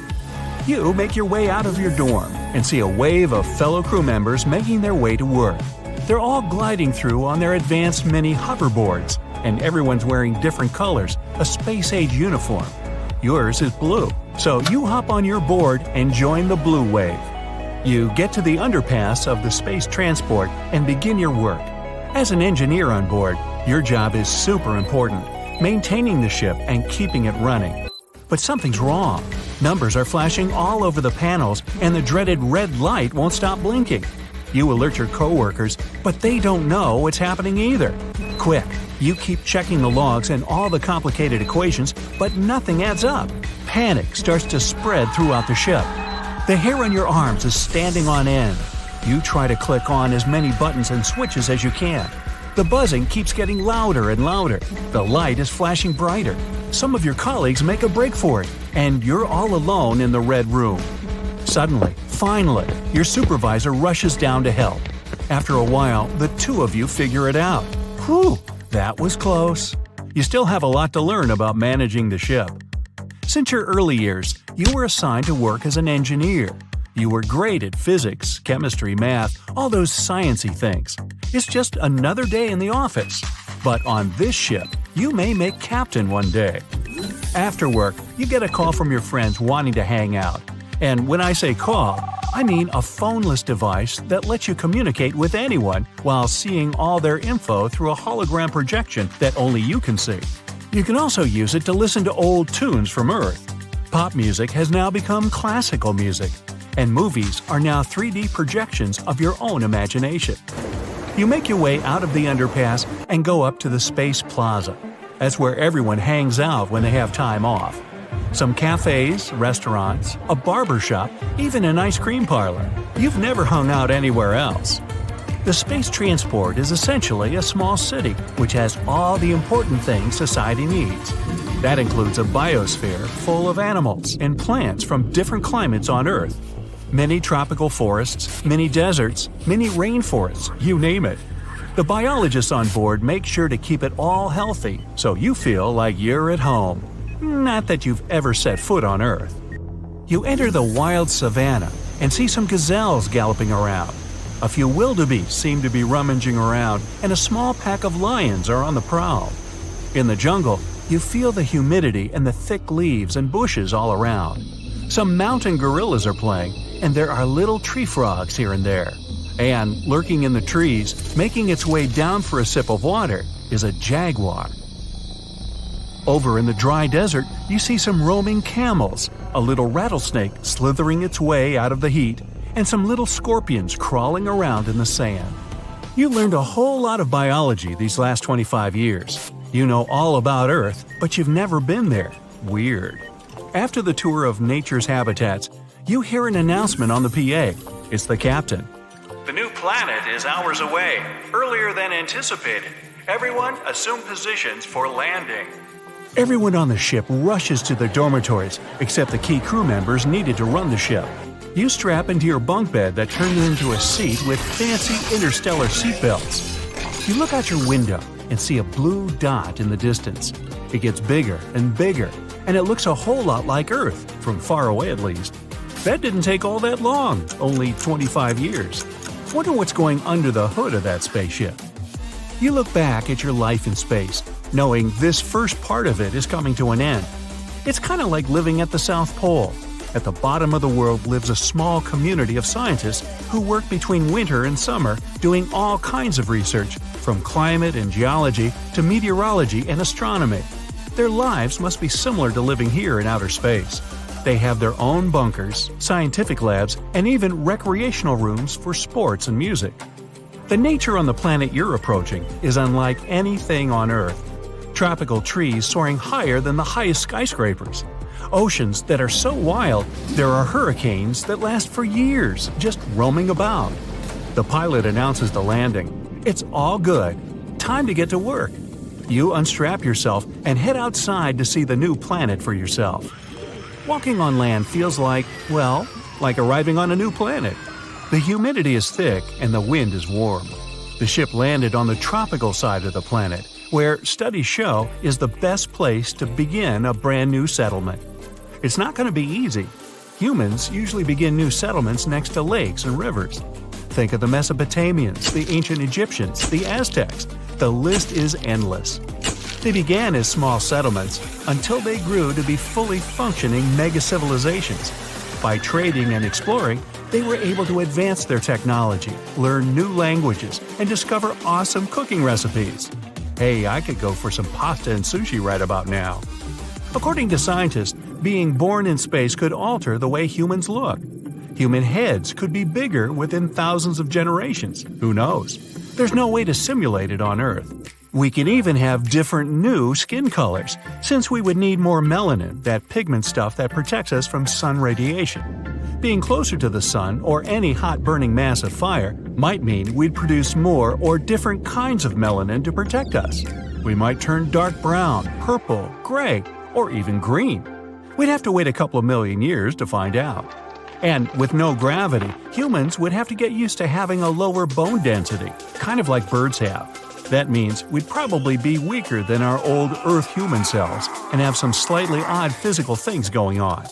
You make your way out of your dorm and see a wave of fellow crew members making their way to work. They're all gliding through on their advanced mini hoverboards, and everyone's wearing different colors, a space-age uniform. Yours is blue, so you hop on your board and join the blue wave. You get to the underpass of the space transport and begin your work. As an engineer on board, your job is super important, maintaining the ship and keeping it running. But something's wrong. Numbers are flashing all over the panels, and the dreaded red light won't stop blinking. You alert your coworkers, but they don't know what's happening either. Quick, you keep checking the logs and all the complicated equations, but nothing adds up. Panic starts to spread throughout the ship. The hair on your arms is standing on end. You try to click on as many buttons and switches as you can. The buzzing keeps getting louder and louder. The light is flashing brighter. Some of your colleagues make a break for it, and you're all alone in the red room. Suddenly, finally, your supervisor rushes down to help. After a while, the two of you figure it out. Whew, that was close. You still have a lot to learn about managing the ship. Since your early years, you were assigned to work as an engineer. You were great at physics, chemistry, math, all those sciencey things. It's just another day in the office. But on this ship, you may make captain one day. After work, you get a call from your friends wanting to hang out. And when I say call, I mean a phoneless device that lets you communicate with anyone while seeing all their info through a hologram projection that only you can see. You can also use it to listen to old tunes from Earth. Pop music has now become classical music, and movies are now 3D projections of your own imagination. You make your way out of the underpass and go up to the Space Plaza. That's where everyone hangs out when they have time off. Some cafes, restaurants, a barber shop, even an ice cream parlor. You've never hung out anywhere else. The space transport is essentially a small city which has all the important things society needs. That includes a biosphere full of animals and plants from different climates on Earth. Many tropical forests, many deserts, many rainforests, you name it. The biologists on board make sure to keep it all healthy so you feel like you're at home. Not that you've ever set foot on Earth. You enter the wild savanna and see some gazelles galloping around. A few wildebeest seem to be rummaging around, and a small pack of lions are on the prowl. In the jungle, you feel the humidity and the thick leaves and bushes all around. Some mountain gorillas are playing, and there are little tree frogs here and there. And lurking in the trees, making its way down for a sip of water, is a jaguar. Over in the dry desert, you see some roaming camels, a little rattlesnake slithering its way out of the heat, and some little scorpions crawling around in the sand. You learned a whole lot of biology these last 25 years. You know all about Earth, but you've never been there. Weird. After the tour of nature's habitats, you hear an announcement on the PA. It's the captain. The new planet is hours away, earlier than anticipated. Everyone assume positions for landing. Everyone on the ship rushes to their dormitories, except the key crew members needed to run the ship. You strap into your bunk bed that turns into a seat with fancy interstellar seatbelts. You look out your window and see a blue dot in the distance. It gets bigger and bigger, and it looks a whole lot like Earth, from far away at least. That didn't take all that long, only 25 years. Wonder what's going under the hood of that spaceship. You look back at your life in space, knowing this first part of it is coming to an end. It's kind of like living at the South Pole. At the bottom of the world lives a small community of scientists who work between winter and summer doing all kinds of research, from climate and geology to meteorology and astronomy. Their lives must be similar to living here in outer space. They have their own bunkers, scientific labs, and even recreational rooms for sports and music. The nature on the planet you're approaching is unlike anything on Earth. Tropical trees soaring higher than the highest skyscrapers. Oceans that are so wild, there are hurricanes that last for years, just roaming about. The pilot announces the landing. It's all good. Time to get to work. You unstrap yourself and head outside to see the new planet for yourself. Walking on land feels like arriving on a new planet. The humidity is thick and the wind is warm. The ship landed on the tropical side of the planet, where studies show is the best place to begin a brand new settlement. It's not going to be easy. Humans usually begin new settlements next to lakes and rivers. Think of the Mesopotamians, the ancient Egyptians, the Aztecs. The list is endless. They began as small settlements until they grew to be fully functioning mega-civilizations. By trading and exploring, they were able to advance their technology, learn new languages, and discover awesome cooking recipes. Hey, I could go for some pasta and sushi right about now. According to scientists, being born in space could alter the way humans look. Human heads could be bigger within thousands of generations. Who knows? There's no way to simulate it on Earth. We can even have different new skin colors, since we would need more melanin, that pigment stuff that protects us from sun radiation. Being closer to the sun or any hot burning mass of fire might mean we'd produce more or different kinds of melanin to protect us. We might turn dark brown, purple, gray, or even green. We'd have to wait a couple of million years to find out. And with no gravity, humans would have to get used to having a lower bone density, kind of like birds have. That means we'd probably be weaker than our old Earth human selves and have some slightly odd physical things going on.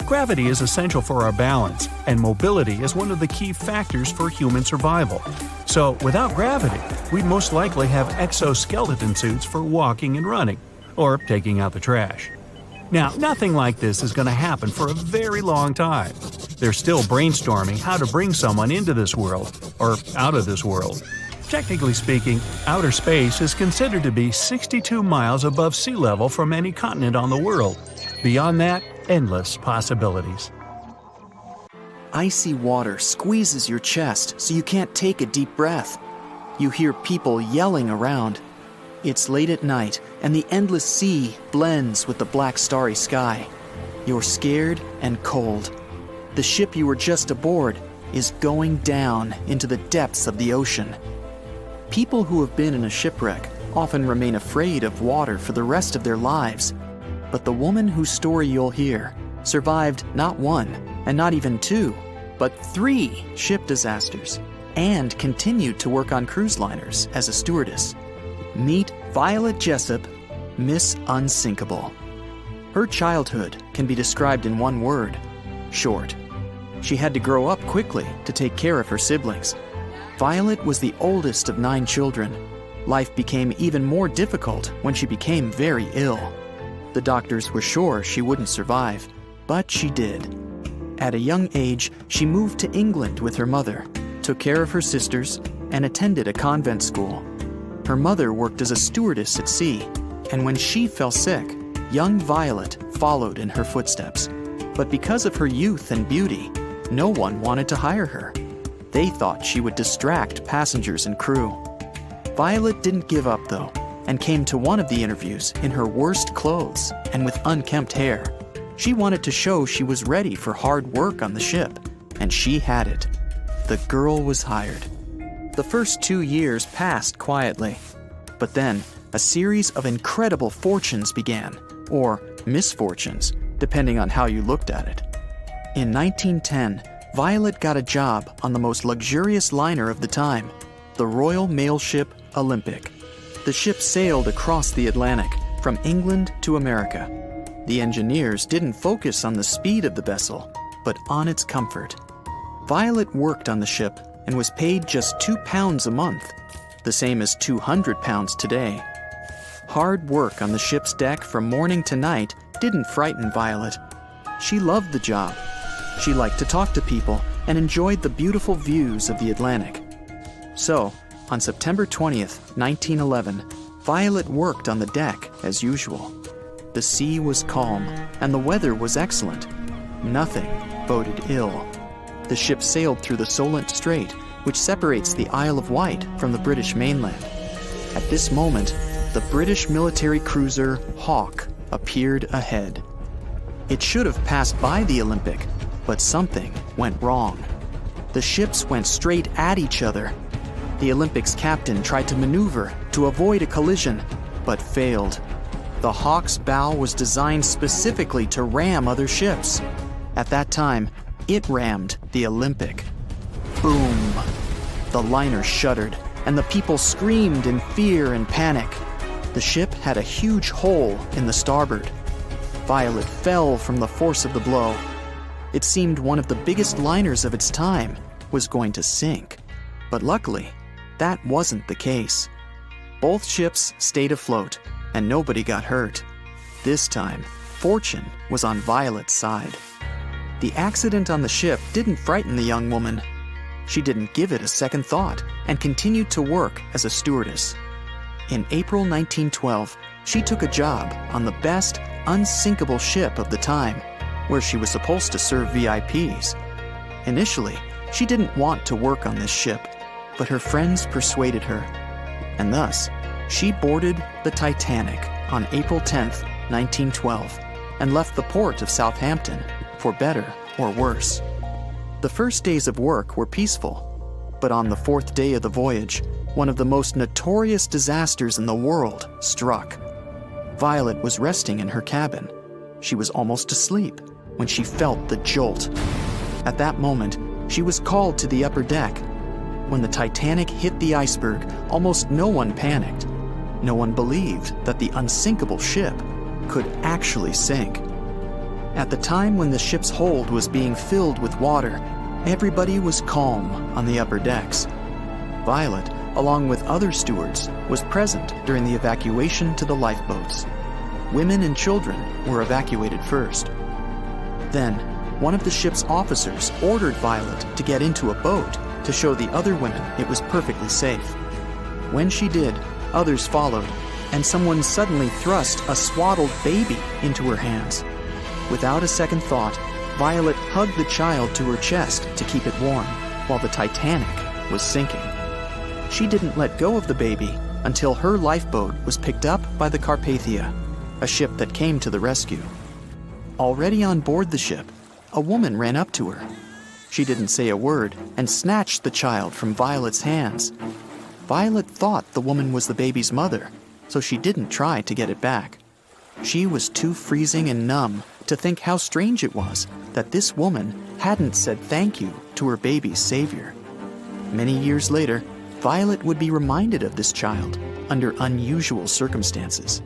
Gravity is essential for our balance, and mobility is one of the key factors for human survival. So, without gravity, we'd most likely have exoskeleton suits for walking and running, or taking out the trash. Now, nothing like this is going to happen for a very long time. They're still brainstorming how to bring someone into this world, or out of this world. Technically speaking, outer space is considered to be 62 miles above sea level from any continent on the world. Beyond that, endless possibilities. Icy water squeezes your chest so you can't take a deep breath. You hear people yelling around. It's late at night, and the endless sea blends with the black starry sky. You're scared and cold. The ship you were just aboard is going down into the depths of the ocean. People who have been in a shipwreck often remain afraid of water for the rest of their lives. But the woman whose story you'll hear survived not one, and not even two, but 3 ship disasters, and continued to work on cruise liners as a stewardess. Meet Violet Jessup, Miss Unsinkable. Her childhood can be described in one word: short. She had to grow up quickly to take care of her siblings. Violet was the oldest of 9 children. Life became even more difficult when she became very ill. The doctors were sure she wouldn't survive, but she did. At a young age, she moved to England with her mother, took care of her sisters, and attended a convent school. Her mother worked as a stewardess at sea, and when she fell sick, young Violet followed in her footsteps. But because of her youth and beauty, no one wanted to hire her. They thought she would distract passengers and crew. Violet didn't give up, though, and came to one of the interviews in her worst clothes and with unkempt hair. She wanted to show she was ready for hard work on the ship, and she had it. The girl was hired. The first 2 years passed quietly, but then a series of incredible fortunes began, or misfortunes, depending on how you looked at it. In 1910, Violet got a job on the most luxurious liner of the time, the Royal Mail ship Olympic. The ship sailed across the Atlantic, from England to America. The engineers didn't focus on the speed of the vessel, but on its comfort. Violet worked on the ship and was paid just £2 a month, the same as £200 today. Hard work on the ship's deck from morning to night didn't frighten Violet. She loved the job. She liked to talk to people and enjoyed the beautiful views of the Atlantic. So, on September 20th, 1911, Violet worked on the deck as usual. The sea was calm, and the weather was excellent. Nothing boded ill. The ship sailed through the Solent Strait, which separates the Isle of Wight from the British mainland. At this moment, the British military cruiser Hawke appeared ahead. It should have passed by the Olympic, but something went wrong. The ships went straight at each other. The Olympic's captain tried to maneuver to avoid a collision, but failed. The Hawke's bow was designed specifically to ram other ships. At that time, it rammed the Olympic. Boom! The liner shuddered, and the people screamed in fear and panic. The ship had a huge hole in the starboard. Violet fell from the force of the blow. It seemed one of the biggest liners of its time was going to sink. But luckily, that wasn't the case. Both ships stayed afloat, and nobody got hurt. This time, fortune was on Violet's side. The accident on the ship didn't frighten the young woman. She didn't give it a second thought and continued to work as a stewardess. In April 1912, she took a job on the best, unsinkable ship of the time, where she was supposed to serve VIPs. Initially, she didn't want to work on this ship, but her friends persuaded her. And thus, she boarded the Titanic on April 10, 1912, and left the port of Southampton, for better or worse. The first days of work were peaceful, but on the 4th day of the voyage, one of the most notorious disasters in the world struck. Violet was resting in her cabin. She was almost asleep when she felt the jolt. At that moment, she was called to the upper deck. When the Titanic hit the iceberg, almost no one panicked. No one believed that the unsinkable ship could actually sink. At the time when the ship's hold was being filled with water, everybody was calm on the upper decks. Violet, along with other stewards, was present during the evacuation to the lifeboats. Women and children were evacuated first. Then, one of the ship's officers ordered Violet to get into a boat to show the other women it was perfectly safe. When she did, others followed, and someone suddenly thrust a swaddled baby into her hands. Without a second thought, Violet hugged the child to her chest to keep it warm, while the Titanic was sinking. She didn't let go of the baby until her lifeboat was picked up by the Carpathia, a ship that came to the rescue. Already on board the ship, a woman ran up to her. She didn't say a word and snatched the child from Violet's hands. Violet thought the woman was the baby's mother, so she didn't try to get it back. She was too freezing and numb to think how strange it was that this woman hadn't said thank you to her baby's savior. Many years later, Violet would be reminded of this child under unusual circumstances.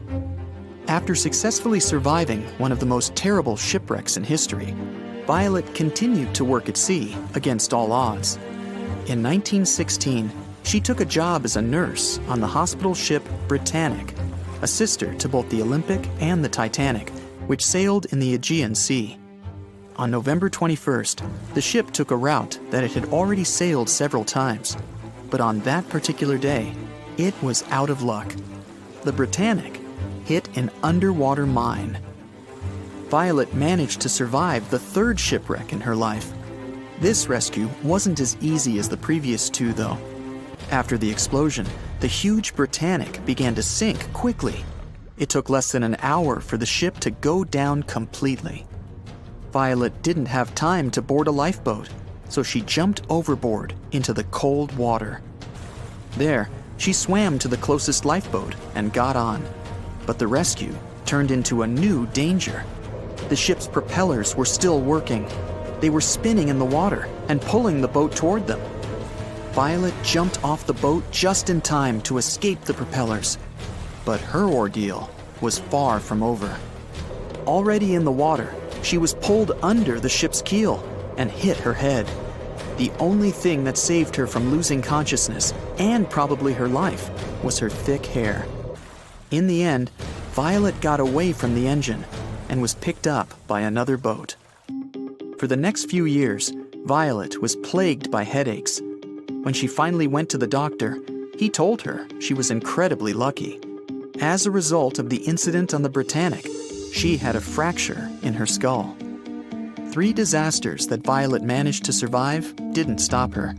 After successfully surviving one of the most terrible shipwrecks in history, Violet continued to work at sea against all odds. In 1916, she took a job as a nurse on the hospital ship Britannic, a sister to both the Olympic and the Titanic, which sailed in the Aegean Sea. On November 21st, the ship took a route that it had already sailed several times, but on that particular day, it was out of luck. The Britannic hit an underwater mine. Violet managed to survive the third shipwreck in her life. This rescue wasn't as easy as the previous two, though. After the explosion, the huge Britannic began to sink quickly. It took less than an hour for the ship to go down completely. Violet didn't have time to board a lifeboat, so she jumped overboard into the cold water. There, she swam to the closest lifeboat and got on. But the rescue turned into a new danger. The ship's propellers were still working. They were spinning in the water and pulling the boat toward them. Violet jumped off the boat just in time to escape the propellers. But her ordeal was far from over. Already in the water, she was pulled under the ship's keel and hit her head. The only thing that saved her from losing consciousness, and probably her life, was her thick hair. In the end, Violet got away from the engine and was picked up by another boat. For the next few years, Violet was plagued by headaches. When she finally went to the doctor, he told her she was incredibly lucky. As a result of the incident on the Britannic, she had a fracture in her skull. 3 disasters that Violet managed to survive didn't stop her.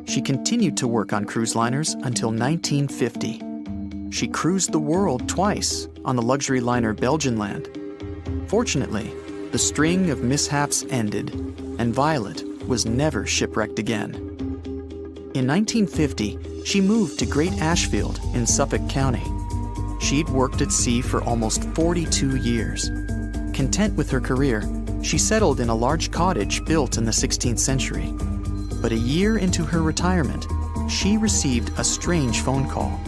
She continued to work on cruise liners until 1950. She cruised the world twice on the luxury liner Belgianland. Fortunately, the string of mishaps ended, and Violet was never shipwrecked again. In 1950, she moved to Great Ashfield in Suffolk County. She'd worked at sea for almost 42 years. Content with her career, she settled in a large cottage built in the 16th century. But a year into her retirement, she received a strange phone call.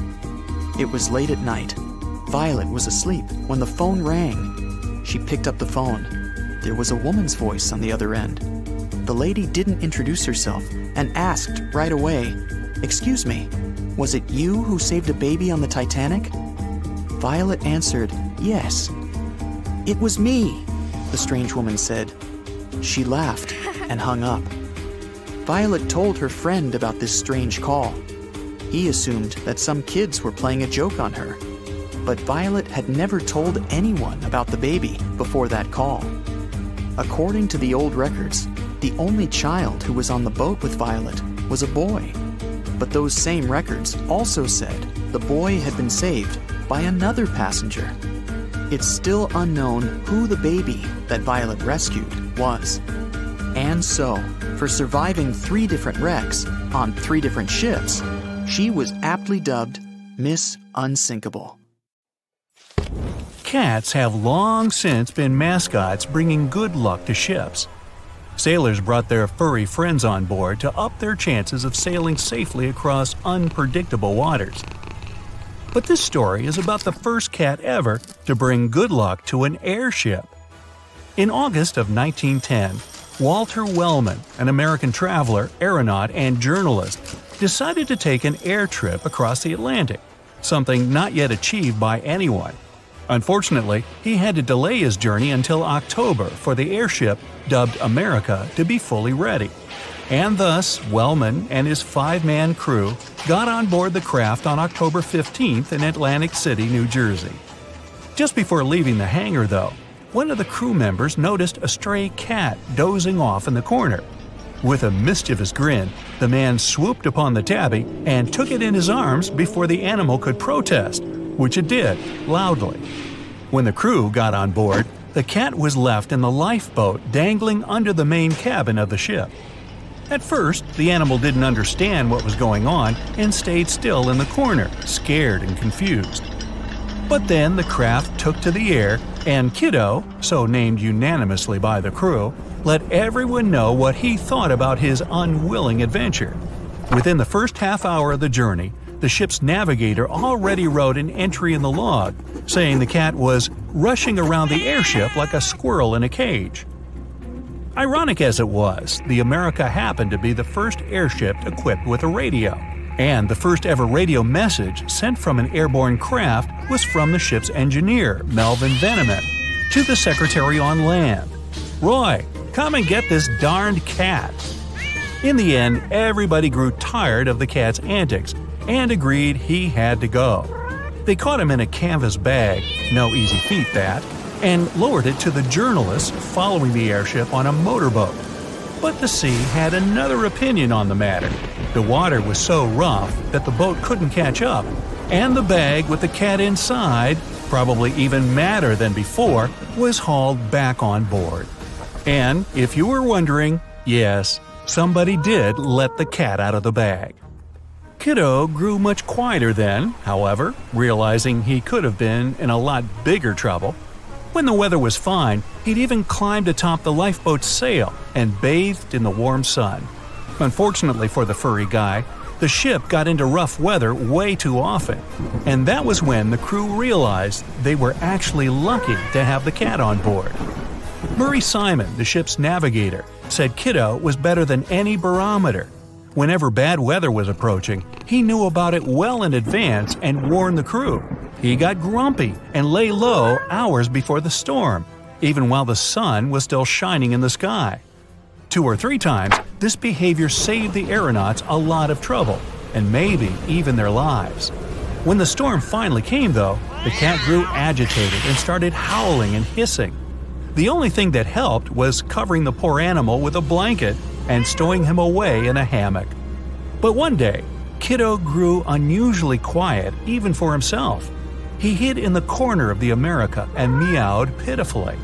It was late at night. Violet was asleep when the phone rang. She picked up the phone. There was a woman's voice on the other end. The lady didn't introduce herself and asked right away, "Excuse me, was it you who saved a baby on the Titanic?" Violet answered, "Yes." "It was me," the strange woman said. She laughed and hung up. Violet told her friend about this strange call. He assumed that some kids were playing a joke on her. But Violet had never told anyone about the baby before that call. According to the old records, the only child who was on the boat with Violet was a boy. But those same records also said the boy had been saved by another passenger. It's still unknown who the baby that Violet rescued was. And so, for surviving 3 different wrecks on 3 different ships, she was aptly dubbed Miss Unsinkable. Cats have long since been mascots bringing good luck to ships. Sailors brought their furry friends on board to up their chances of sailing safely across unpredictable waters. But this story is about the first cat ever to bring good luck to an airship. In August of 1910, Walter Wellman, an American traveler, aeronaut, and journalist, decided to take an air trip across the Atlantic, something not yet achieved by anyone. Unfortunately, he had to delay his journey until October for the airship, dubbed America, to be fully ready. And thus, Wellman and his 5-man crew got on board the craft on October 15th in Atlantic City, New Jersey. Just before leaving the hangar, though, one of the crew members noticed a stray cat dozing off in the corner. With a mischievous grin, the man swooped upon the tabby and took it in his arms before the animal could protest, which it did, loudly. When the crew got on board, the cat was left in the lifeboat dangling under the main cabin of the ship. At first, the animal didn't understand what was going on and stayed still in the corner, scared and confused. But then the craft took to the air, and Kiddo, so named unanimously by the crew, let everyone know what he thought about his unwilling adventure. Within the first half hour of the journey, the ship's navigator already wrote an entry in the log, saying the cat was rushing around the airship like a squirrel in a cage. Ironic as it was, the America happened to be the first airship equipped with a radio, and the first ever radio message sent from an airborne craft was from the ship's engineer, Melvin Veneman, to the secretary on land. "Roy, come and get this darned cat." In the end, everybody grew tired of the cat's antics and agreed he had to go. They caught him in a canvas bag, no easy feat that, and lowered it to the journalists following the airship on a motorboat. But the sea had another opinion on the matter. The water was so rough that the boat couldn't catch up, and the bag with the cat inside, probably even madder than before, was hauled back on board. And if you were wondering, yes, somebody did let the cat out of the bag. Kiddo grew much quieter then, however, realizing he could have been in a lot bigger trouble. When the weather was fine, he'd even climbed atop the lifeboat's sail and bathed in the warm sun. Unfortunately for the furry guy, the ship got into rough weather way too often, and that was when the crew realized they were actually lucky to have the cat on board. Murray Simon, the ship's navigator, said Kiddo was better than any barometer. Whenever bad weather was approaching, he knew about it well in advance and warned the crew. He got grumpy and lay low hours before the storm, even while the sun was still shining in the sky. 2 or 3 times, this behavior saved the aeronauts a lot of trouble, and maybe even their lives. When the storm finally came, though, the cat grew agitated and started howling and hissing. The only thing that helped was covering the poor animal with a blanket and stowing him away in a hammock. But one day, Kiddo grew unusually quiet even for himself. He hid in the corner of the America and meowed pitifully.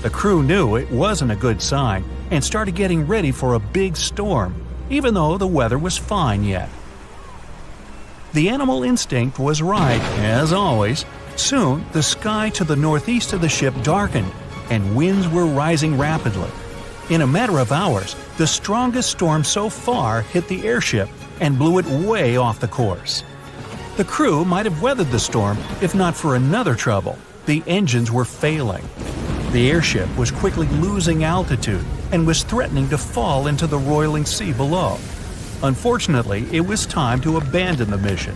The crew knew it wasn't a good sign and started getting ready for a big storm, even though the weather was fine yet. The animal instinct was right, as always. Soon, the sky to the northeast of the ship darkened, and winds were rising rapidly. In a matter of hours, the strongest storm so far hit the airship and blew it way off the course. The crew might have weathered the storm if not for another trouble. The engines were failing. The airship was quickly losing altitude and was threatening to fall into the roiling sea below. Unfortunately, it was time to abandon the mission.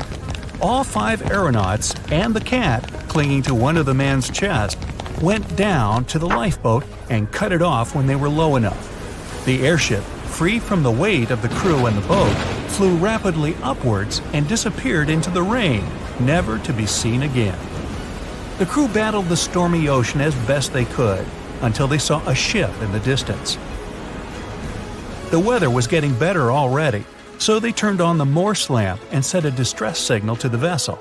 All 5 aeronauts and the cat, clinging to one of the man's chest, went down to the lifeboat and cut it off when they were low enough. The airship, free from the weight of the crew and the boat, flew rapidly upwards and disappeared into the rain, never to be seen again. The crew battled the stormy ocean as best they could, until they saw a ship in the distance. The weather was getting better already, so they turned on the Morse lamp and sent a distress signal to the vessel.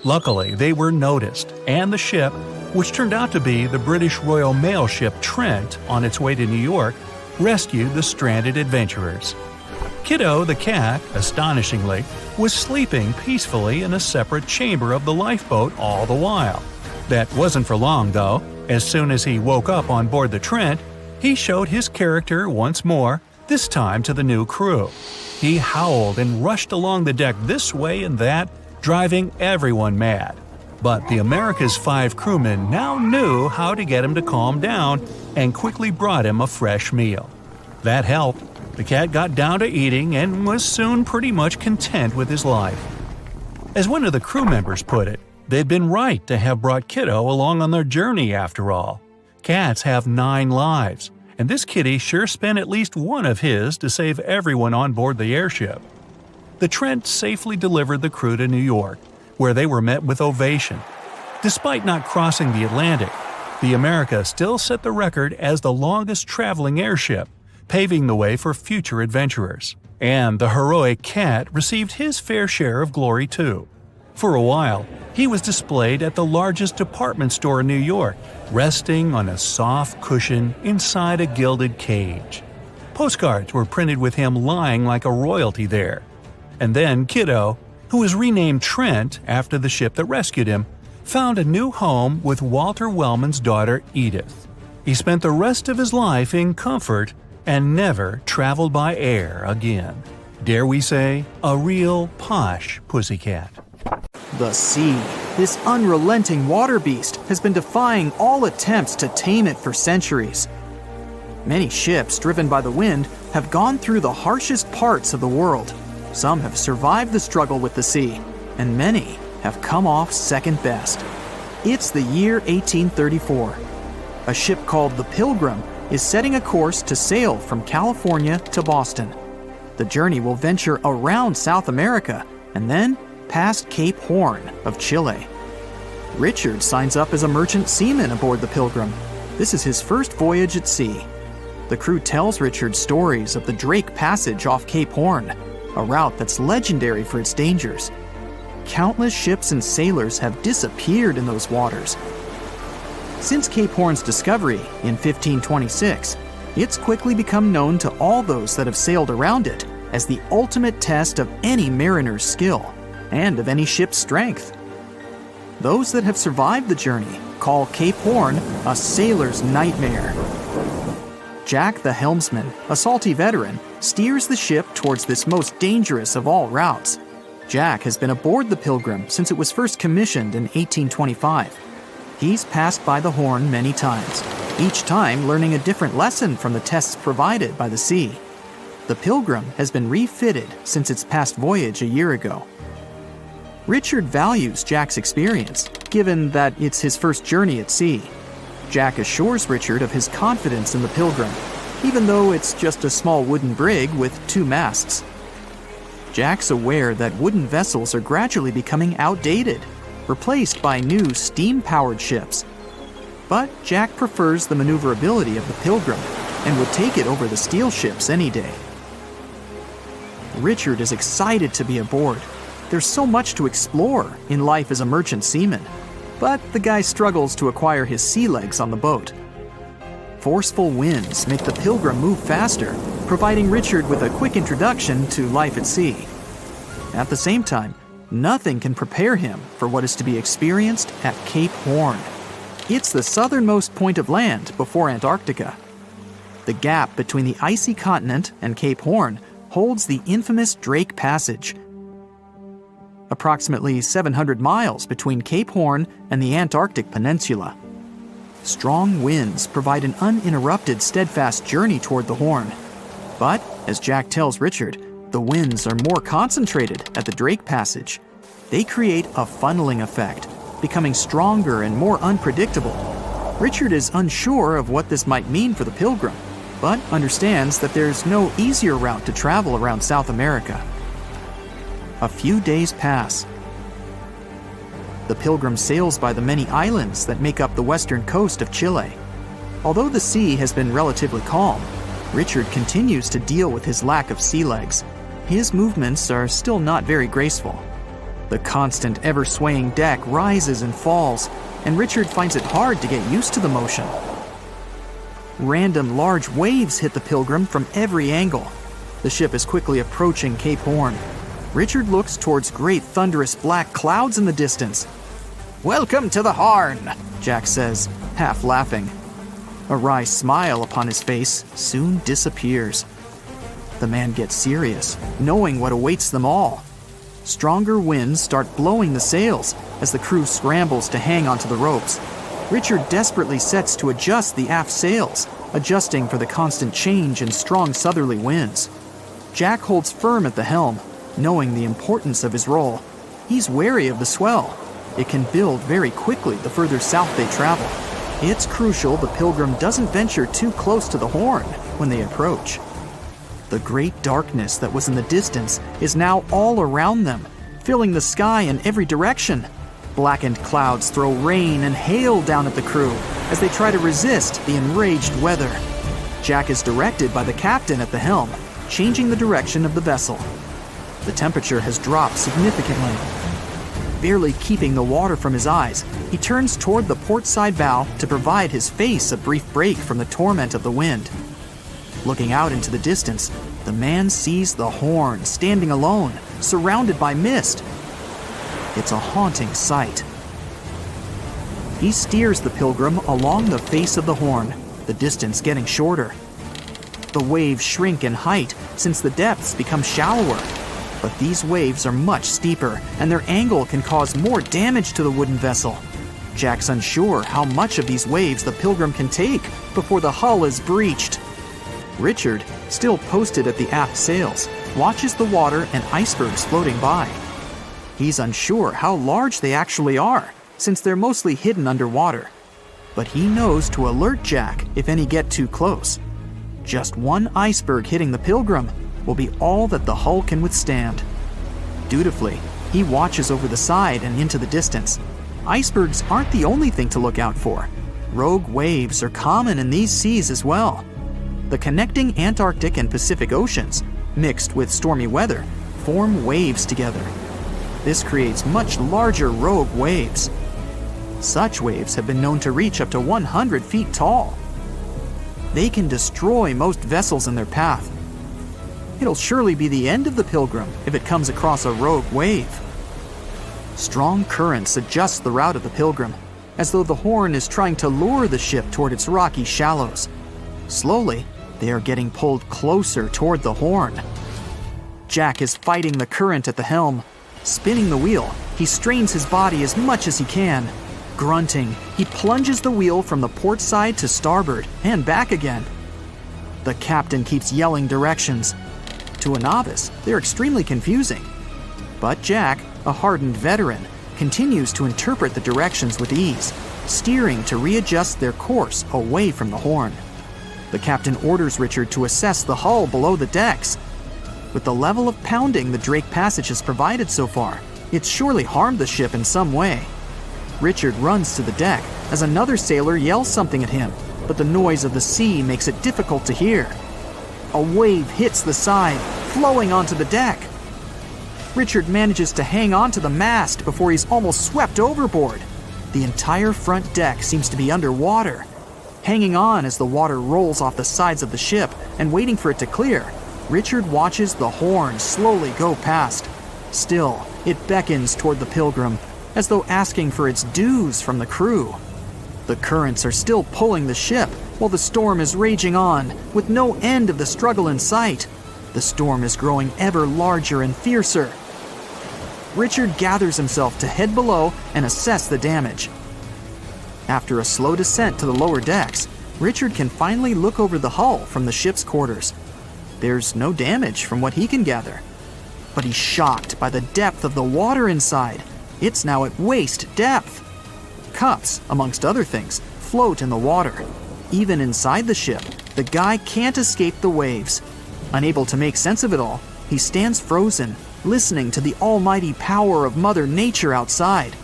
Luckily, they were noticed, and the ship, which turned out to be the British Royal Mail ship Trent on its way to New York, rescued the stranded adventurers. Kiddo the cat, astonishingly, was sleeping peacefully in a separate chamber of the lifeboat all the while. That wasn't for long, though. As soon as he woke up on board the Trent, he showed his character once more, this time to the new crew. He howled and rushed along the deck this way and that, driving everyone mad. But the America's 5 crewmen now knew how to get him to calm down and quickly brought him a fresh meal. That helped. The cat got down to eating and was soon pretty much content with his life. As one of the crew members put it, they'd been right to have brought Kiddo along on their journey after all. Cats have 9 lives, and this kitty sure spent at least one of his to save everyone on board the airship. The Trent safely delivered the crew to New York, where they were met with ovation. Despite not crossing the Atlantic, the America still set the record as the longest traveling airship, paving the way for future adventurers. And the heroic cat received his fair share of glory too. For a while, he was displayed at the largest department store in New York, resting on a soft cushion inside a gilded cage. Postcards were printed with him lying like a royalty there. And then Kiddo, who was renamed Trent after the ship that rescued him, found a new home with Walter Wellman's daughter Edith. He spent the rest of his life in comfort and never traveled by air again. Dare we say, a real posh pussycat. The sea, this unrelenting water beast, has been defying all attempts to tame it for centuries. Many ships driven by the wind have gone through the harshest parts of the world. Some have survived the struggle with the sea, and many have come off second best. It's the year 1834. A ship called the Pilgrim is setting a course to sail from California to Boston. The journey will venture around South America and then past Cape Horn of Chile. Richard signs up as a merchant seaman aboard the Pilgrim. This is his first voyage at sea. The crew tells Richard stories of the Drake Passage off Cape Horn, a route that's legendary for its dangers. Countless ships and sailors have disappeared in those waters. Since Cape Horn's discovery in 1526, it's quickly become known to all those that have sailed around it as the ultimate test of any mariner's skill and of any ship's strength. Those that have survived the journey call Cape Horn a sailor's nightmare. Jack the helmsman, a salty veteran, steers the ship towards this most dangerous of all routes. Jack has been aboard the Pilgrim since it was first commissioned in 1825. He's passed by the Horn many times, each time learning a different lesson from the tests provided by the sea. The Pilgrim has been refitted since its past voyage a year ago. Richard values Jack's experience, given that it's his first journey at sea. Jack assures Richard of his confidence in the Pilgrim, even though it's just a small wooden brig with 2 masts. Jack's aware that wooden vessels are gradually becoming outdated, replaced by new steam-powered ships. But Jack prefers the maneuverability of the Pilgrim and would take it over the steel ships any day. Richard is excited to be aboard. There's so much to explore in life as a merchant seaman, but the guy struggles to acquire his sea legs on the boat. Forceful winds make the Pilgrim move faster, providing Richard with a quick introduction to life at sea. At the same time, nothing can prepare him for what is to be experienced at Cape Horn. It's the southernmost point of land before Antarctica. The gap between the icy continent and Cape Horn holds the infamous Drake Passage. Approximately 700 miles between Cape Horn and the Antarctic Peninsula. Strong winds provide an uninterrupted, steadfast journey toward the Horn. But, as Jack tells Richard, the winds are more concentrated at the Drake Passage. They create a funneling effect, becoming stronger and more unpredictable. Richard is unsure of what this might mean for the Pilgrim, but understands that there's no easier route to travel around South America. A few days pass. The Pilgrim sails by the many islands that make up the western coast of Chile. Although the sea has been relatively calm, Richard continues to deal with his lack of sea legs. His movements are still not very graceful. The constant, ever-swaying deck rises and falls, and Richard finds it hard to get used to the motion. Random large waves hit the Pilgrim from every angle. The ship is quickly approaching Cape Horn. Richard looks towards great thunderous black clouds in the distance. "Welcome to the Horn," Jack says, half laughing. A wry smile upon his face soon disappears. The man gets serious, knowing what awaits them all. Stronger winds start blowing the sails as the crew scrambles to hang onto the ropes. Richard desperately sets to adjust the aft sails, adjusting for the constant change in strong southerly winds. Jack holds firm at the helm, knowing the importance of his role. He's wary of the swell. It can build very quickly the further south they travel. It's crucial the Pilgrim doesn't venture too close to the Horn when they approach. The great darkness that was in the distance is now all around them, filling the sky in every direction. Blackened clouds throw rain and hail down at the crew as they try to resist the enraged weather. Jack is directed by the captain at the helm, changing the direction of the vessel. The temperature has dropped significantly. Barely keeping the water from his eyes, he turns toward the port side bow to provide his face a brief break from the torment of the wind. Looking out into the distance, the man sees the Horn standing alone, surrounded by mist. It's a haunting sight. He steers the Pilgrim along the face of the Horn, the distance getting shorter. The waves shrink in height since the depths become shallower. But these waves are much steeper, and their angle can cause more damage to the wooden vessel. Jack's unsure how much of these waves the Pilgrim can take before the hull is breached. Richard, still posted at the aft sails, watches the water and icebergs floating by. He's unsure how large they actually are, since they're mostly hidden underwater. But he knows to alert Jack if any get too close. Just one iceberg hitting the Pilgrim will be all that the hull can withstand. Dutifully, he watches over the side and into the distance. Icebergs aren't the only thing to look out for. Rogue waves are common in these seas as well. The connecting Antarctic and Pacific Oceans, mixed with stormy weather, form waves together. This creates much larger rogue waves. Such waves have been known to reach up to 100 feet tall. They can destroy most vessels in their path. It'll surely be the end of the Pilgrim if it comes across a rogue wave. Strong currents adjust the route of the Pilgrim, as though the Horn is trying to lure the ship toward its rocky shallows. Slowly, they are getting pulled closer toward the Horn. Jack is fighting the current at the helm. Spinning the wheel, he strains his body as much as he can. Grunting, he plunges the wheel from the port side to starboard and back again. The captain keeps yelling directions. To a novice, they're extremely confusing. But Jack, a hardened veteran, continues to interpret the directions with ease, steering to readjust their course away from the Horn. The captain orders Richard to assess the hull below the decks. With the level of pounding the Drake Passage has provided so far, it's surely harmed the ship in some way. Richard runs to the deck as another sailor yells something at him, but the noise of the sea makes it difficult to hear. A wave hits the side, flowing onto the deck. Richard manages to hang on to the mast before he's almost swept overboard. The entire front deck seems to be underwater. Hanging on as the water rolls off the sides of the ship and waiting for it to clear, Richard watches the Horn slowly go past. Still, it beckons toward the Pilgrim, as though asking for its dues from the crew. The currents are still pulling the ship, while the storm is raging on, with no end of the struggle in sight. The storm is growing ever larger and fiercer. Richard gathers himself to head below and assess the damage. After a slow descent to the lower decks, Richard can finally look over the hull from the ship's quarters. There's no damage from what he can gather. But he's shocked by the depth of the water inside. It's now at waist depth. Cups, amongst other things, float in the water. Even inside the ship, the guy can't escape the waves. Unable to make sense of it all, he stands frozen, listening to the almighty power of Mother Nature outside.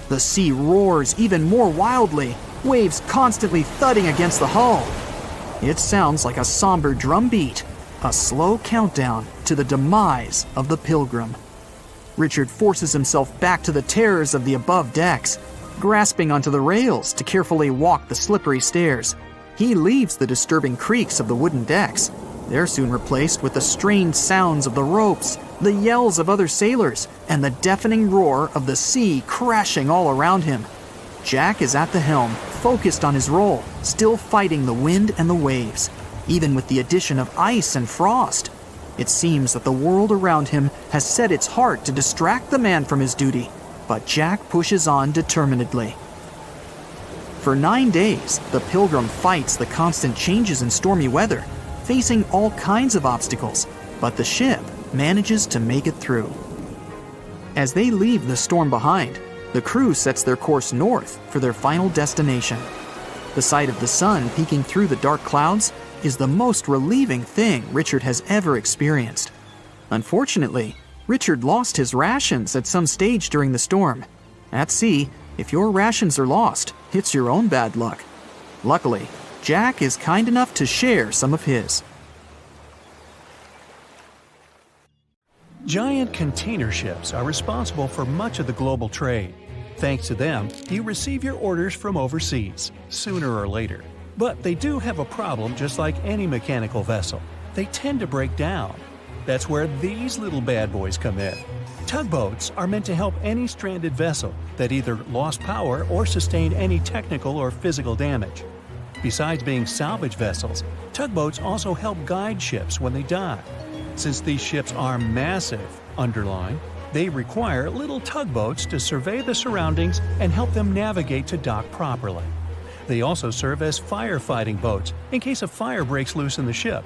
The sea roars even more wildly, waves constantly thudding against the hull. It sounds like a somber drumbeat, a slow countdown to the demise of the Pilgrim. Richard forces himself back to the terrors of the above decks, grasping onto the rails to carefully walk the slippery stairs. He leaves the disturbing creaks of the wooden decks. They're soon replaced with the strained sounds of the ropes, the yells of other sailors, and the deafening roar of the sea crashing all around him. Jack is at the helm, focused on his role, still fighting the wind and the waves, even with the addition of ice and frost. It seems that the world around him has set its heart to distract the man from his duty, but Jack pushes on determinedly. For 9 days, the Pilgrim fights the constant changes in stormy weather, facing all kinds of obstacles, but the ship manages to make it through. As they leave the storm behind, the crew sets their course north for their final destination. The sight of the sun peeking through the dark clouds is the most relieving thing Richard has ever experienced. Unfortunately, Richard lost his rations at some stage during the storm. At sea, if your rations are lost, it's your own bad luck. Luckily, Jack is kind enough to share some of his. Giant container ships are responsible for much of the global trade. Thanks to them, you receive your orders from overseas, sooner or later. But they do have a problem just like any mechanical vessel. They tend to break down. That's where these little bad boys come in. Tugboats are meant to help any stranded vessel that either lost power or sustained any technical or physical damage. Besides being salvage vessels, tugboats also help guide ships when they dock. Since these ships are massive, underline, they require little tugboats to survey the surroundings and help them navigate to dock properly. They also serve as firefighting boats in case a fire breaks loose in the ship.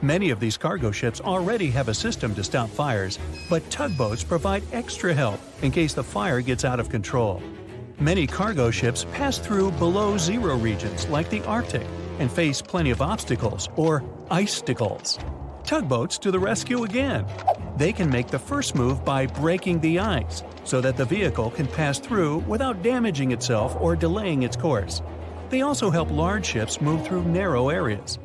Many of these cargo ships already have a system to stop fires, but tugboats provide extra help in case the fire gets out of control. Many cargo ships pass through below-zero regions like the Arctic and face plenty of obstacles, or icicles. Tugboats to the rescue again. They can make the first move by breaking the ice so that the vehicle can pass through without damaging itself or delaying its course. They also help large ships move through narrow areas.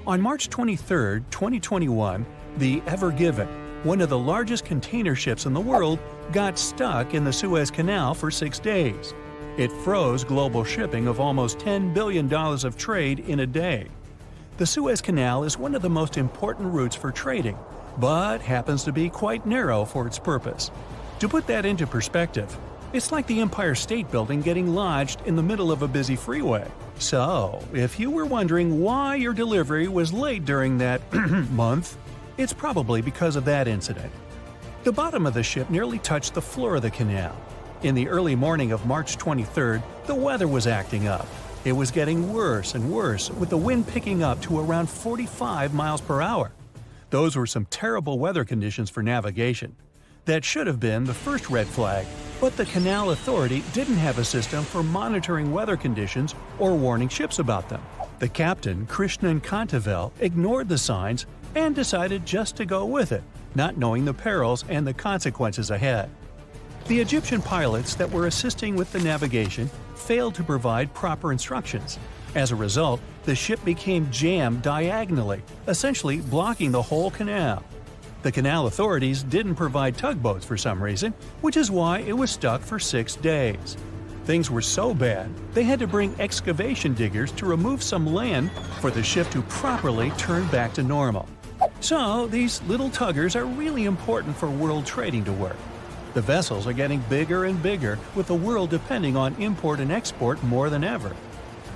On March 23, 2021, the Ever Given, one of the largest container ships in the world, got stuck in the Suez Canal for 6 days. It froze global shipping of almost $10 billion of trade in a day. The Suez Canal is one of the most important routes for trading, but happens to be quite narrow for its purpose. To put that into perspective, it's like the Empire State Building getting lodged in the middle of a busy freeway. So, if you were wondering why your delivery was late during that month, it's probably because of that incident. The bottom of the ship nearly touched the floor of the canal. In the early morning of March 23rd, the weather was acting up. It was getting worse and worse, with the wind picking up to around 45 miles per hour. Those were some terrible weather conditions for navigation. That should have been the first red flag, but the Canal Authority didn't have a system for monitoring weather conditions or warning ships about them. The captain, Krishnan Kantavel, ignored the signs and decided just to go with it, not knowing the perils and the consequences ahead. The Egyptian pilots that were assisting with the navigation failed to provide proper instructions. As a result, the ship became jammed diagonally, essentially blocking the whole canal. The canal authorities didn't provide tugboats for some reason, which is why it was stuck for 6 days. Things were so bad, they had to bring excavation diggers to remove some land for the ship to properly turn back to normal. So, these little tuggers are really important for world trading to work. The vessels are getting bigger and bigger, with the world depending on import and export more than ever.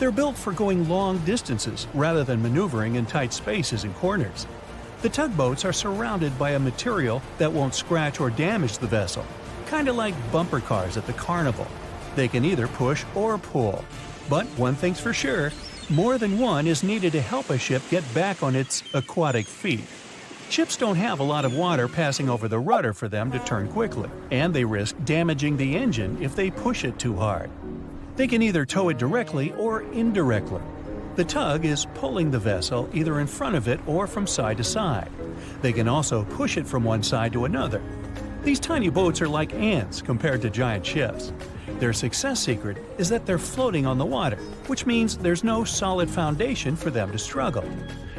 They're built for going long distances rather than maneuvering in tight spaces and corners. The tugboats are surrounded by a material that won't scratch or damage the vessel, kind of like bumper cars at the carnival. They can either push or pull. But one thing's for sure, more than one is needed to help a ship get back on its aquatic feet. Ships don't have a lot of water passing over the rudder for them to turn quickly, and they risk damaging the engine if they push it too hard. They can either tow it directly or indirectly. The tug is pulling the vessel either in front of it or from side to side. They can also push it from one side to another. These tiny boats are like ants compared to giant ships. Their success secret is that they're floating on the water, which means there's no solid foundation for them to struggle.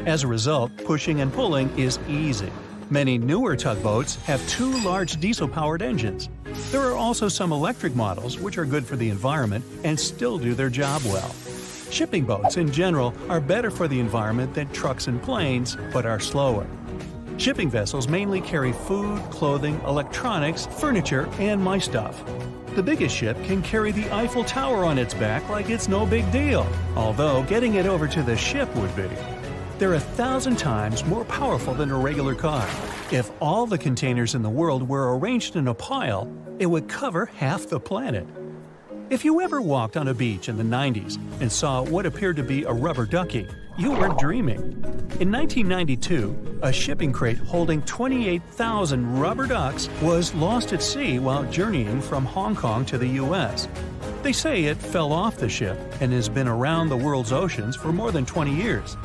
As a result, pushing and pulling is easy. Many newer tugboats have 2 large diesel-powered engines. There are also some electric models which are good for the environment and still do their job well. Shipping boats in general are better for the environment than trucks and planes, but are slower. Shipping vessels mainly carry food, clothing, electronics, furniture, and my stuff. The biggest ship can carry the Eiffel Tower on its back like it's no big deal, although getting it over to the ship would be. They're 1,000 times more powerful than a regular car. If all the containers in the world were arranged in a pile, it would cover half the planet. If you ever walked on a beach in the 90s and saw what appeared to be a rubber ducky, you weren't dreaming. In 1992, a shipping crate holding 28,000 rubber ducks was lost at sea while journeying from Hong Kong to the U.S. They say it fell off the ship and has been around the world's oceans for more than 20 years.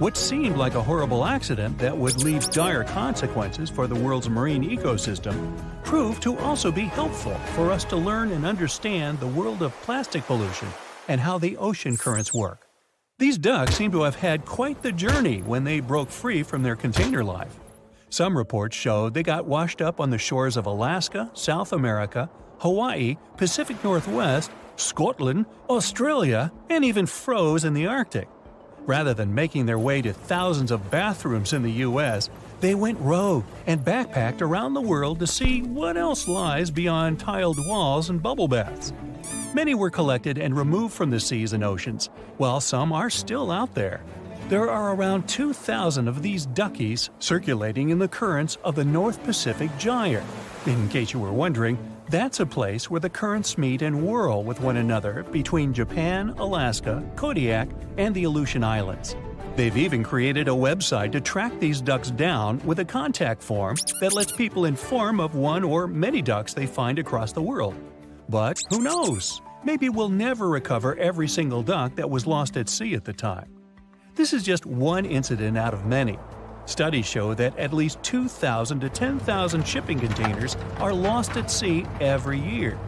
What seemed like a horrible accident that would leave dire consequences for the world's marine ecosystem proved to also be helpful for us to learn and understand the world of plastic pollution and how the ocean currents work. These ducks seem to have had quite the journey when they broke free from their container life. Some reports showed they got washed up on the shores of Alaska, South America, Hawaii, Pacific Northwest, Scotland, Australia, and even froze in the Arctic. Rather than making their way to thousands of bathrooms in the U.S., they went rogue and backpacked around the world to see what else lies beyond tiled walls and bubble baths. Many were collected and removed from the seas and oceans, while some are still out there. There are around 2,000 of these duckies circulating in the currents of the North Pacific Gyre. In case you were wondering, that's a place where the currents meet and whirl with one another between Japan, Alaska, Kodiak, and the Aleutian Islands. They've even created a website to track these ducks down with a contact form that lets people inform of one or many ducks they find across the world. But who knows? Maybe we'll never recover every single duck that was lost at sea at the time. This is just one incident out of many. Studies show that at least 2,000 to 10,000 shipping containers are lost at sea every year.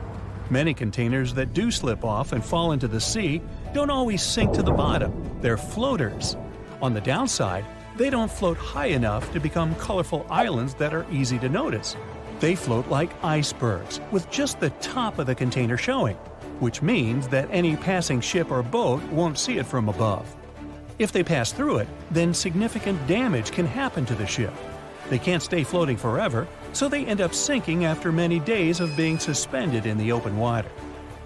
Many containers that do slip off and fall into the sea don't always sink to the bottom. They're floaters. On the downside, they don't float high enough to become colorful islands that are easy to notice. They float like icebergs, with just the top of the container showing, which means that any passing ship or boat won't see it from above. If they pass through it, then significant damage can happen to the ship. They can't stay floating forever, so they end up sinking after many days of being suspended in the open water.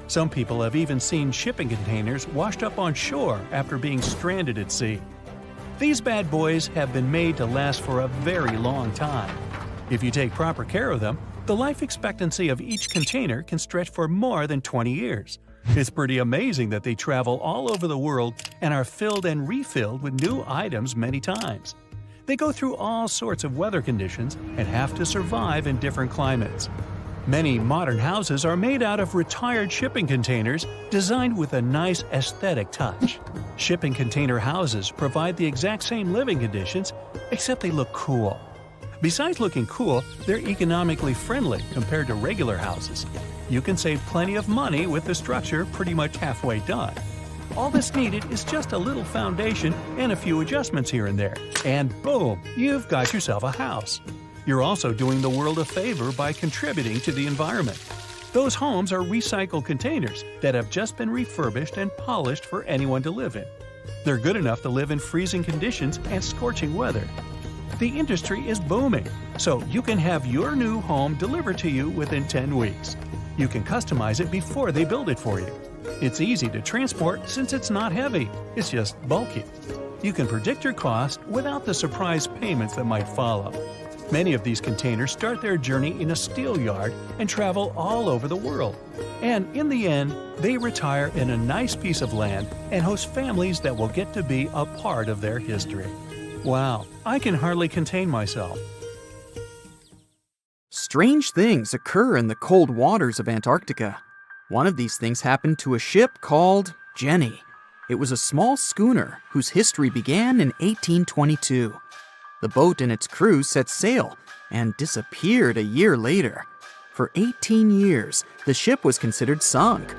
Some people have even seen shipping containers washed up on shore after being stranded at sea. These bad boys have been made to last for a very long time. If you take proper care of them, the life expectancy of each container can stretch for more than 20 years. It's pretty amazing that they travel all over the world and are filled and refilled with new items many times. They go through all sorts of weather conditions and have to survive in different climates. Many modern houses are made out of retired shipping containers designed with a nice aesthetic touch. Shipping container houses provide the exact same living conditions, except they look cool. Besides looking cool, they're economically friendly compared to regular houses. You can save plenty of money with the structure pretty much halfway done. All that's needed is just a little foundation and a few adjustments here and there, and boom, you've got yourself a house. You're also doing the world a favor by contributing to the environment. Those homes are recycled containers that have just been refurbished and polished for anyone to live in. They're good enough to live in freezing conditions and scorching weather. The industry is booming, so you can have your new home delivered to you within 10 weeks. You can customize it before they build it for you. It's easy to transport since it's not heavy, it's just bulky. You can predict your cost without the surprise payments that might follow. Many of these containers start their journey in a steel yard and travel all over the world. And in the end, they retire in a nice piece of land and host families that will get to be a part of their history. Wow, I can hardly contain myself. Strange things occur in the cold waters of Antarctica. One of these things happened to a ship called Jenny. It was a small schooner whose history began in 1822. The boat and its crew set sail and disappeared a year later. For 18 years, the ship was considered sunk.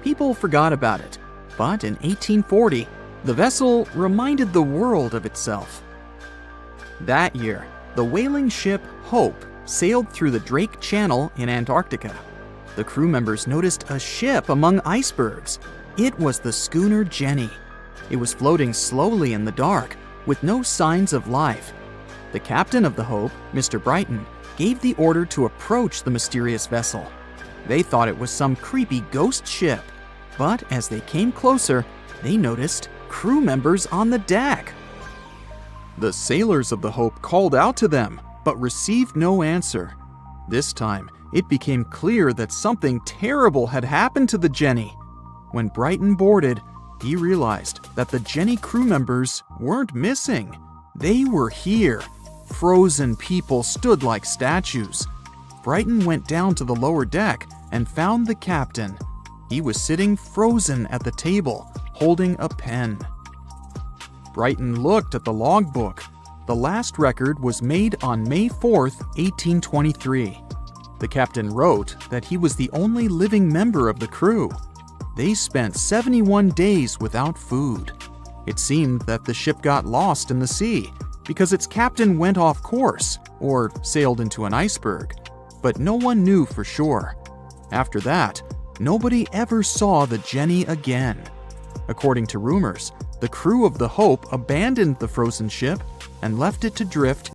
People forgot about it, but in 1840, the vessel reminded the world of itself. That year, the whaling ship Hope sailed through the Drake Channel in Antarctica. The crew members noticed a ship among icebergs. It was the schooner Jenny. It was floating slowly in the dark, with no signs of life. The captain of the Hope, Mr. Brighton, gave the order to approach the mysterious vessel. They thought it was some creepy ghost ship. But as they came closer, they noticed crew members on the deck. The sailors of the Hope called out to them, but received no answer. This time, it became clear that something terrible had happened to the Jenny. When Brighton boarded, he realized that the Jenny crew members weren't missing. They were here. Frozen people stood like statues. Brighton went down to the lower deck and found the captain. He was sitting frozen at the table, holding a pen. Brighton looked at the logbook. The last record was made on May 4th, 1823. The captain wrote that he was the only living member of the crew. They spent 71 days without food. It seemed that the ship got lost in the sea because its captain went off course or sailed into an iceberg, but no one knew for sure. After that, nobody ever saw the Jenny again. According to rumors, the crew of the Hope abandoned the frozen ship and left it to drift